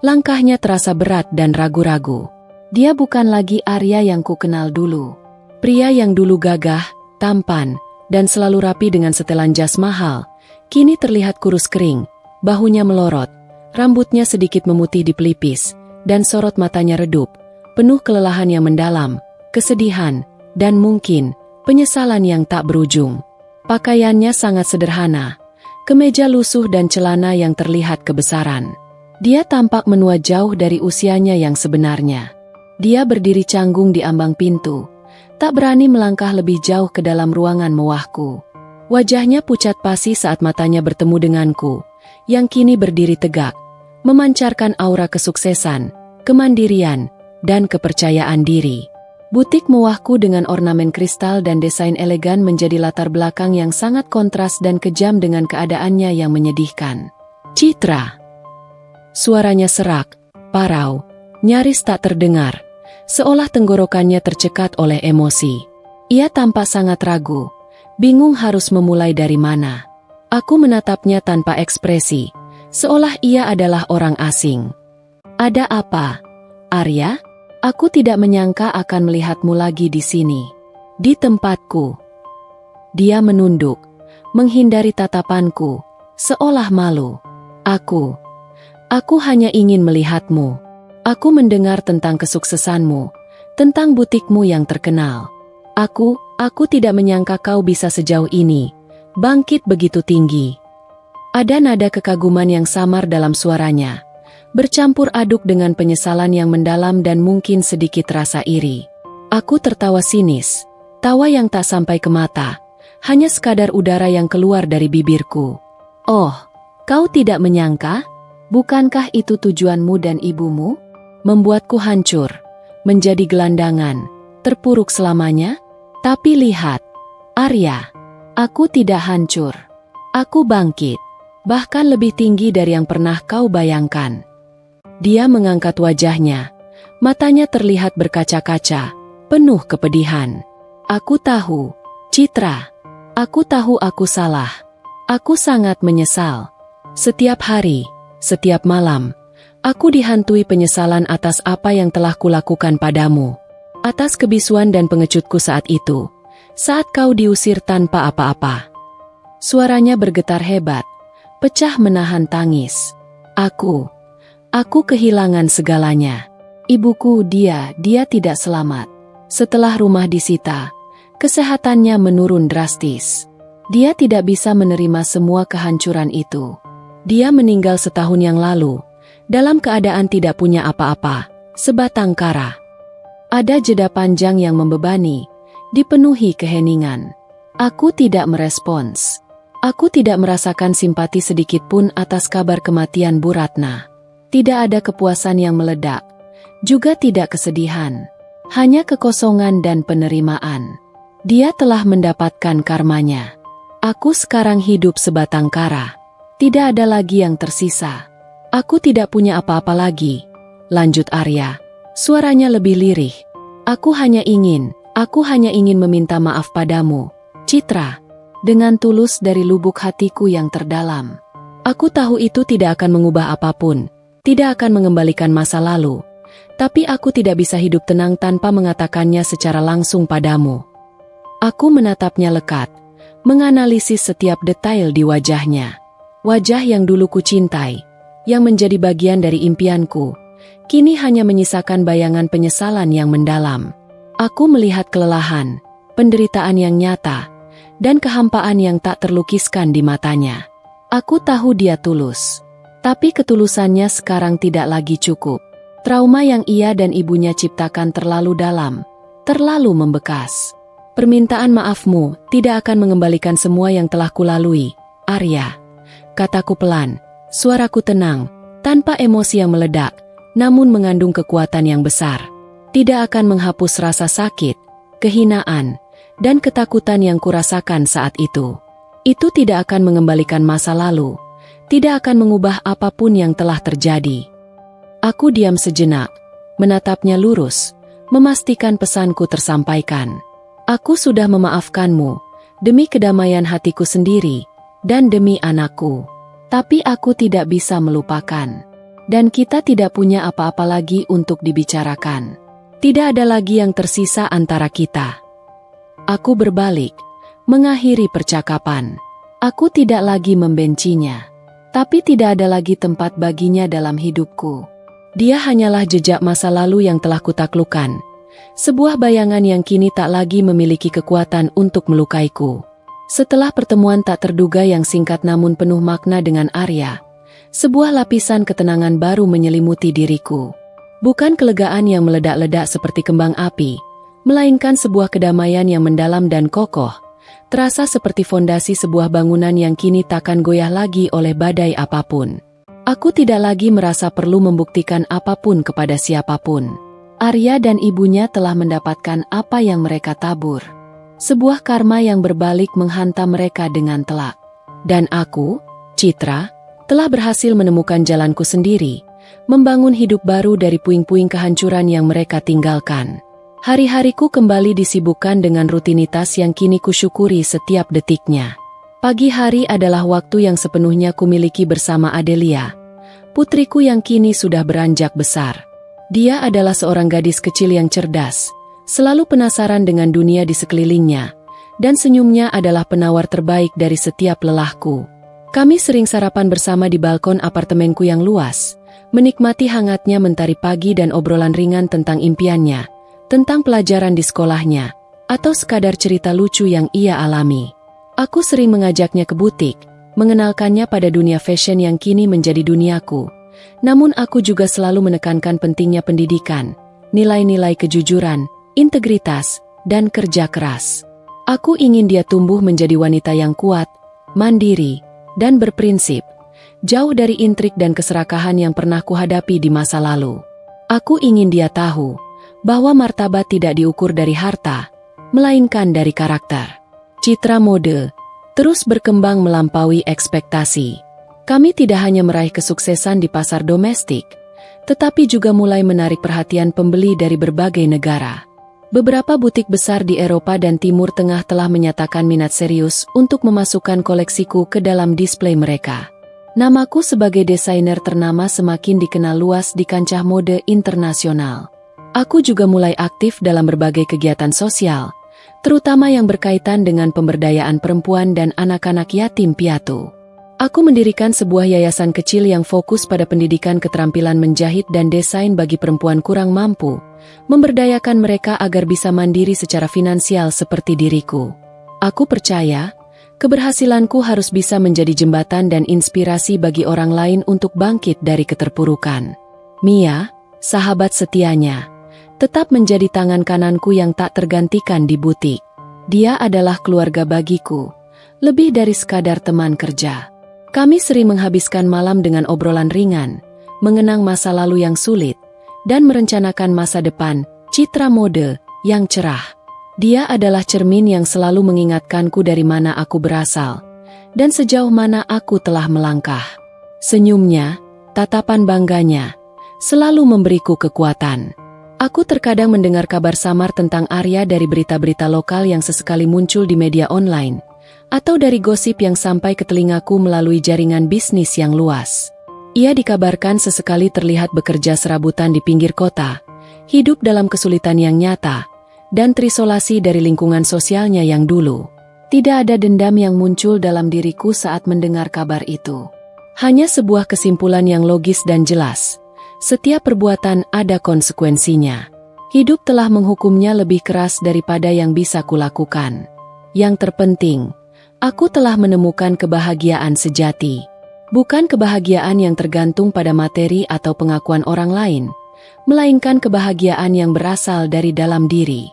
Langkahnya terasa berat dan ragu-ragu. Dia bukan lagi Arya yang ku kenal dulu. Pria yang dulu gagah, tampan, dan selalu rapi dengan setelan jas mahal, kini terlihat kurus kering, bahunya melorot, rambutnya sedikit memutih di pelipis, dan sorot matanya redup, penuh kelelahan yang mendalam, kesedihan, dan mungkin penyesalan yang tak berujung. Pakaiannya sangat sederhana, kemeja lusuh dan celana yang terlihat kebesaran. Dia tampak menua jauh dari usianya yang sebenarnya. Dia berdiri canggung di ambang pintu, tak berani melangkah lebih jauh ke dalam ruangan mewahku. Wajahnya pucat pasi saat matanya bertemu denganku, yang kini berdiri tegak, memancarkan aura kesuksesan, kemandirian, dan kepercayaan diri. Butik mewahku dengan ornamen kristal dan desain elegan menjadi latar belakang yang sangat kontras dan kejam dengan keadaannya yang menyedihkan. Citra. Suaranya serak, parau, nyaris tak terdengar, seolah tenggorokannya tercekat oleh emosi. Ia tampak sangat ragu, bingung harus memulai dari mana. Aku menatapnya tanpa ekspresi, seolah ia adalah orang asing. Ada apa, Arya? Aku tidak menyangka akan melihatmu lagi di sini. Di tempatku. Dia menunduk, menghindari tatapanku, seolah malu. Aku hanya ingin melihatmu. Aku mendengar tentang kesuksesanmu, tentang butikmu yang terkenal. Aku tidak menyangka kau bisa sejauh ini, bangkit begitu tinggi. Ada nada kekaguman yang samar dalam suaranya, bercampur aduk dengan penyesalan yang mendalam dan mungkin sedikit rasa iri. Aku tertawa sinis, tawa yang tak sampai ke mata, hanya sekadar udara yang keluar dari bibirku. Oh, kau tidak menyangka? Bukankah itu tujuanmu dan ibumu? Membuatku hancur, menjadi gelandangan, terpuruk selamanya? Tapi lihat, Arya, aku tidak hancur. Aku bangkit, bahkan lebih tinggi dari yang pernah kau bayangkan. Dia mengangkat wajahnya, matanya terlihat berkaca-kaca, penuh kepedihan. Aku tahu, Citra, aku tahu aku salah. Aku sangat menyesal. Setiap hari, setiap malam, aku dihantui penyesalan atas apa yang telah kulakukan padamu. Atas kebisuan dan pengecutku saat itu, saat kau diusir tanpa apa-apa. Suaranya bergetar hebat, pecah menahan tangis. Aku kehilangan segalanya. Ibuku, dia tidak selamat. Setelah rumah disita, kesehatannya menurun drastis. Dia tidak bisa menerima semua kehancuran itu. Dia meninggal setahun yang lalu, dalam keadaan tidak punya apa-apa, sebatang kara. Ada jeda panjang yang membebani, dipenuhi keheningan. Aku tidak merespons. Aku tidak merasakan simpati sedikit pun atas kabar kematian Bu Ratna. Tidak ada kepuasan yang meledak, juga tidak kesedihan. Hanya kekosongan dan penerimaan. Dia telah mendapatkan karmanya. Aku sekarang hidup sebatang kara. Tidak ada lagi yang tersisa. Aku tidak punya apa-apa lagi, lanjut Arya. Suaranya lebih lirih. Aku hanya ingin meminta maaf padamu, Citra, dengan tulus dari lubuk hatiku yang terdalam. Aku tahu itu tidak akan mengubah apapun, tidak akan mengembalikan masa lalu, tapi aku tidak bisa hidup tenang tanpa mengatakannya secara langsung padamu. Aku menatapnya lekat, menganalisis setiap detail di wajahnya. Wajah yang dulu ku cintai, yang menjadi bagian dari impianku, kini hanya menyisakan bayangan penyesalan yang mendalam. Aku melihat kelelahan, penderitaan yang nyata, dan kehampaan yang tak terlukiskan di matanya. Aku tahu dia tulus, tapi ketulusannya sekarang tidak lagi cukup. Trauma yang ia dan ibunya ciptakan terlalu dalam, terlalu membekas. Permintaan maafmu tidak akan mengembalikan semua yang telah kulalui, Arya. Kataku pelan, suaraku tenang, tanpa emosi yang meledak, namun mengandung kekuatan yang besar. Tidak akan menghapus rasa sakit, kehinaan, dan ketakutan yang kurasakan saat itu. Itu tidak akan mengembalikan masa lalu, tidak akan mengubah apapun yang telah terjadi. Aku diam sejenak, menatapnya lurus, memastikan pesanku tersampaikan. Aku sudah memaafkanmu, demi kedamaian hatiku sendiri, dan demi anakku. Tapi aku tidak bisa melupakan. Dan kita tidak punya apa-apa lagi untuk dibicarakan. Tidak ada lagi yang tersisa antara kita. Aku berbalik, mengakhiri percakapan. Aku tidak lagi membencinya. Tapi tidak ada lagi tempat baginya dalam hidupku. Dia hanyalah jejak masa lalu yang telah kutaklukkan. Sebuah bayangan yang kini tak lagi memiliki kekuatan untuk melukaiku. Setelah pertemuan tak terduga yang singkat namun penuh makna dengan Arya, sebuah lapisan ketenangan baru menyelimuti diriku. Bukan kelegaan yang meledak-ledak seperti kembang api, melainkan sebuah kedamaian yang mendalam dan kokoh, terasa seperti fondasi sebuah bangunan yang kini takkan goyah lagi oleh badai apapun. Aku tidak lagi merasa perlu membuktikan apapun kepada siapapun. Arya dan ibunya telah mendapatkan apa yang mereka tabur. Sebuah karma yang berbalik menghantam mereka dengan telak. Dan aku, Citra, telah berhasil menemukan jalanku sendiri, membangun hidup baru dari puing-puing kehancuran yang mereka tinggalkan. Hari-hariku kembali disibukkan dengan rutinitas yang kini kusyukuri setiap detiknya. Pagi hari adalah waktu yang sepenuhnya kumiliki bersama Adelia, putriku yang kini sudah beranjak besar. Dia adalah seorang gadis kecil yang cerdas, selalu penasaran dengan dunia di sekelilingnya, dan senyumnya adalah penawar terbaik dari setiap lelahku. Kami sering sarapan bersama di balkon apartemenku yang luas, menikmati hangatnya mentari pagi dan obrolan ringan tentang impiannya, tentang pelajaran di sekolahnya, atau sekadar cerita lucu yang ia alami. Aku sering mengajaknya ke butik, mengenalkannya pada dunia fashion yang kini menjadi duniaku. Namun aku juga selalu menekankan pentingnya pendidikan, nilai-nilai kejujuran, integritas, dan kerja keras. Aku ingin dia tumbuh menjadi wanita yang kuat, mandiri, dan berprinsip, jauh dari intrik dan keserakahan yang pernah kuhadapi di masa lalu. Aku ingin dia tahu bahwa martabat tidak diukur dari harta, melainkan dari karakter. Citra Mode terus berkembang melampaui ekspektasi. Kami tidak hanya meraih kesuksesan di pasar domestik, tetapi juga mulai menarik perhatian pembeli dari berbagai negara. Beberapa butik besar di Eropa dan Timur Tengah telah menyatakan minat serius untuk memasukkan koleksiku ke dalam display mereka. Namaku sebagai desainer ternama semakin dikenal luas di kancah mode internasional. Aku juga mulai aktif dalam berbagai kegiatan sosial, terutama yang berkaitan dengan pemberdayaan perempuan dan anak-anak yatim piatu. Aku mendirikan sebuah yayasan kecil yang fokus pada pendidikan keterampilan menjahit dan desain bagi perempuan kurang mampu, memberdayakan mereka agar bisa mandiri secara finansial seperti diriku. Aku percaya, keberhasilanku harus bisa menjadi jembatan dan inspirasi bagi orang lain untuk bangkit dari keterpurukan. Mia, sahabat setianya, tetap menjadi tangan kananku yang tak tergantikan di butik. Dia adalah keluarga bagiku, lebih dari sekadar teman kerja. Kami sering menghabiskan malam dengan obrolan ringan, mengenang masa lalu yang sulit, dan merencanakan masa depan, Citra Mode, yang cerah. Dia adalah cermin yang selalu mengingatkanku dari mana aku berasal, dan sejauh mana aku telah melangkah. Senyumnya, tatapan bangganya, selalu memberiku kekuatan. Aku terkadang mendengar kabar samar tentang Arya dari berita-berita lokal yang sesekali muncul di media online, atau dari gosip yang sampai ke telingaku melalui jaringan bisnis yang luas. Ia dikabarkan sesekali terlihat bekerja serabutan di pinggir kota, hidup dalam kesulitan yang nyata, dan terisolasi dari lingkungan sosialnya yang dulu. Tidak ada dendam yang muncul dalam diriku saat mendengar kabar itu. Hanya sebuah kesimpulan yang logis dan jelas. Setiap perbuatan ada konsekuensinya. Hidup telah menghukumnya lebih keras daripada yang bisa kulakukan. Yang terpenting, aku telah menemukan kebahagiaan sejati. Bukan kebahagiaan yang tergantung pada materi atau pengakuan orang lain, melainkan kebahagiaan yang berasal dari dalam diri.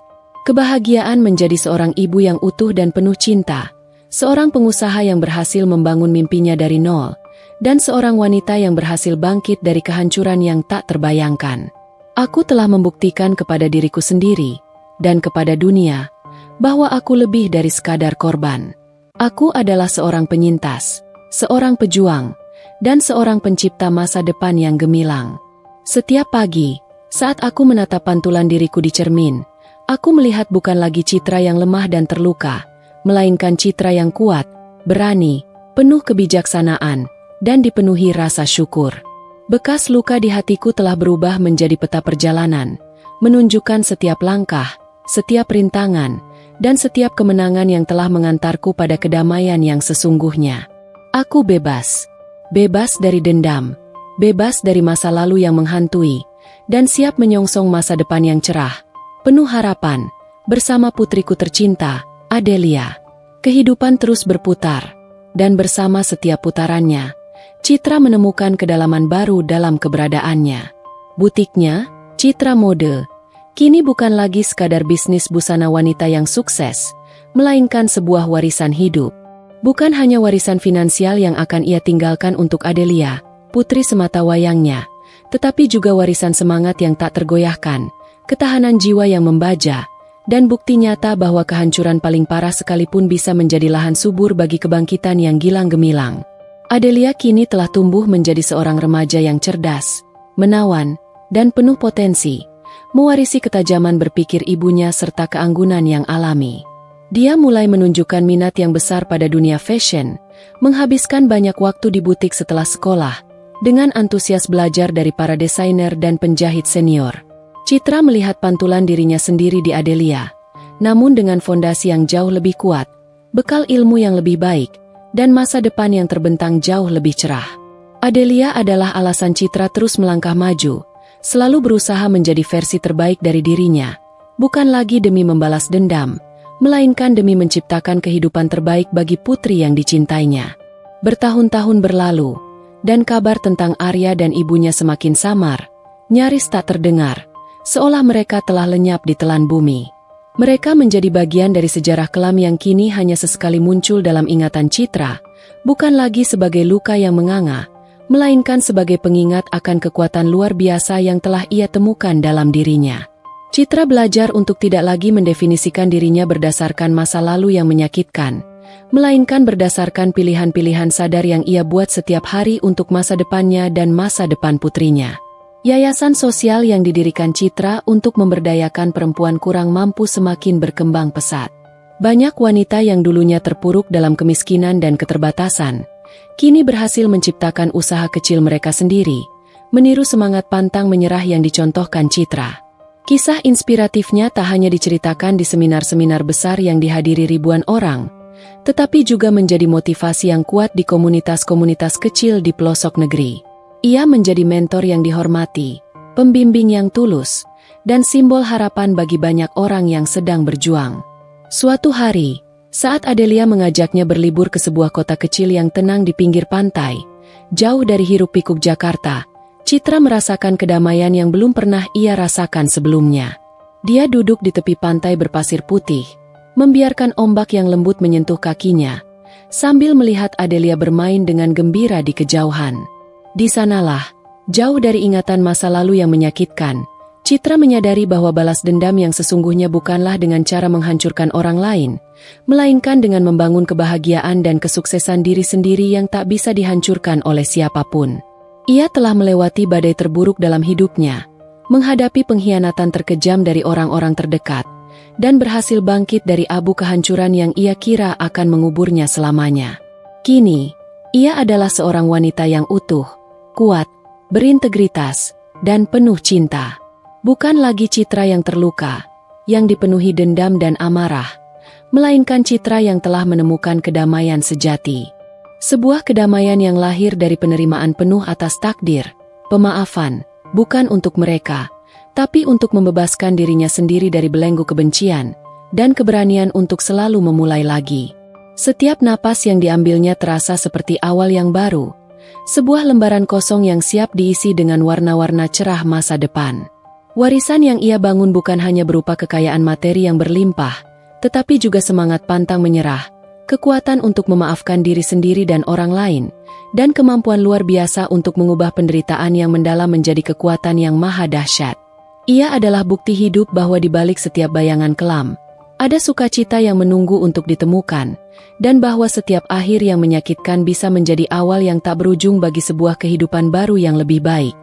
Kebahagiaan menjadi seorang ibu yang utuh dan penuh cinta, seorang pengusaha yang berhasil membangun mimpinya dari nol, dan seorang wanita yang berhasil bangkit dari kehancuran yang tak terbayangkan. Aku telah membuktikan kepada diriku sendiri, dan kepada dunia, bahwa aku lebih dari sekadar korban. Aku adalah seorang penyintas, seorang pejuang, dan seorang pencipta masa depan yang gemilang. Setiap pagi, saat aku menatap pantulan diriku di cermin, aku melihat bukan lagi citra yang lemah dan terluka, melainkan citra yang kuat, berani, penuh kebijaksanaan, dan dipenuhi rasa syukur. Bekas luka di hatiku telah berubah menjadi peta perjalanan, menunjukkan setiap langkah, setiap rintangan, dan setiap kemenangan yang telah mengantarku pada kedamaian yang sesungguhnya. Aku bebas. Bebas dari dendam, bebas dari masa lalu yang menghantui, dan siap menyongsong masa depan yang cerah, penuh harapan, bersama putriku tercinta, Adelia. Kehidupan terus berputar, dan bersama setiap putarannya, Citra menemukan kedalaman baru dalam keberadaannya. Butiknya, Citra Mode, kini bukan lagi sekadar bisnis busana wanita yang sukses, melainkan sebuah warisan hidup. Bukan hanya warisan finansial yang akan ia tinggalkan untuk Adelia, putri semata wayangnya, tetapi juga warisan semangat yang tak tergoyahkan, ketahanan jiwa yang membaja, dan bukti nyata bahwa kehancuran paling parah sekalipun bisa menjadi lahan subur bagi kebangkitan yang gilang gemilang. Adelia kini telah tumbuh menjadi seorang remaja yang cerdas, menawan, dan penuh potensi, mewarisi ketajaman berpikir ibunya serta keanggunan yang alami. Dia mulai menunjukkan minat yang besar pada dunia fashion, menghabiskan banyak waktu di butik setelah sekolah, dengan antusias belajar dari para desainer dan penjahit senior. Citra melihat pantulan dirinya sendiri di Adelia, namun dengan fondasi yang jauh lebih kuat, bekal ilmu yang lebih baik, dan masa depan yang terbentang jauh lebih cerah. Adelia adalah alasan Citra terus melangkah maju, selalu berusaha menjadi versi terbaik dari dirinya, bukan lagi demi membalas dendam, melainkan demi menciptakan kehidupan terbaik bagi putri yang dicintainya. Bertahun-tahun berlalu, dan kabar tentang Arya dan ibunya semakin samar, nyaris tak terdengar, seolah mereka telah lenyap di telan bumi. Mereka menjadi bagian dari sejarah kelam yang kini hanya sesekali muncul dalam ingatan Citra, bukan lagi sebagai luka yang menganga, melainkan sebagai pengingat akan kekuatan luar biasa yang telah ia temukan dalam dirinya. Citra belajar untuk tidak lagi mendefinisikan dirinya berdasarkan masa lalu yang menyakitkan, melainkan berdasarkan pilihan-pilihan sadar yang ia buat setiap hari untuk masa depannya dan masa depan putrinya. Yayasan sosial yang didirikan Citra untuk memberdayakan perempuan kurang mampu semakin berkembang pesat. Banyak wanita yang dulunya terpuruk dalam kemiskinan dan keterbatasan, kini berhasil menciptakan usaha kecil mereka sendiri, meniru semangat pantang menyerah yang dicontohkan Citra. Kisah inspiratifnya tak hanya diceritakan di seminar-seminar besar yang dihadiri ribuan orang, tetapi juga menjadi motivasi yang kuat di komunitas-komunitas kecil di pelosok negeri. Ia menjadi mentor yang dihormati, pembimbing yang tulus, dan simbol harapan bagi banyak orang yang sedang berjuang. Suatu hari, saat Adelia mengajaknya berlibur ke sebuah kota kecil yang tenang di pinggir pantai, jauh dari hiruk-pikuk Jakarta, Citra merasakan kedamaian yang belum pernah ia rasakan sebelumnya. Dia duduk di tepi pantai berpasir putih, membiarkan ombak yang lembut menyentuh kakinya, sambil melihat Adelia bermain dengan gembira di kejauhan. Di sanalah, jauh dari ingatan masa lalu yang menyakitkan, Citra menyadari bahwa balas dendam yang sesungguhnya bukanlah dengan cara menghancurkan orang lain, melainkan dengan membangun kebahagiaan dan kesuksesan diri sendiri yang tak bisa dihancurkan oleh siapapun. Ia telah melewati badai terburuk dalam hidupnya, menghadapi pengkhianatan terkejam dari orang-orang terdekat, dan berhasil bangkit dari abu kehancuran yang ia kira akan menguburnya selamanya. Kini, ia adalah seorang wanita yang utuh, kuat, berintegritas, dan penuh cinta. Bukan lagi Citra yang terluka, yang dipenuhi dendam dan amarah, melainkan Citra yang telah menemukan kedamaian sejati. Sebuah kedamaian yang lahir dari penerimaan penuh atas takdir, pemaafan, bukan untuk mereka, tapi untuk membebaskan dirinya sendiri dari belenggu kebencian, dan keberanian untuk selalu memulai lagi. Setiap napas yang diambilnya terasa seperti awal yang baru, sebuah lembaran kosong yang siap diisi dengan warna-warna cerah masa depan. Warisan yang ia bangun bukan hanya berupa kekayaan materi yang berlimpah, tetapi juga semangat pantang menyerah, kekuatan untuk memaafkan diri sendiri dan orang lain, dan kemampuan luar biasa untuk mengubah penderitaan yang mendalam menjadi kekuatan yang maha dahsyat. Ia adalah bukti hidup bahwa di balik setiap bayangan kelam, ada sukacita yang menunggu untuk ditemukan, dan bahwa setiap akhir yang menyakitkan bisa menjadi awal yang tak berujung bagi sebuah kehidupan baru yang lebih baik.